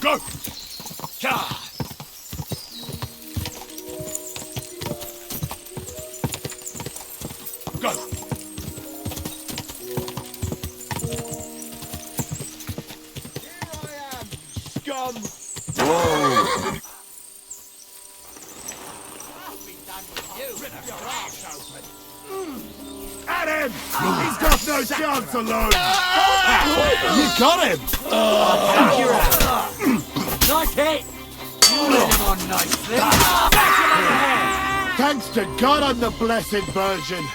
Go! Ja! Go! Scum! Whoa! At him! He's got no chance alone! You got him! Nice hit! You let him on nicely. Thanks to God I'm the Blessed Virgin.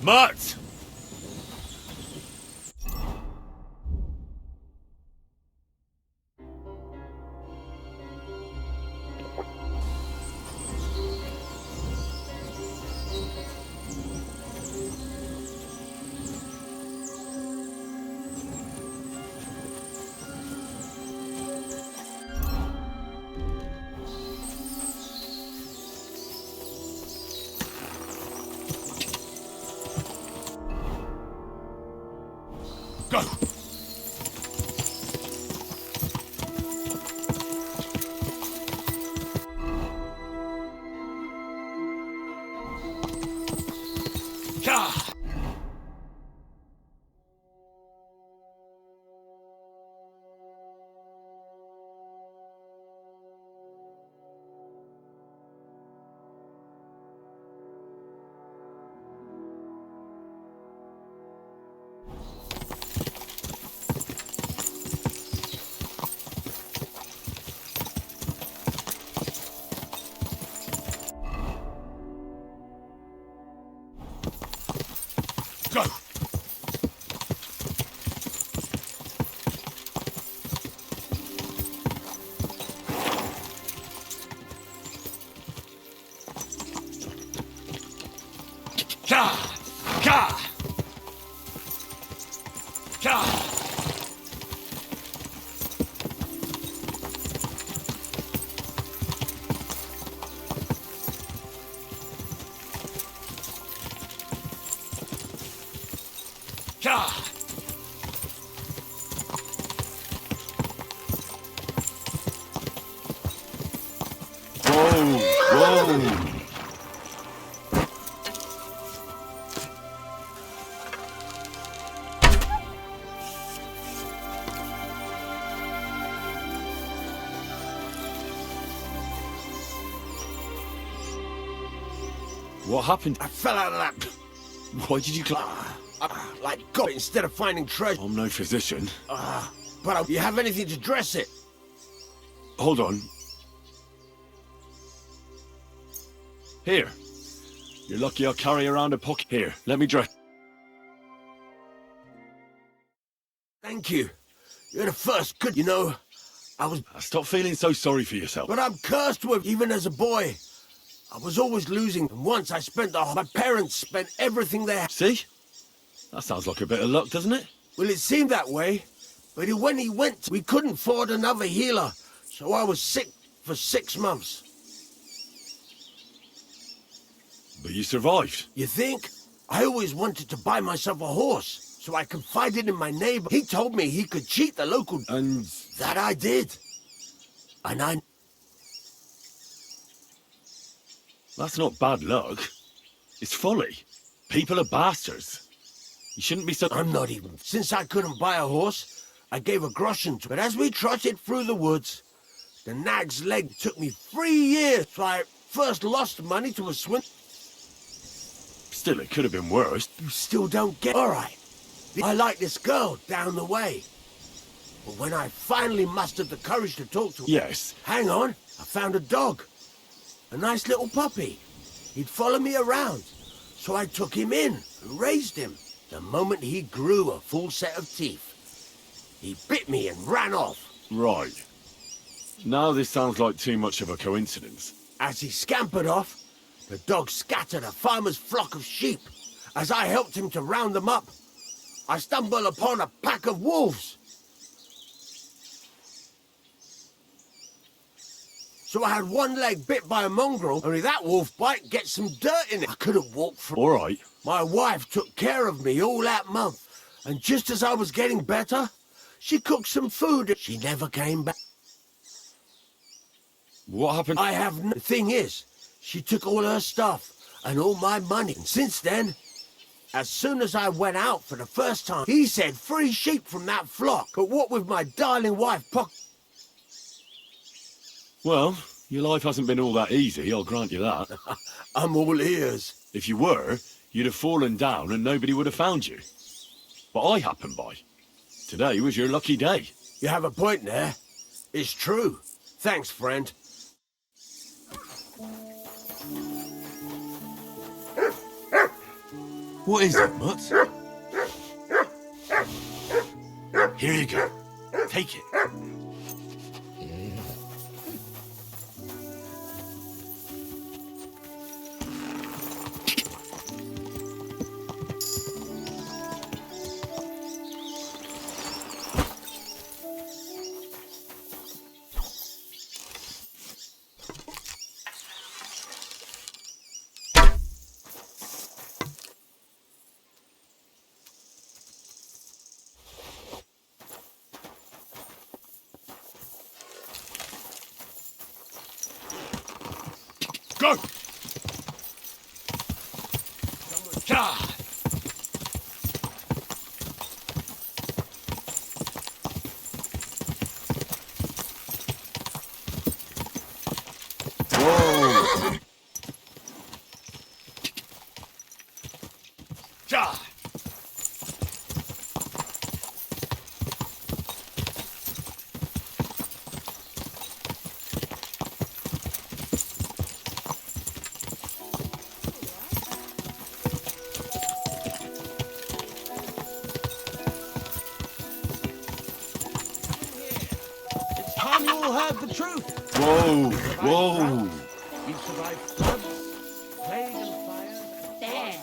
Mutt! Go! Go! Whoa! What happened? I fell out of that. Why did you Like God, instead of finding treasure. I'm no physician. But you have anything to dress it? Hold on. Here. You're lucky I'll carry around a pocket. Here, let me dress. Thank you. You're the first good, you know. Stop feeling so sorry for yourself. But I'm cursed with, even as a boy. I was always losing, and once I spent my parents spent everything they had. See? That sounds like a bit of luck, doesn't it? Well, it seemed that way, but when he went, we couldn't afford another healer, so I was sick for 6 months. But you survived. You think? I always wanted to buy myself a horse, so I confided in my neighbor. He told me he could cheat the local... And... That I did. And I... That's not bad luck. It's folly. People are bastards. You shouldn't be so... I'm not even... Since I couldn't buy a horse, I gave a groschen to it. But as we trotted through the woods, the nag's leg took me 3 years. So I first lost money to a swim... Still, it could have been worse. You still don't get... All right. I like this girl down the way. But when I finally mustered the courage to talk to her... Yes. Hang on. I found a dog. A nice little puppy. He'd follow me around. So I took him in and raised him. The moment he grew a full set of teeth, he bit me and ran off. Right. Now this sounds like too much of a coincidence. As he scampered off, the dog scattered a farmer's flock of sheep. As I helped him to round them up, I stumbled upon a pack of wolves. So I had one leg bit by a mongrel, only that wolf bite gets some dirt in it. I couldn't walk from... All right. My wife took care of me all that month, and just as I was getting better, she cooked some food. She never came back. What happened? I have no... The thing is, she took all her stuff and all my money, and since then, as soon as I went out for the first time, he said 3 sheep from that flock. But what with my darling wife Well, your life hasn't been all that easy, I'll grant you that. I'm all ears. If you were, you'd have fallen down and nobody would have found you. But I happened by. Today was your lucky day. You have a point there. It's true. Thanks, friend. What is it, Mutt? Here you go. Take it. Go! Whoa! Time you all heard the truth. Whoa! Whoa! You survived floods, plague and fire. There.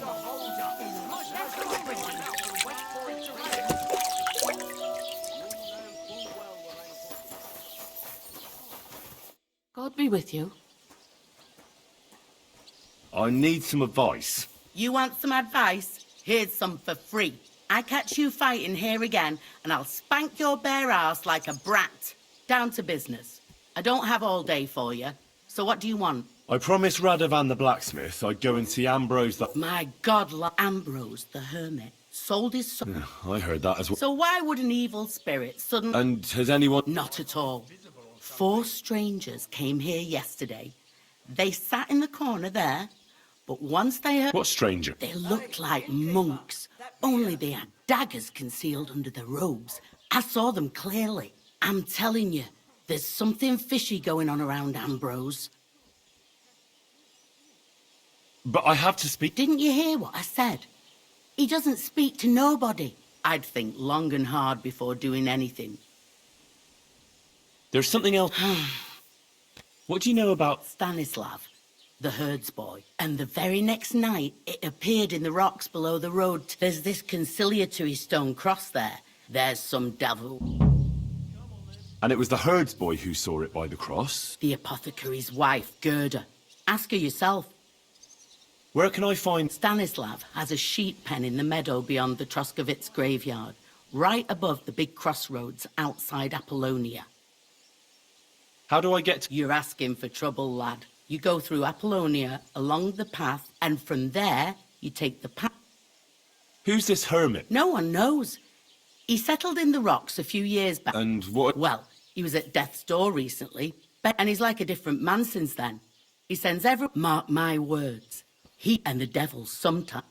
God be with you. I need some advice. You want some advice? Here's some for free. I catch you fighting here again, and I'll spank your bare ass like a brat. Down to business. I don't have all day for you. So what do you want? I promised Radovan the blacksmith I'd go and see Ambrose the... My God, Ambrose the hermit sold his soul. Yeah, I heard that as well. So why would an evil spirit suddenly... And has anyone... Not at all. 4 strangers came here yesterday. They sat in the corner there, but once they heard... What stranger? They looked like monks, only they had daggers concealed under their robes. I saw them clearly. I'm telling you, there's something fishy going on around Ambrose. But I have to speak... Didn't you hear what I said? He doesn't speak to nobody. I'd think long and hard before doing anything. There's something else... What do you know about... Stanislav. the herds boy. And the very next night, it appeared in the rocks below the road. There's this conciliatory stone cross there. There's some devil. And it was the herds boy who saw it by the cross? The apothecary's wife, Gerda. Ask her yourself. Where can I find... Stanislav has a sheep pen in the meadow beyond the Troskovitz graveyard, right above the big crossroads outside Apollonia. How do I get to... You're asking for trouble, lad. You go through Apollonia, along the path, and from there, you take the path. Who's this hermit? No one knows. He settled in the rocks a few years back. And what... Well, he was at death's door recently, and he's like a different man since then. He sends every... Mark my words. He and the devil sometimes...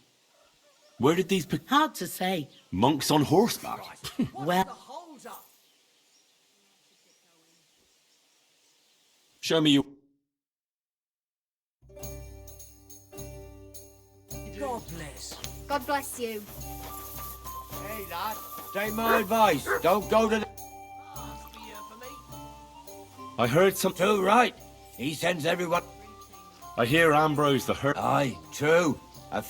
Where did these... Hard to say. Monks on horseback? Well... Show me you... God bless. God bless you. Hey, lad. Take my advice. Don't go to the... I heard some... Too right. He sends everyone... I hear Ambrose the hermit... Aye, true. I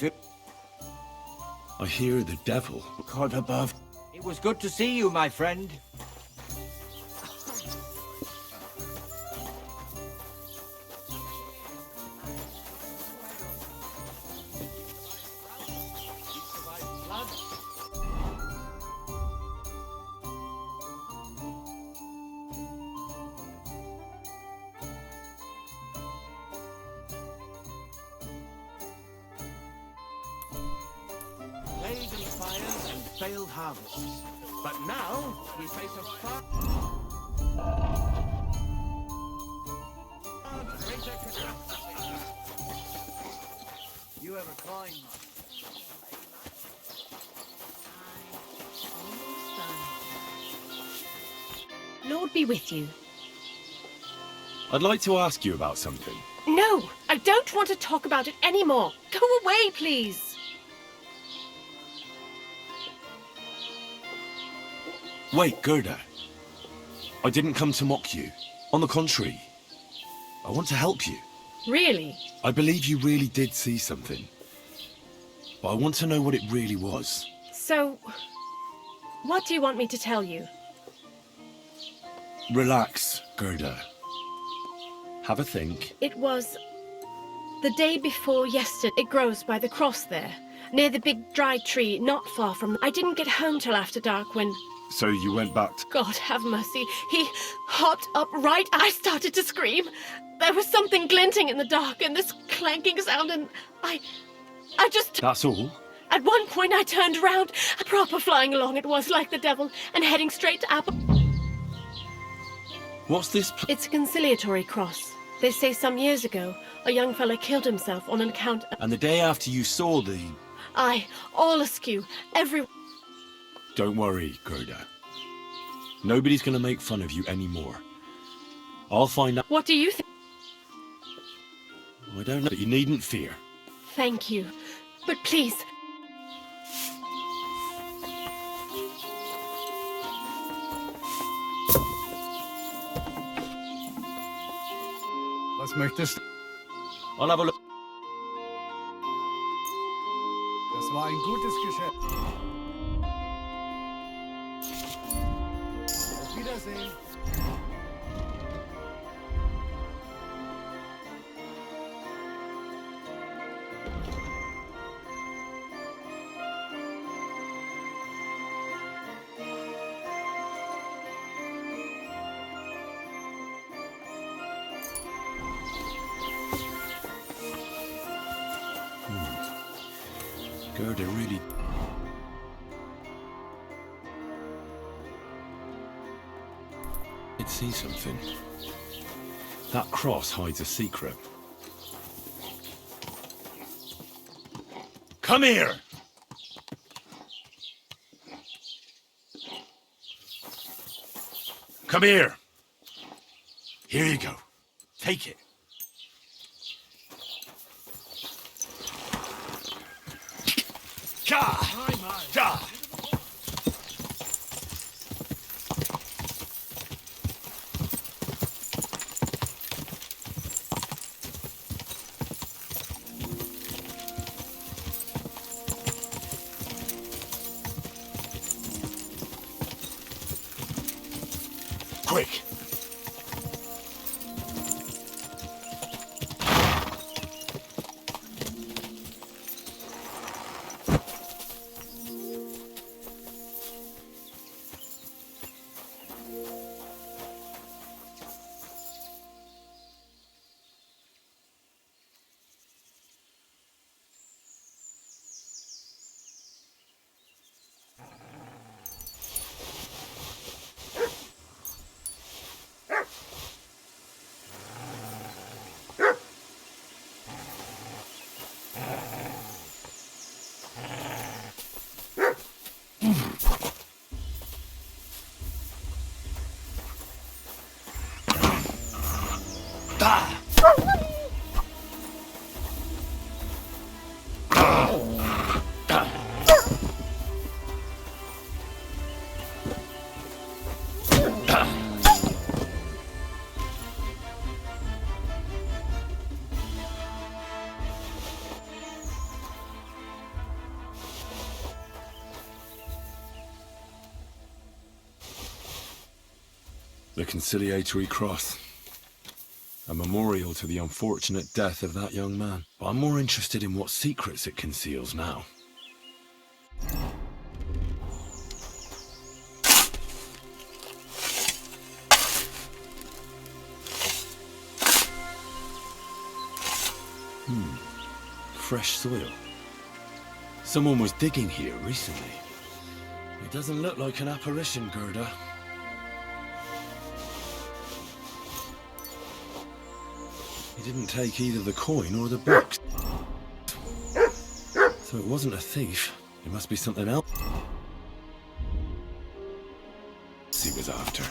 hear the devil. God above. It was good to see you, my friend. Blazing fires and failed harvests. But now we face a far greater catastrophe. You have a climb. Lord be with you. I'd like to ask you about something. No, I don't want to talk about it anymore. Go away, please. Wait, Gerda. I didn't come to mock you. On the contrary, I want to help you. Really? I believe you really did see something. But I want to know what it really was. So, what do you want me to tell you? Relax, Gerda. Have a think. It was the day before yesterday. It grows by the cross there, near the big dry tree, not far from... I didn't get home till after dark when... So you went back to... God have mercy. He hopped up right... I started to scream. There was something glinting in the dark and this clanking sound and I just... That's all? At one point I turned around. Proper flying along it was, like the devil, and heading straight to Apple... What's this... It's a conciliatory cross. They say some years ago, a young fella killed himself on account of... And the day after you saw the... Aye, all askew, every... Don't worry, Gerda. Nobody's gonna make fun of you anymore. I'll find out... What do you think? I don't know, but you needn't fear. Thank you. But please... Was möchtest du? I'll have a look. Das war ein gutes Geschäft. Auf Wiedersehen. Gerda really... I'd see something. That cross hides a secret. Come here! Come here! Here you go. Take it. Ja! Ja! Quick! The conciliatory cross. A memorial to the unfortunate death of that young man. But I'm more interested in what secrets it conceals now. Fresh soil. Someone was digging here recently. It doesn't look like an apparition, Gerda. He didn't take either the coin or the books. So it wasn't a thief. It must be something else he was after.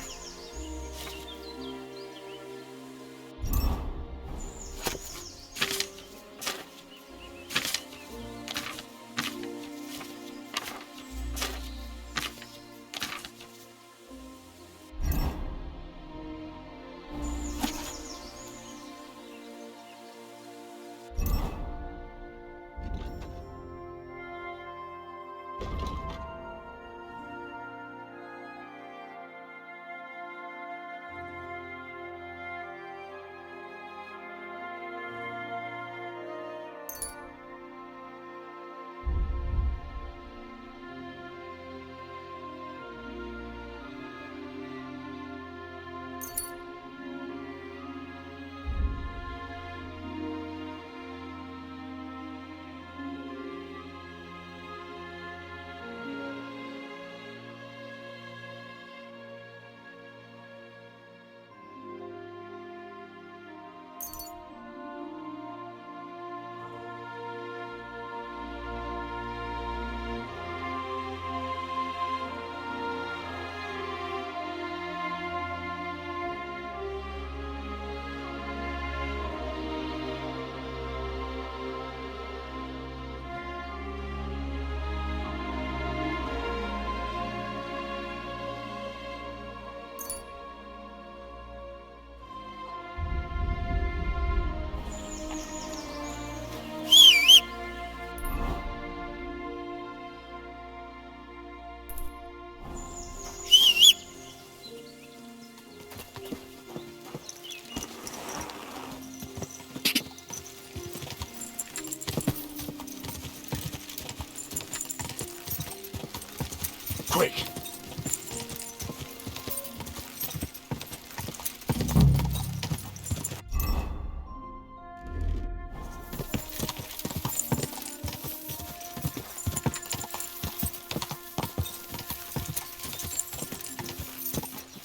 Quick!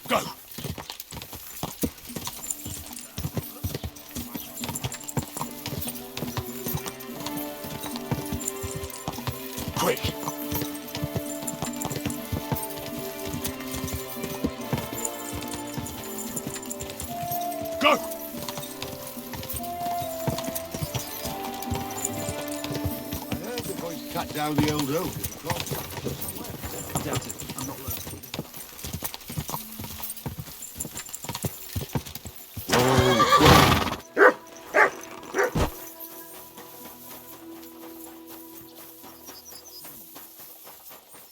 Go! Quick! Go! I heard they're going to cut down the old oak. I doubt it. I'm not local.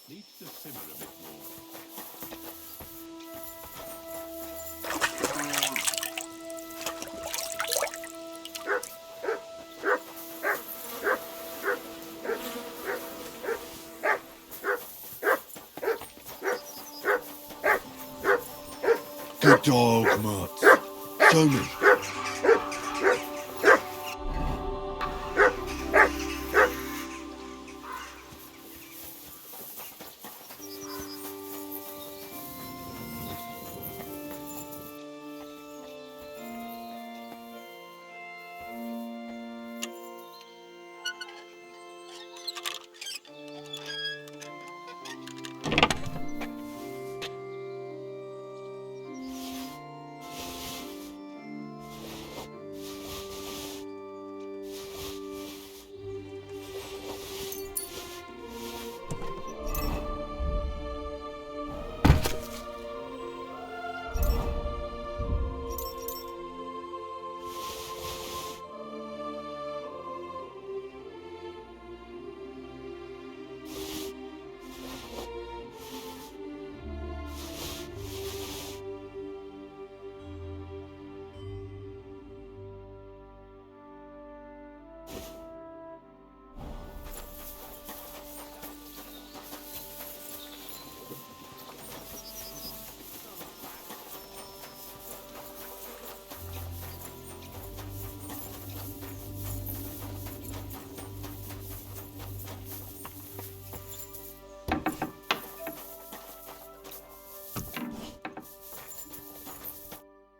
Needs to simmer a bit more. Good dog, Mutt. Show me.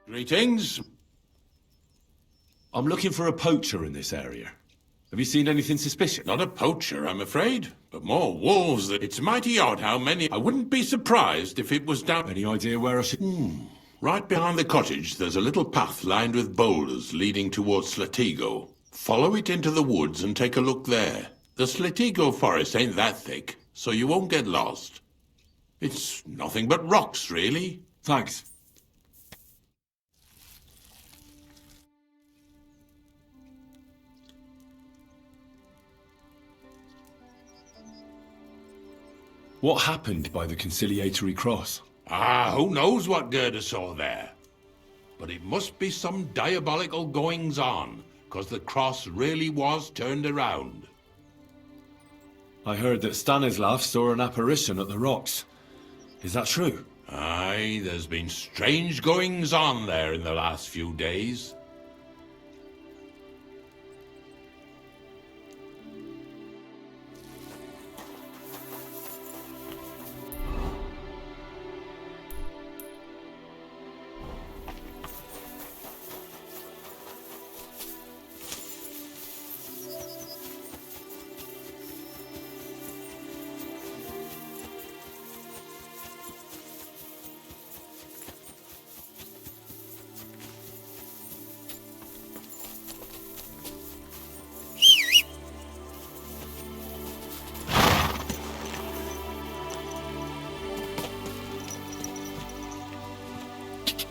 Greetings. I'm looking for a poacher in this area. Have you seen anything suspicious? Not a poacher, I'm afraid, but more wolves. It's mighty odd how many. I wouldn't be surprised if it was down. Any idea where I should... Right behind the cottage, there's a little path lined with boulders leading towards Slatigo. Follow it into the woods and take a look there. The Slatigo forest ain't that thick, so you won't get lost. It's nothing but rocks, really. Thanks. What happened by the conciliatory cross? Ah, who knows what Gerda saw there? But it must be some diabolical goings-on, 'cause the cross really was turned around. I heard that Stanislav saw an apparition at the rocks. Is that true? Aye, there's been strange goings-on there in the last few days.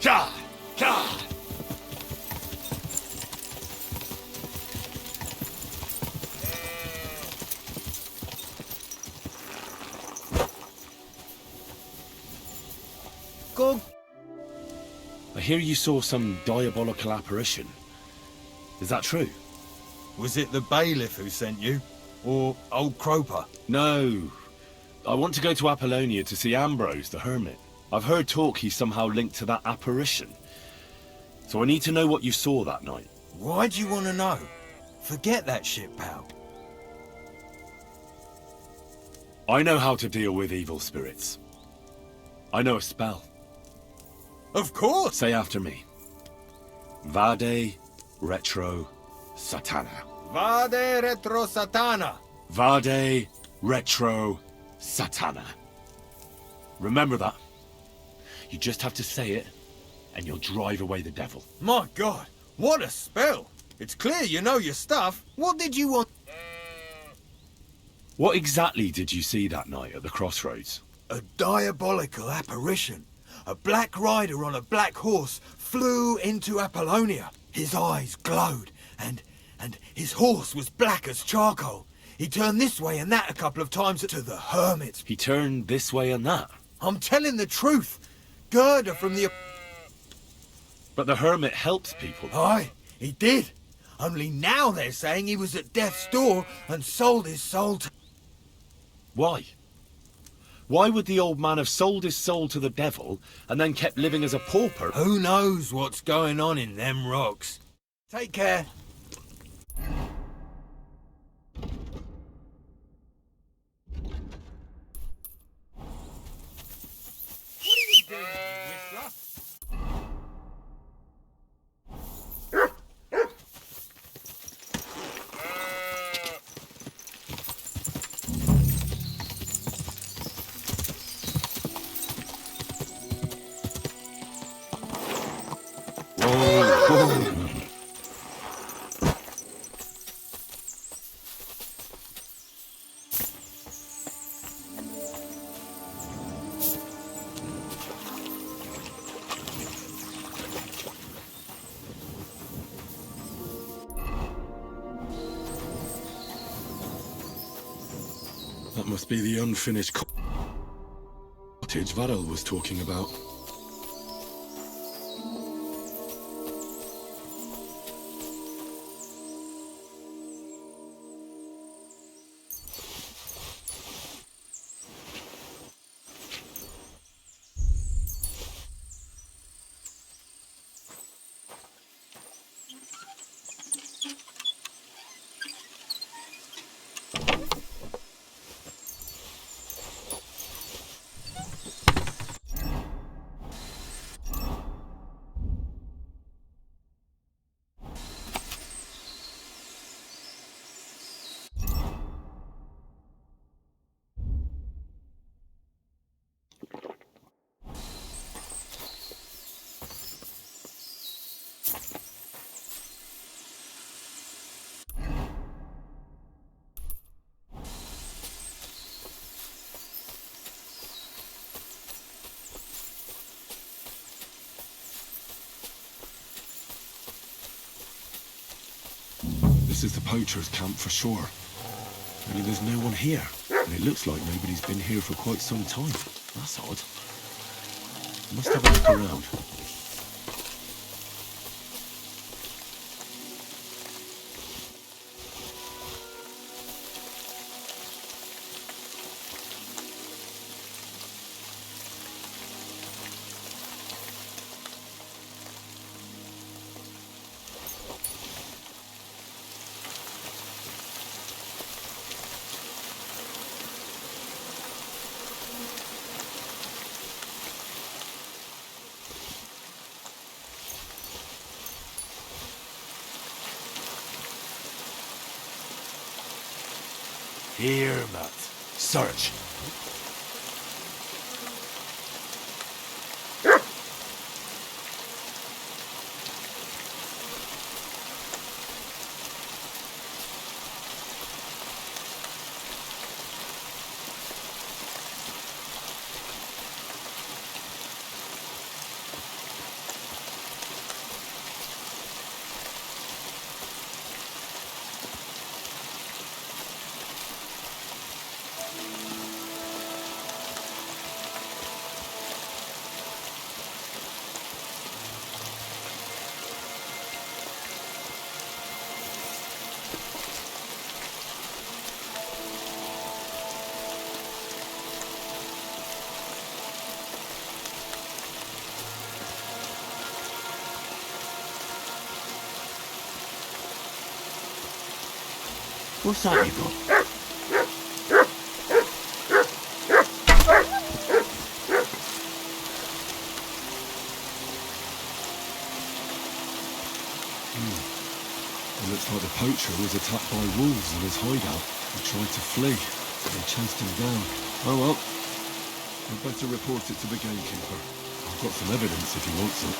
Ka! Ka! Go. I hear you saw some diabolical apparition. Is that true? Was it the bailiff who sent you? Or old Croper? No. I want to go to Apollonia to see Ambrose, the hermit. I've heard talk he's somehow linked to that apparition. So I need to know what you saw that night. Why do you want to know? Forget that shit, pal. I know how to deal with evil spirits. I know a spell. Of course! Say after me. Vade Retro Satana. Vade Retro Satana. Vade Retro Satana. Remember that. You just have to say it, and you'll drive away the devil. My God, what a spell! It's clear you know your stuff. What did you want? What exactly did you see that night at the crossroads? A diabolical apparition. A black rider on a black horse flew into Apollonia. His eyes glowed, and his horse was black as charcoal. He turned this way and that a couple of times to the hermits. He turned this way and that? I'm telling the truth. Gerda from the... But the hermit helps people. Aye, he did. Only now they're saying he was at death's door and sold his soul to... Why? Why would the old man have sold his soul to the devil and then kept living as a pauper? Who knows what's going on in them rocks? Take care. That must be the unfinished cottage Varel was talking about. This is the poacher's camp for sure. Only there's no one here. And it looks like nobody's been here for quite some time. That's odd. Must have a look around. Here, Matt. Search. What's that you got? It looks like the poacher was attacked by wolves in his hideout. He tried to flee, but they chased him down. Oh well. I'd better report it to the gamekeeper. I've got some evidence if he wants it.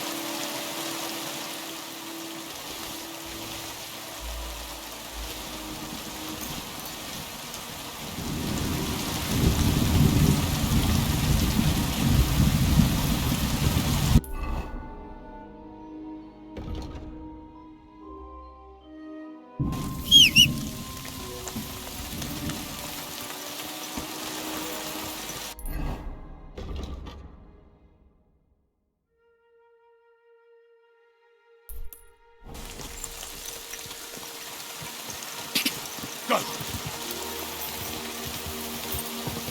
Go!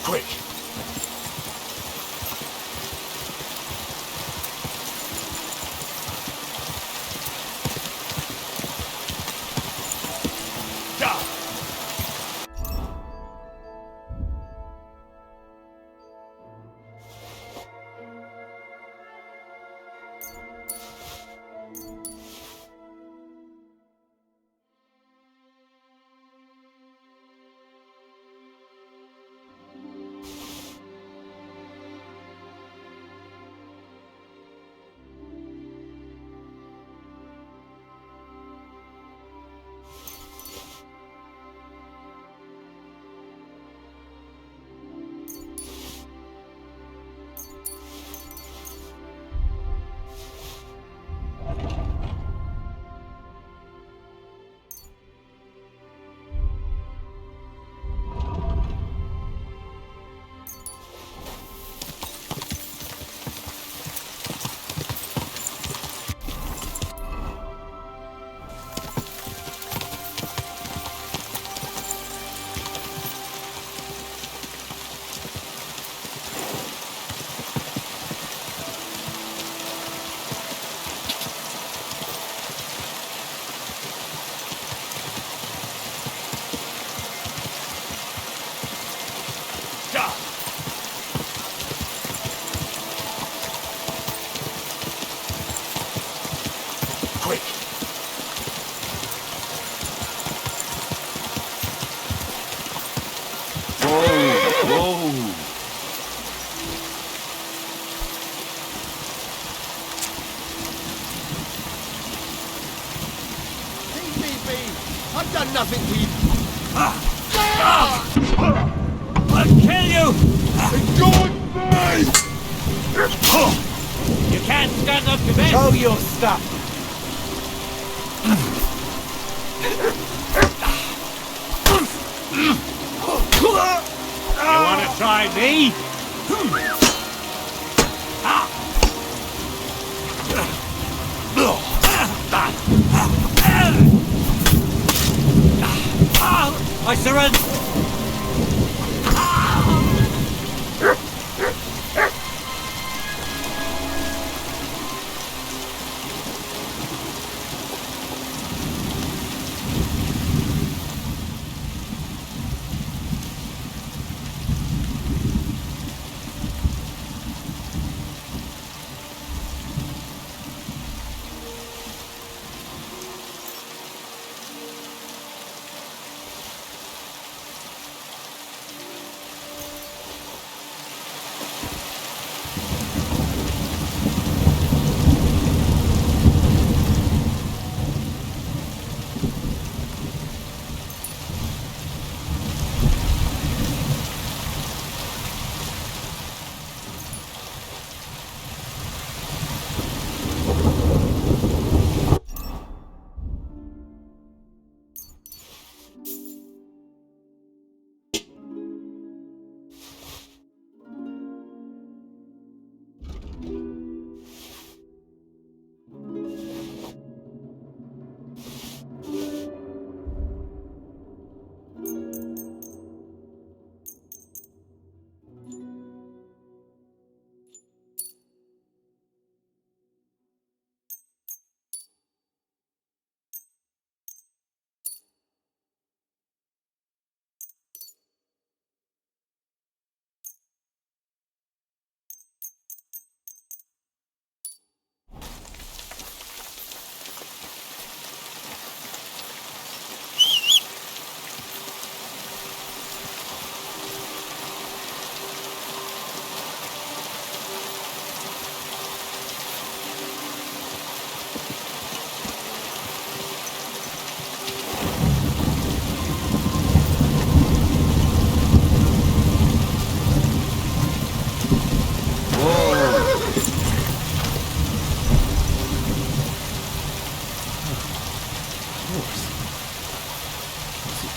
Quick! I've done nothing to you. I'll kill you! You can't stand up to this! Show your stuff! You wanna try me? I surrender!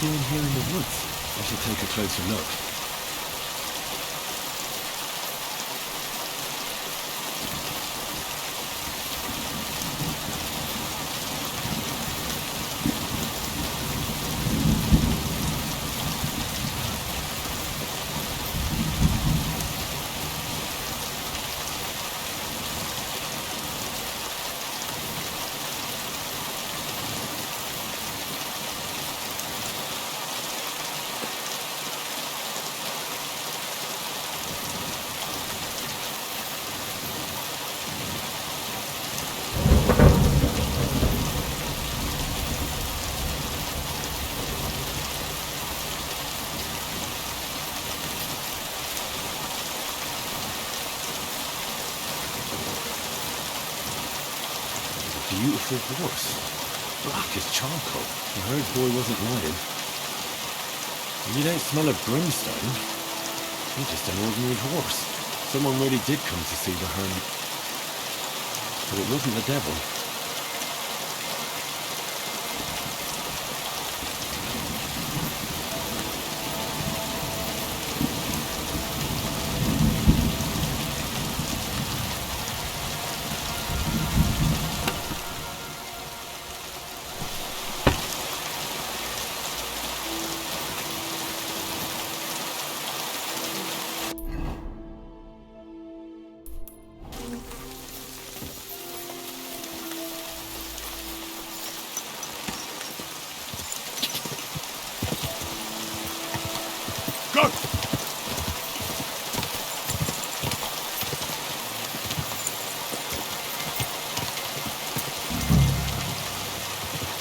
Doing here in the woods? I should take a closer look. Beautiful horse. Black as charcoal. The herd boy wasn't lying. You don't smell of brimstone. You're just an ordinary horse. Someone really did come to see the hermit. But it wasn't the devil.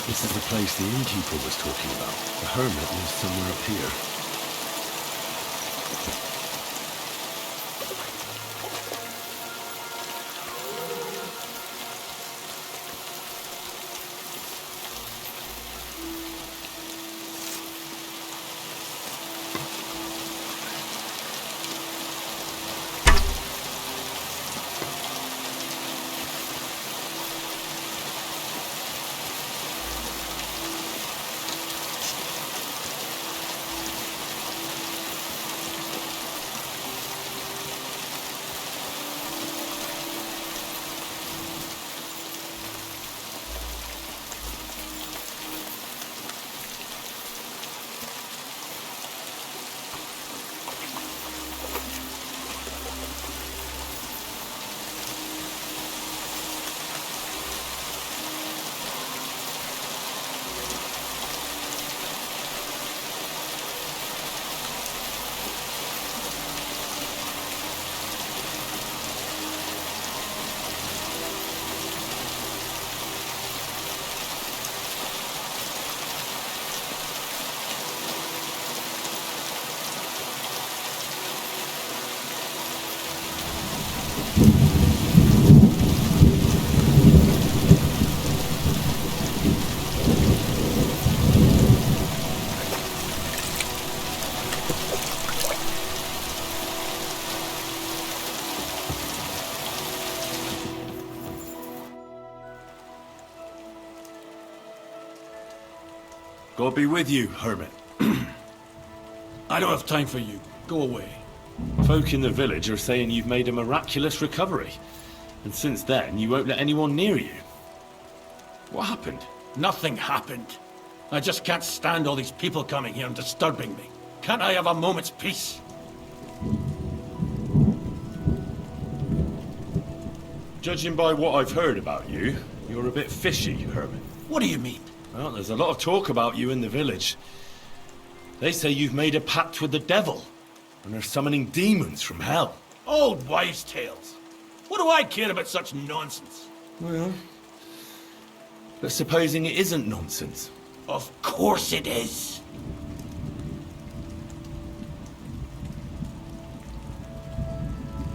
This is the place the innkeeper was talking about. The hermit lives somewhere up here. God be with you, hermit. I don't have time for you. Go away. Folk in the village are saying you've made a miraculous recovery. And since then, you won't let anyone near you. What happened? Nothing happened. I just can't stand all these people coming here and disturbing me. Can't I have a moment's peace? Judging by what I've heard about you, you're a bit fishy, hermit. What do you mean? Well, there's a lot of talk about you in the village. They say you've made a pact with the devil, and are summoning demons from hell. Old wives' tales. What do I care about such nonsense? Well, but supposing it isn't nonsense? Of course it is.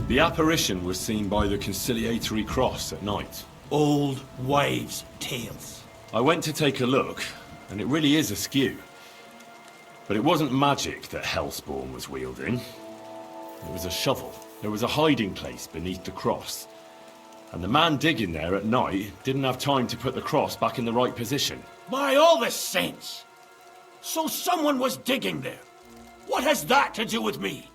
The apparition was seen by the conciliatory cross at night. Old wives' tales. I went to take a look, and it really is askew. But it wasn't magic that Hellspawn was wielding. It was a shovel. There was a hiding place beneath the cross. And the man digging there at night didn't have time to put the cross back in the right position. By all the saints! So someone was digging there. What has that to do with me?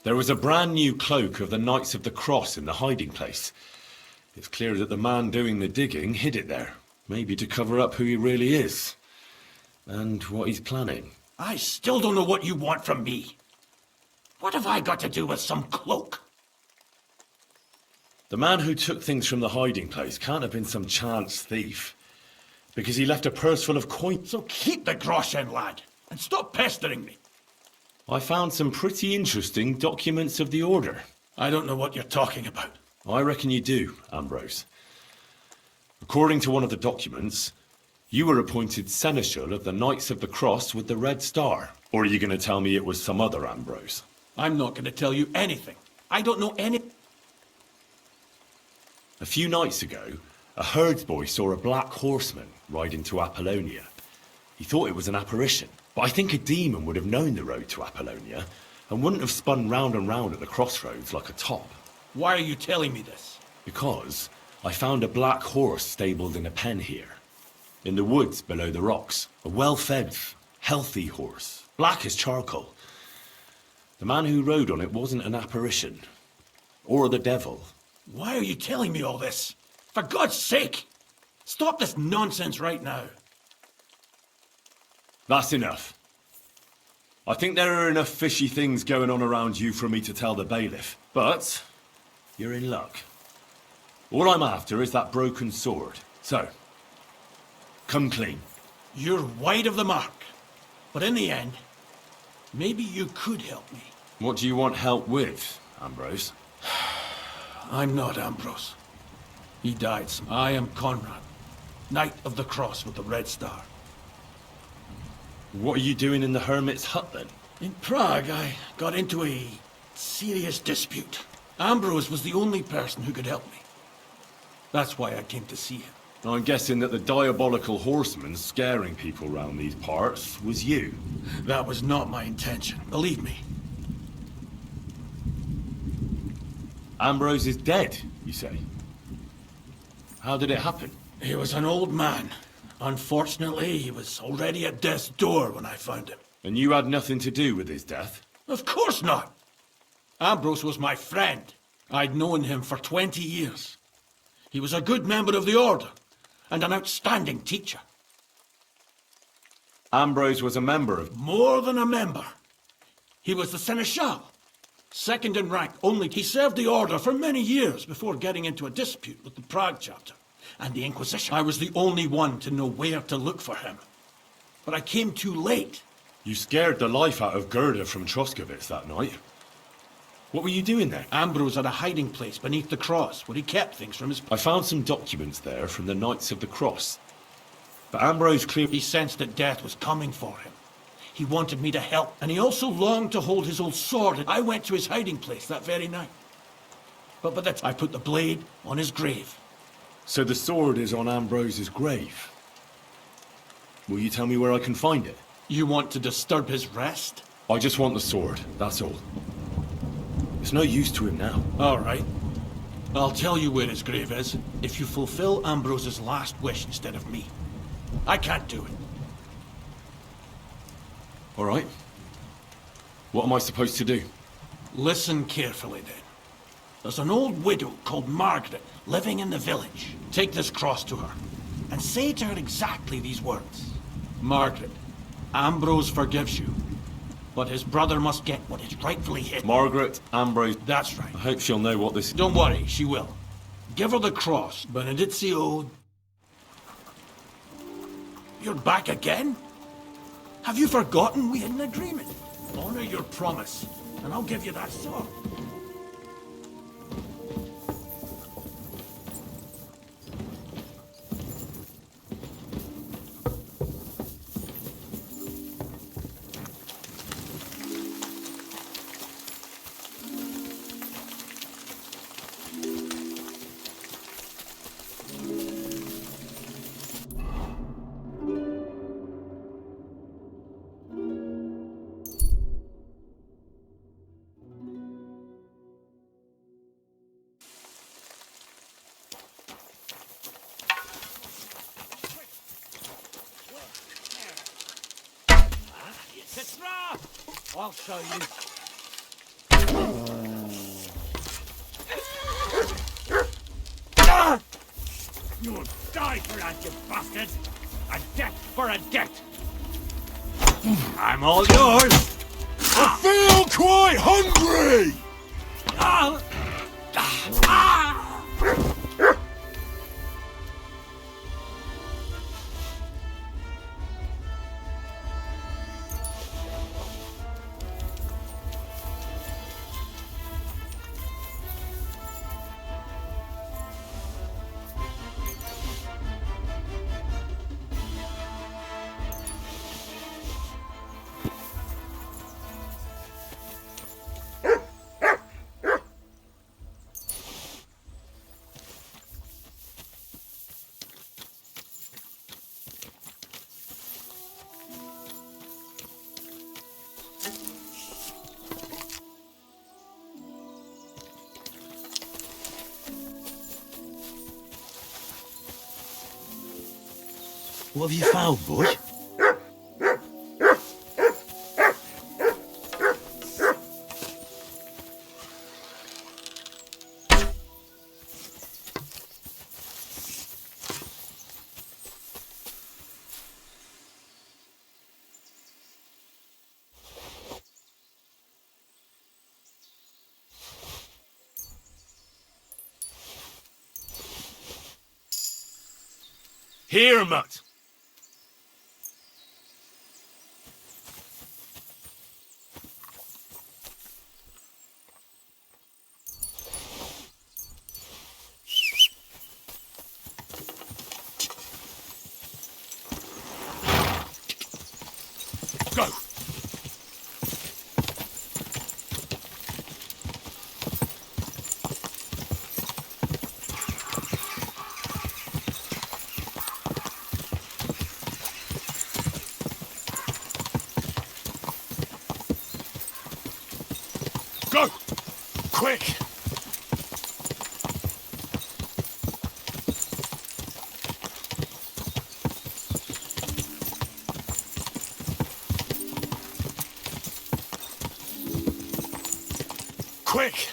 There was a brand new cloak of the Knights of the Cross in the hiding place. It's clear that the man doing the digging hid it there. Maybe to cover up who he really is. And what he's planning. I still don't know what you want from me. What have I got to do with some cloak? The man who took things from the hiding place can't have been some chance thief. Because he left a purse full of coins. So keep the groschen, lad, and stop pestering me. I found some pretty interesting documents of the Order. I don't know what you're talking about. I reckon you do, Ambrose. According to one of the documents, you were appointed Seneschal of the Knights of the Cross with the Red Star. Or are you going to tell me it was some other Ambrose? I'm not going to tell you anything. I don't know any... A few nights ago, a herdsboy saw a black horseman ride into Apollonia. He thought it was an apparition, but I think a demon would have known the road to Apollonia and wouldn't have spun round and round at the crossroads like a top. Why are you telling me this? Because I found a black horse stabled in a pen here. In the woods below the rocks. A well-fed, healthy horse. Black as charcoal. The man who rode on it wasn't an apparition. Or the devil. Why are you telling me all this? For God's sake! Stop this nonsense right now. That's enough. I think there are enough fishy things going on around you for me to tell the bailiff. But you're in luck. All I'm after is that broken sword. So, come clean. You're wide of the mark. But in the end, maybe you could help me. What do you want help with, Ambrose? I'm not Ambrose. He died. I am Conrad, Knight of the Cross with the Red Star. What are you doing in the hermit's hut, then? In Prague, I got into a serious dispute. Ambrose was the only person who could help me. That's why I came to see him. I'm guessing that the diabolical horseman scaring people round these parts was you. That was not my intention, believe me. Ambrose is dead, you say? How did it happen? He was an old man. Unfortunately, he was already at death's door when I found him. And you had nothing to do with his death? Of course not. Ambrose was my friend. I'd known him for 20 years. He was a good member of the Order, and an outstanding teacher. Ambrose was a member of... More than a member. He was the Seneschal. Second in rank, only he served the Order for many years before getting into a dispute with the Prague chapter and the Inquisition. I was the only one to know where to look for him. But I came too late. You scared the life out of Gerda from Troskovitz that night. What were you doing there? Ambrose had a hiding place beneath the cross where he kept things from his... I found some documents there from the Knights of the Cross. But Ambrose clearly... He sensed that death was coming for him. He wanted me to help, and he also longed to hold his old sword. I went to his hiding place that very night. But by the time I put the blade on his grave. So the sword is on Ambrose's grave? Will you tell me where I can find it? You want to disturb his rest? I just want the sword, that's all. It's no use to him now. All right. I'll tell you where his grave is, if you fulfill Ambrose's last wish instead of me. I can't do it. All right. What am I supposed to do? Listen carefully, then. There's an old widow called Margaret living in the village. Take this cross to her, and say to her exactly these words. Margaret, Ambrose forgives you, but his brother must get what is rightfully his. Margaret, Ambrose. That's right. I hope she'll know what this... Don't worry, she will. Give her the cross, Benedizio. You're back again? Have you forgotten we had an agreement? Honor your promise, and I'll give you that sword. I'll show you. You'll die for that, you bastard! A debt for a debt! I'm all yours! I feel quite hungry! What have you found, boy? Here, Mutt. Go! Go! Quick! Quick!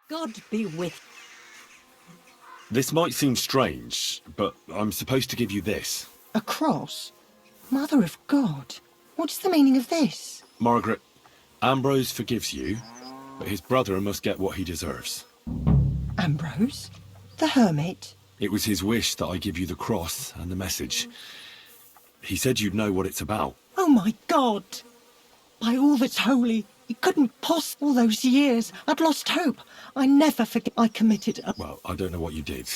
God be with This might seem strange, but I'm supposed to give you this. A cross? Mother of God, what's the meaning of this? Margaret, Ambrose forgives you, but his brother must get what he deserves. Ambrose? The hermit? It was his wish that I give you the cross and the message. He said you'd know what it's about. Oh my God! By all that's holy, it couldn't possibly. All those years, I'd lost hope. I never forget I committed a... Well, I don't know what you did.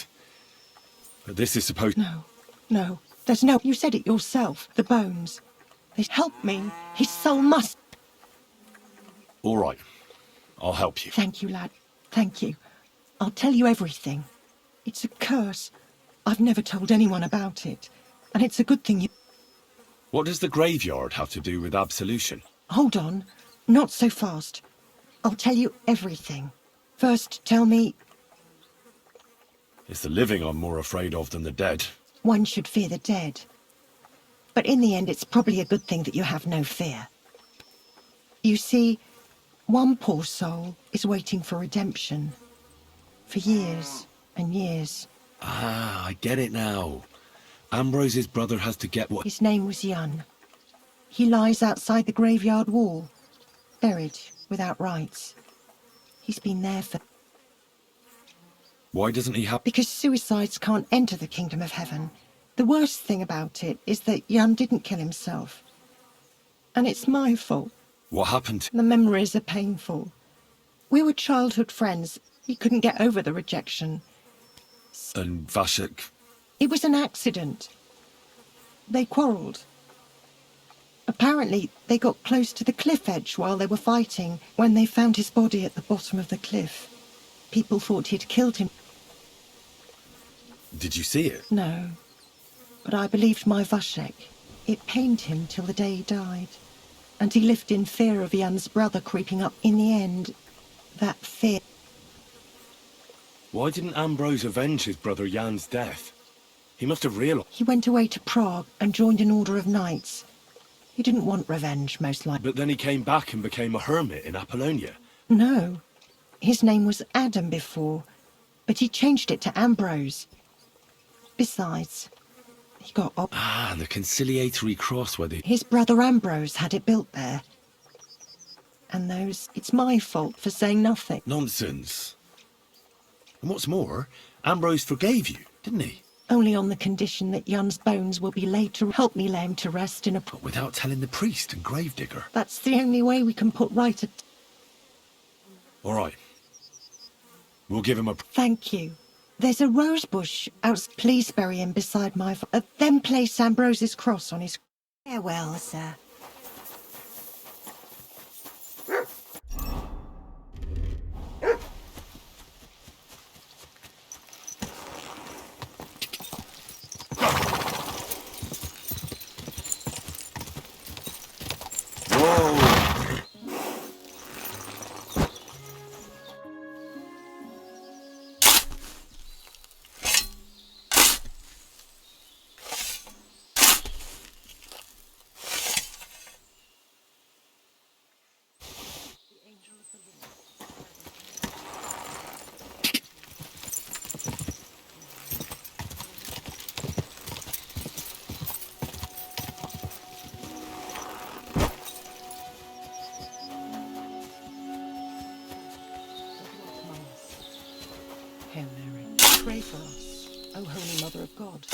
But this is supposed... No, There's no... You said it yourself. The bones. They help me. His soul must... All right. I'll help you. Thank you, lad. Thank you. I'll tell you everything. It's a curse. I've never told anyone about it. And it's a good thing you... What does the graveyard have to do with absolution? Hold on. Not so fast. I'll tell you everything. First, tell me... It's the living I'm more afraid of than the dead. One should fear the dead. But in the end, it's probably a good thing that you have no fear. You see, one poor soul is waiting for redemption. For years and years. Ah, I get it now. Ambrose's brother has to get what... His name was Jan. He lies outside the graveyard wall, buried without rites. He's been there for... Why doesn't he have... Because suicides can't enter the kingdom of heaven. The worst thing about it is that Jan didn't kill himself. And it's my fault. What happened? The memories are painful. We were childhood friends. He couldn't get over the rejection. And Vashek... It was an accident. They quarrelled. Apparently, they got close to the cliff edge while they were fighting when they found his body at the bottom of the cliff. People thought he'd killed him. Did you see it? No. But I believed my Vashek. It pained him till the day he died. And he lived in fear of Jan's brother creeping up. In the end, that fear... Why didn't Ambrose avenge his brother Jan's death? He must have realised... He went away to Prague and joined an order of knights. He didn't want revenge, most likely. But then he came back and became a hermit in Apollonia. No. His name was Adam before, but he changed it to Ambrose. Besides, he got... Ah, the conciliatory cross where the... His brother Ambrose had it built there. And those... It's my fault for saying nothing. Nonsense. And what's more, Ambrose forgave you, didn't he? Only on the condition that Jan's bones will be laid to help me lay him to rest in a... But without telling the priest and gravedigger. That's the only way we can put right a... All right. We'll give him a... Thank you. There's a rose bush out. Please bury him beside my... then place Ambrose's cross on his... Farewell, sir. Hail Mary, pray for us, O Holy Mother of God,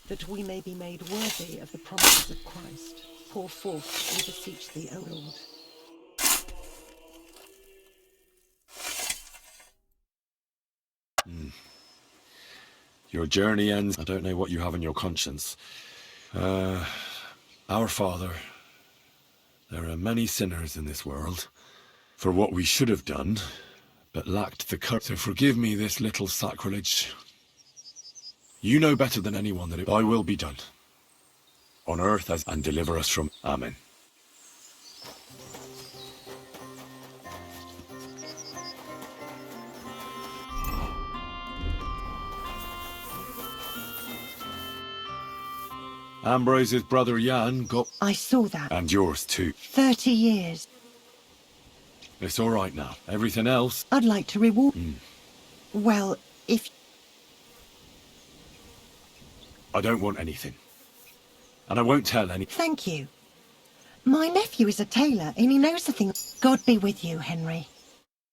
that we may be made worthy of the promises of Christ. Pour forth, we beseech thee, O Lord. Your journey ends. I don't know what you have on your conscience. Our Father, there are many sinners in this world for what we should have done, but lacked the courage. So forgive me this little sacrilege. You know better than anyone that thy will be done, on earth as and deliver us from... Amen. Ambrose's brother Jan got... I saw that. And yours too. 30 years. It's all right now. Everything else... I'd like to reward... Well, if... I don't want anything. And I won't tell any... Thank you. My nephew is a tailor, and he knows the thing... God be with you, Henry.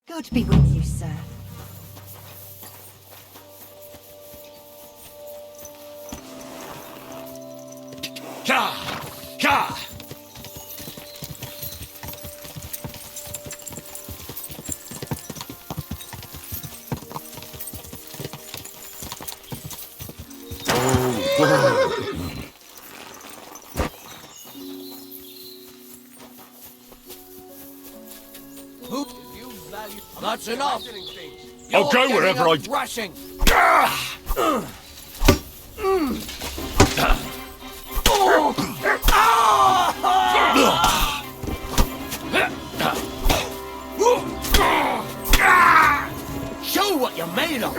God be with you, sir. Ka! Ka! Oh, That's enough. I'll go wherever I... Thrashing. Show what you're made of.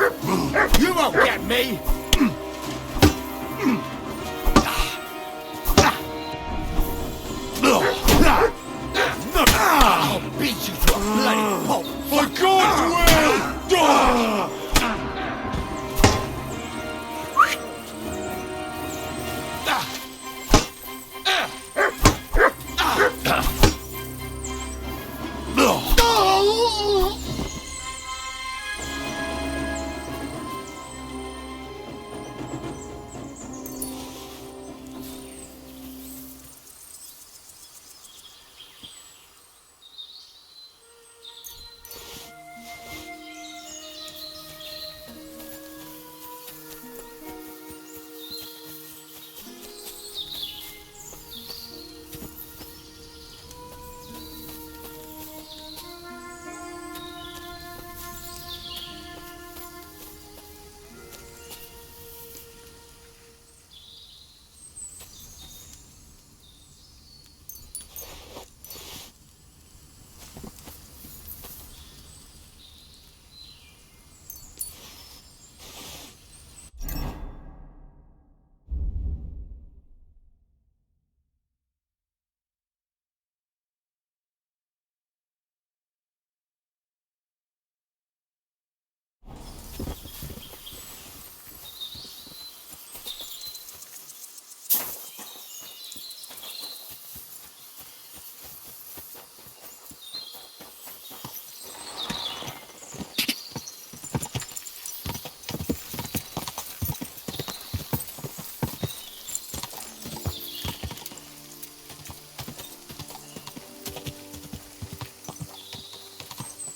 You won't get me. I'll beat you to a bloody pulp. For God's will!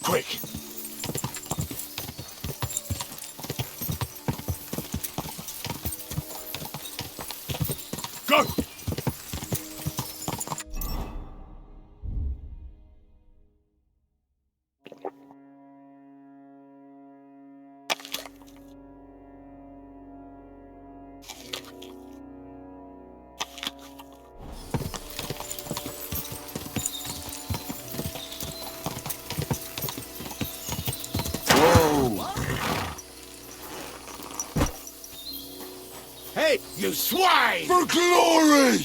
Quick! Go! Hey, you swine! For glory!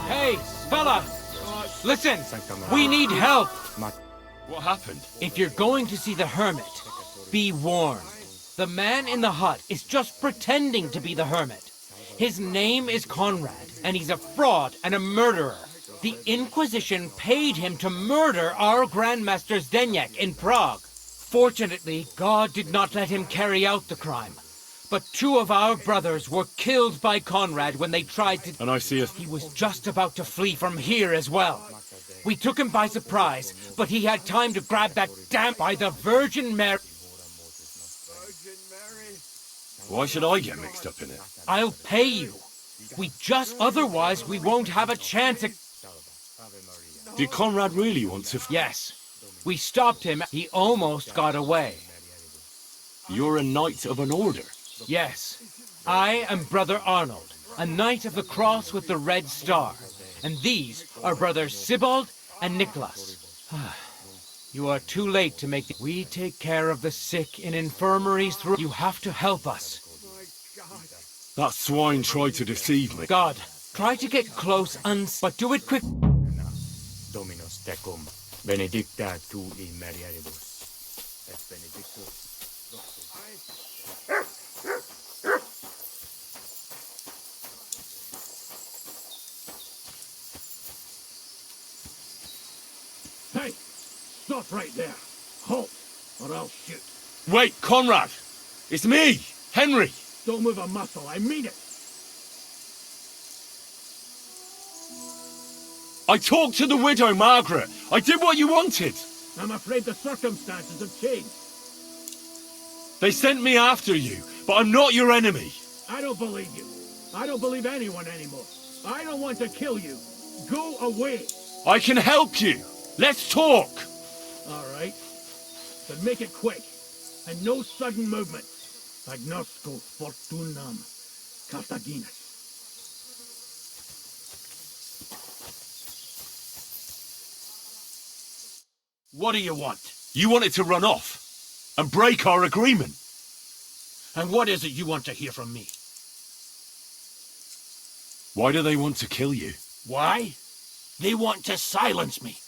Hey, fella! Listen, we need help! What happened? If you're going to see the hermit, be warned. The man in the hut is just pretending to be the hermit. His name is Conrad, and he's a fraud and a murderer. The Inquisition paid him to murder our Grandmaster Zdeněk in Prague. Fortunately, God did not let him carry out the crime. But 2 of our brothers were killed by Conrad when they tried to... And I see a... He was just about to flee from here as well. We took him by surprise, but he had time to grab that damn... by the Virgin Mary... Why should I get mixed up in it? I'll pay you. We just... Otherwise, we won't have a chance at... Did Conrad really want to... Yes. We stopped him. He almost got away. You're a knight of an order? Yes. I am Brother Arnold, a knight of the cross with the red star. And these are brothers Sibald and Nicholas. You are too late to make... We take care of the sick in infirmaries through... You have to help us. That swine tried to deceive me. God, try to get close but do it quick. Dominus tecum, benedicta tu in mulieribus, et benedictus Hey, stop right there. Halt, or I'll shoot. Wait, Conrad! It's me, Henry! Don't move a muscle, I mean it. I talked to the widow, Margaret. I did what you wanted. I'm afraid the circumstances have changed. They sent me after you, but I'm not your enemy. I don't believe you. I don't believe anyone anymore. I don't want to kill you. Go away. I can help you. Let's talk. All right. But make it quick. And no sudden movement. Agnosco fortunam Carthaginus. What do you want? You wanted to run off and break our agreement. And what is it you want to hear from me? Why do they want to kill you? Why? They want to silence me.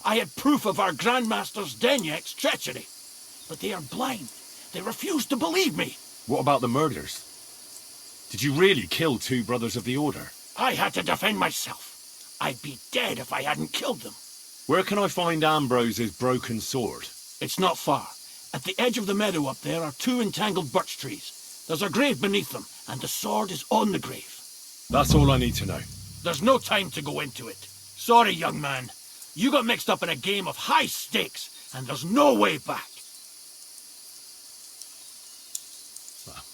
I had proof of our Grandmaster Zdeněk's treachery. But they are blind. They refuse to believe me. What about the murders? Did you really kill 2 brothers of the Order? I had to defend myself. I'd be dead if I hadn't killed them. Where can I find Ambrose's broken sword? It's not far. At the edge of the meadow up there are 2 entangled birch trees. There's a grave beneath them, and the sword is on the grave. That's all I need to know. There's no time to go into it. Sorry, young man. You got mixed up in a game of high stakes, and there's no way back.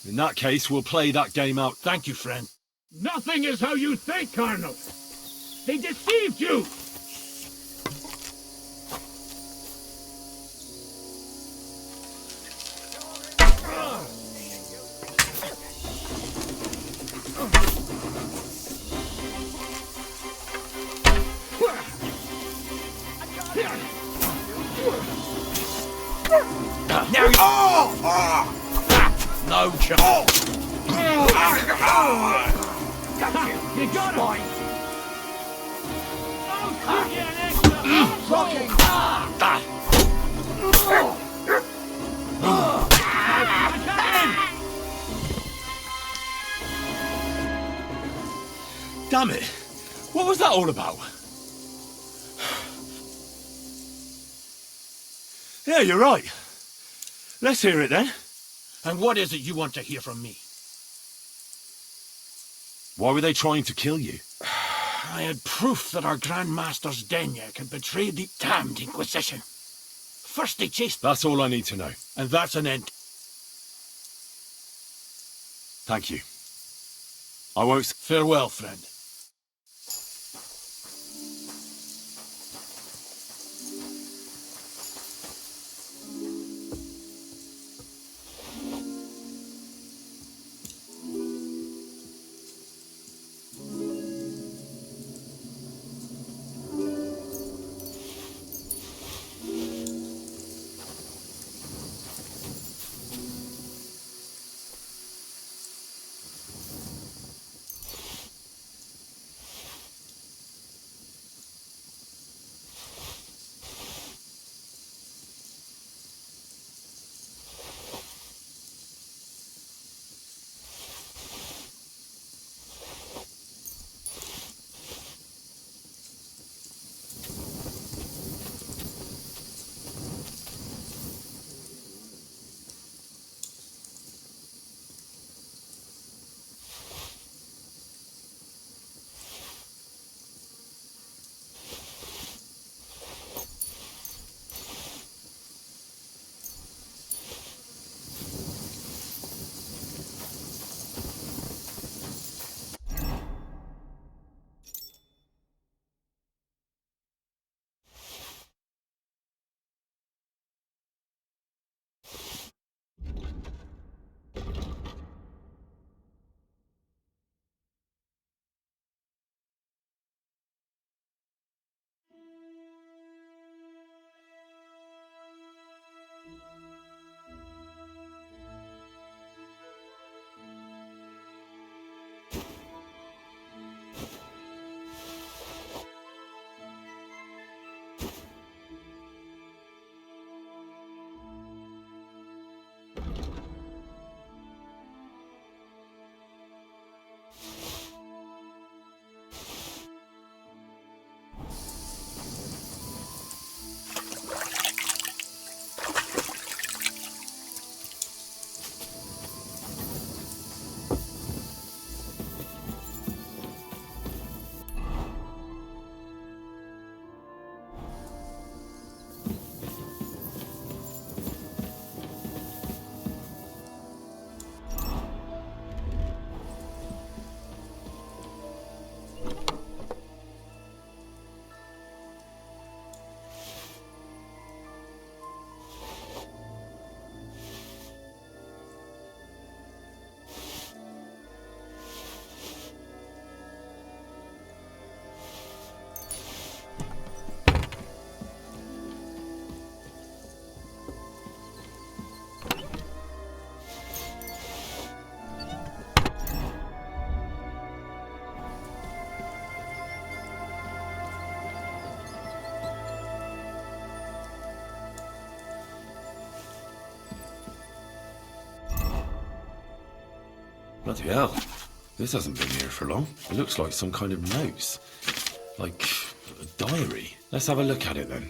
In that case, we'll play that game out. Thank you, friend. Nothing is how you think, Arnold. They deceived you! Now you... No chance. You got him! Damn it! What was that all about? Yeah, you're right. Let's hear it then. And what is it you want to hear from me? Why were they trying to kill you? I had proof that our Grandmaster Zdeněk had betrayed the damned Inquisition. First they chased... That's all I need to know. And that's an end. Thank you. I won't... Farewell, friend. Bloody hell. This hasn't been here for long. It looks like some kind of notes. Like a diary. Let's have a look at it then.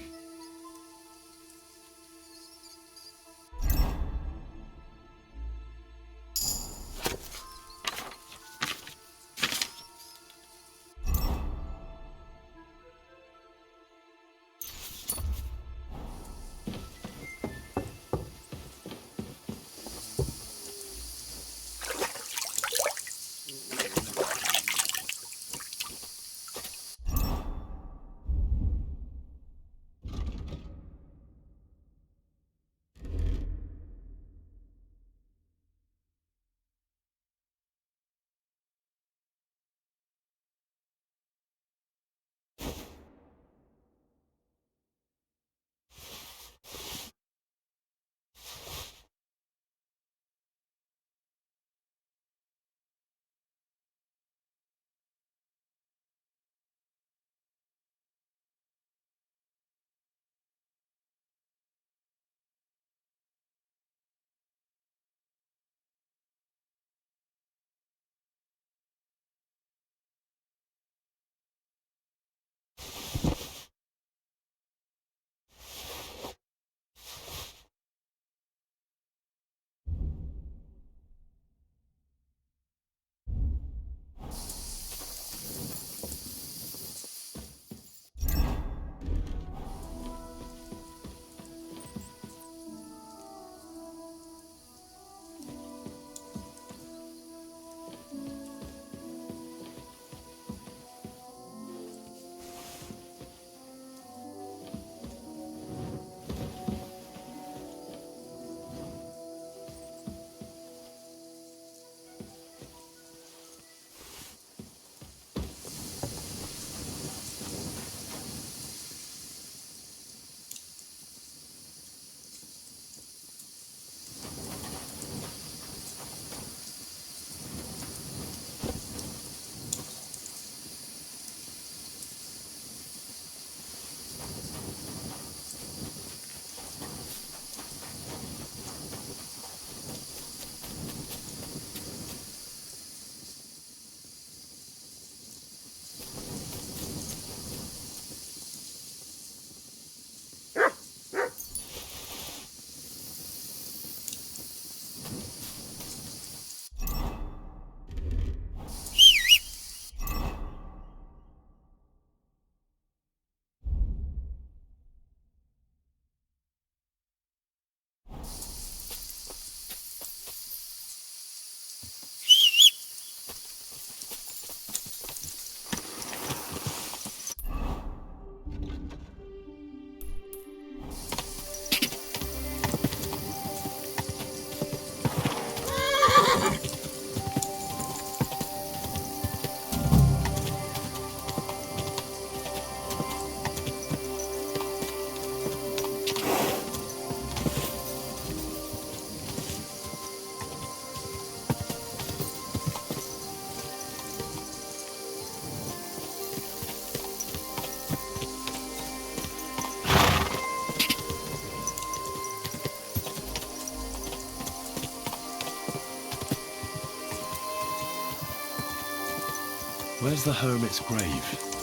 Where's the hermit's grave?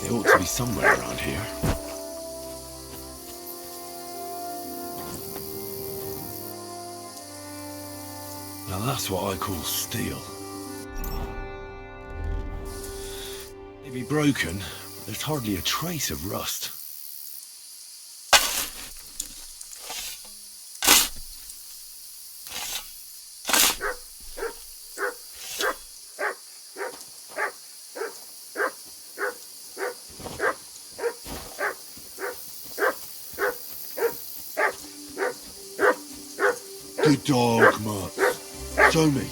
It ought to be somewhere around here. Now that's what I call steel. Maybe broken, but there's hardly a trace of rust. Good dog, Mutt. Show me.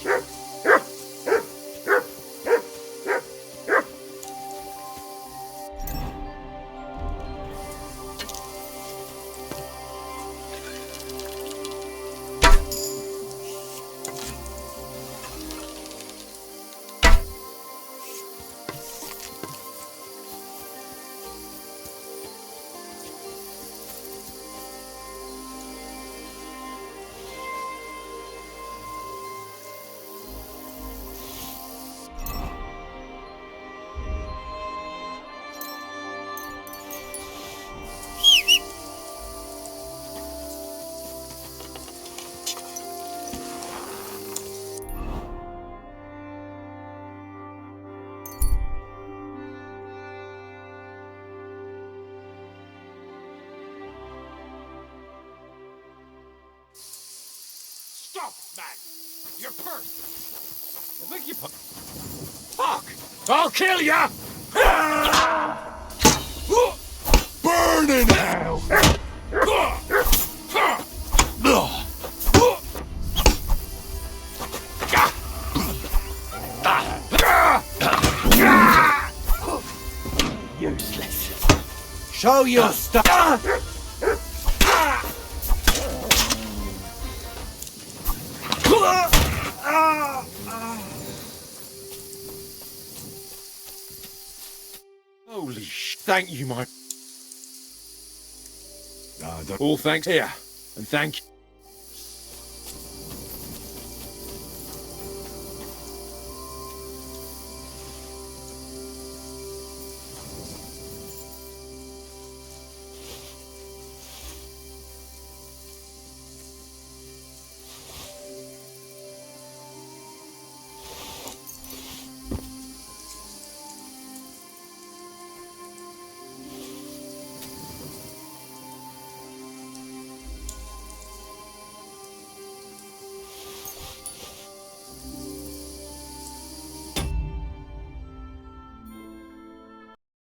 Stop, man! You're cursed! I think you put... Fuck! I'll kill ya! Burn in hell! Useless. Show your stuff. Holy thank you, my... All thanks here. And thank you.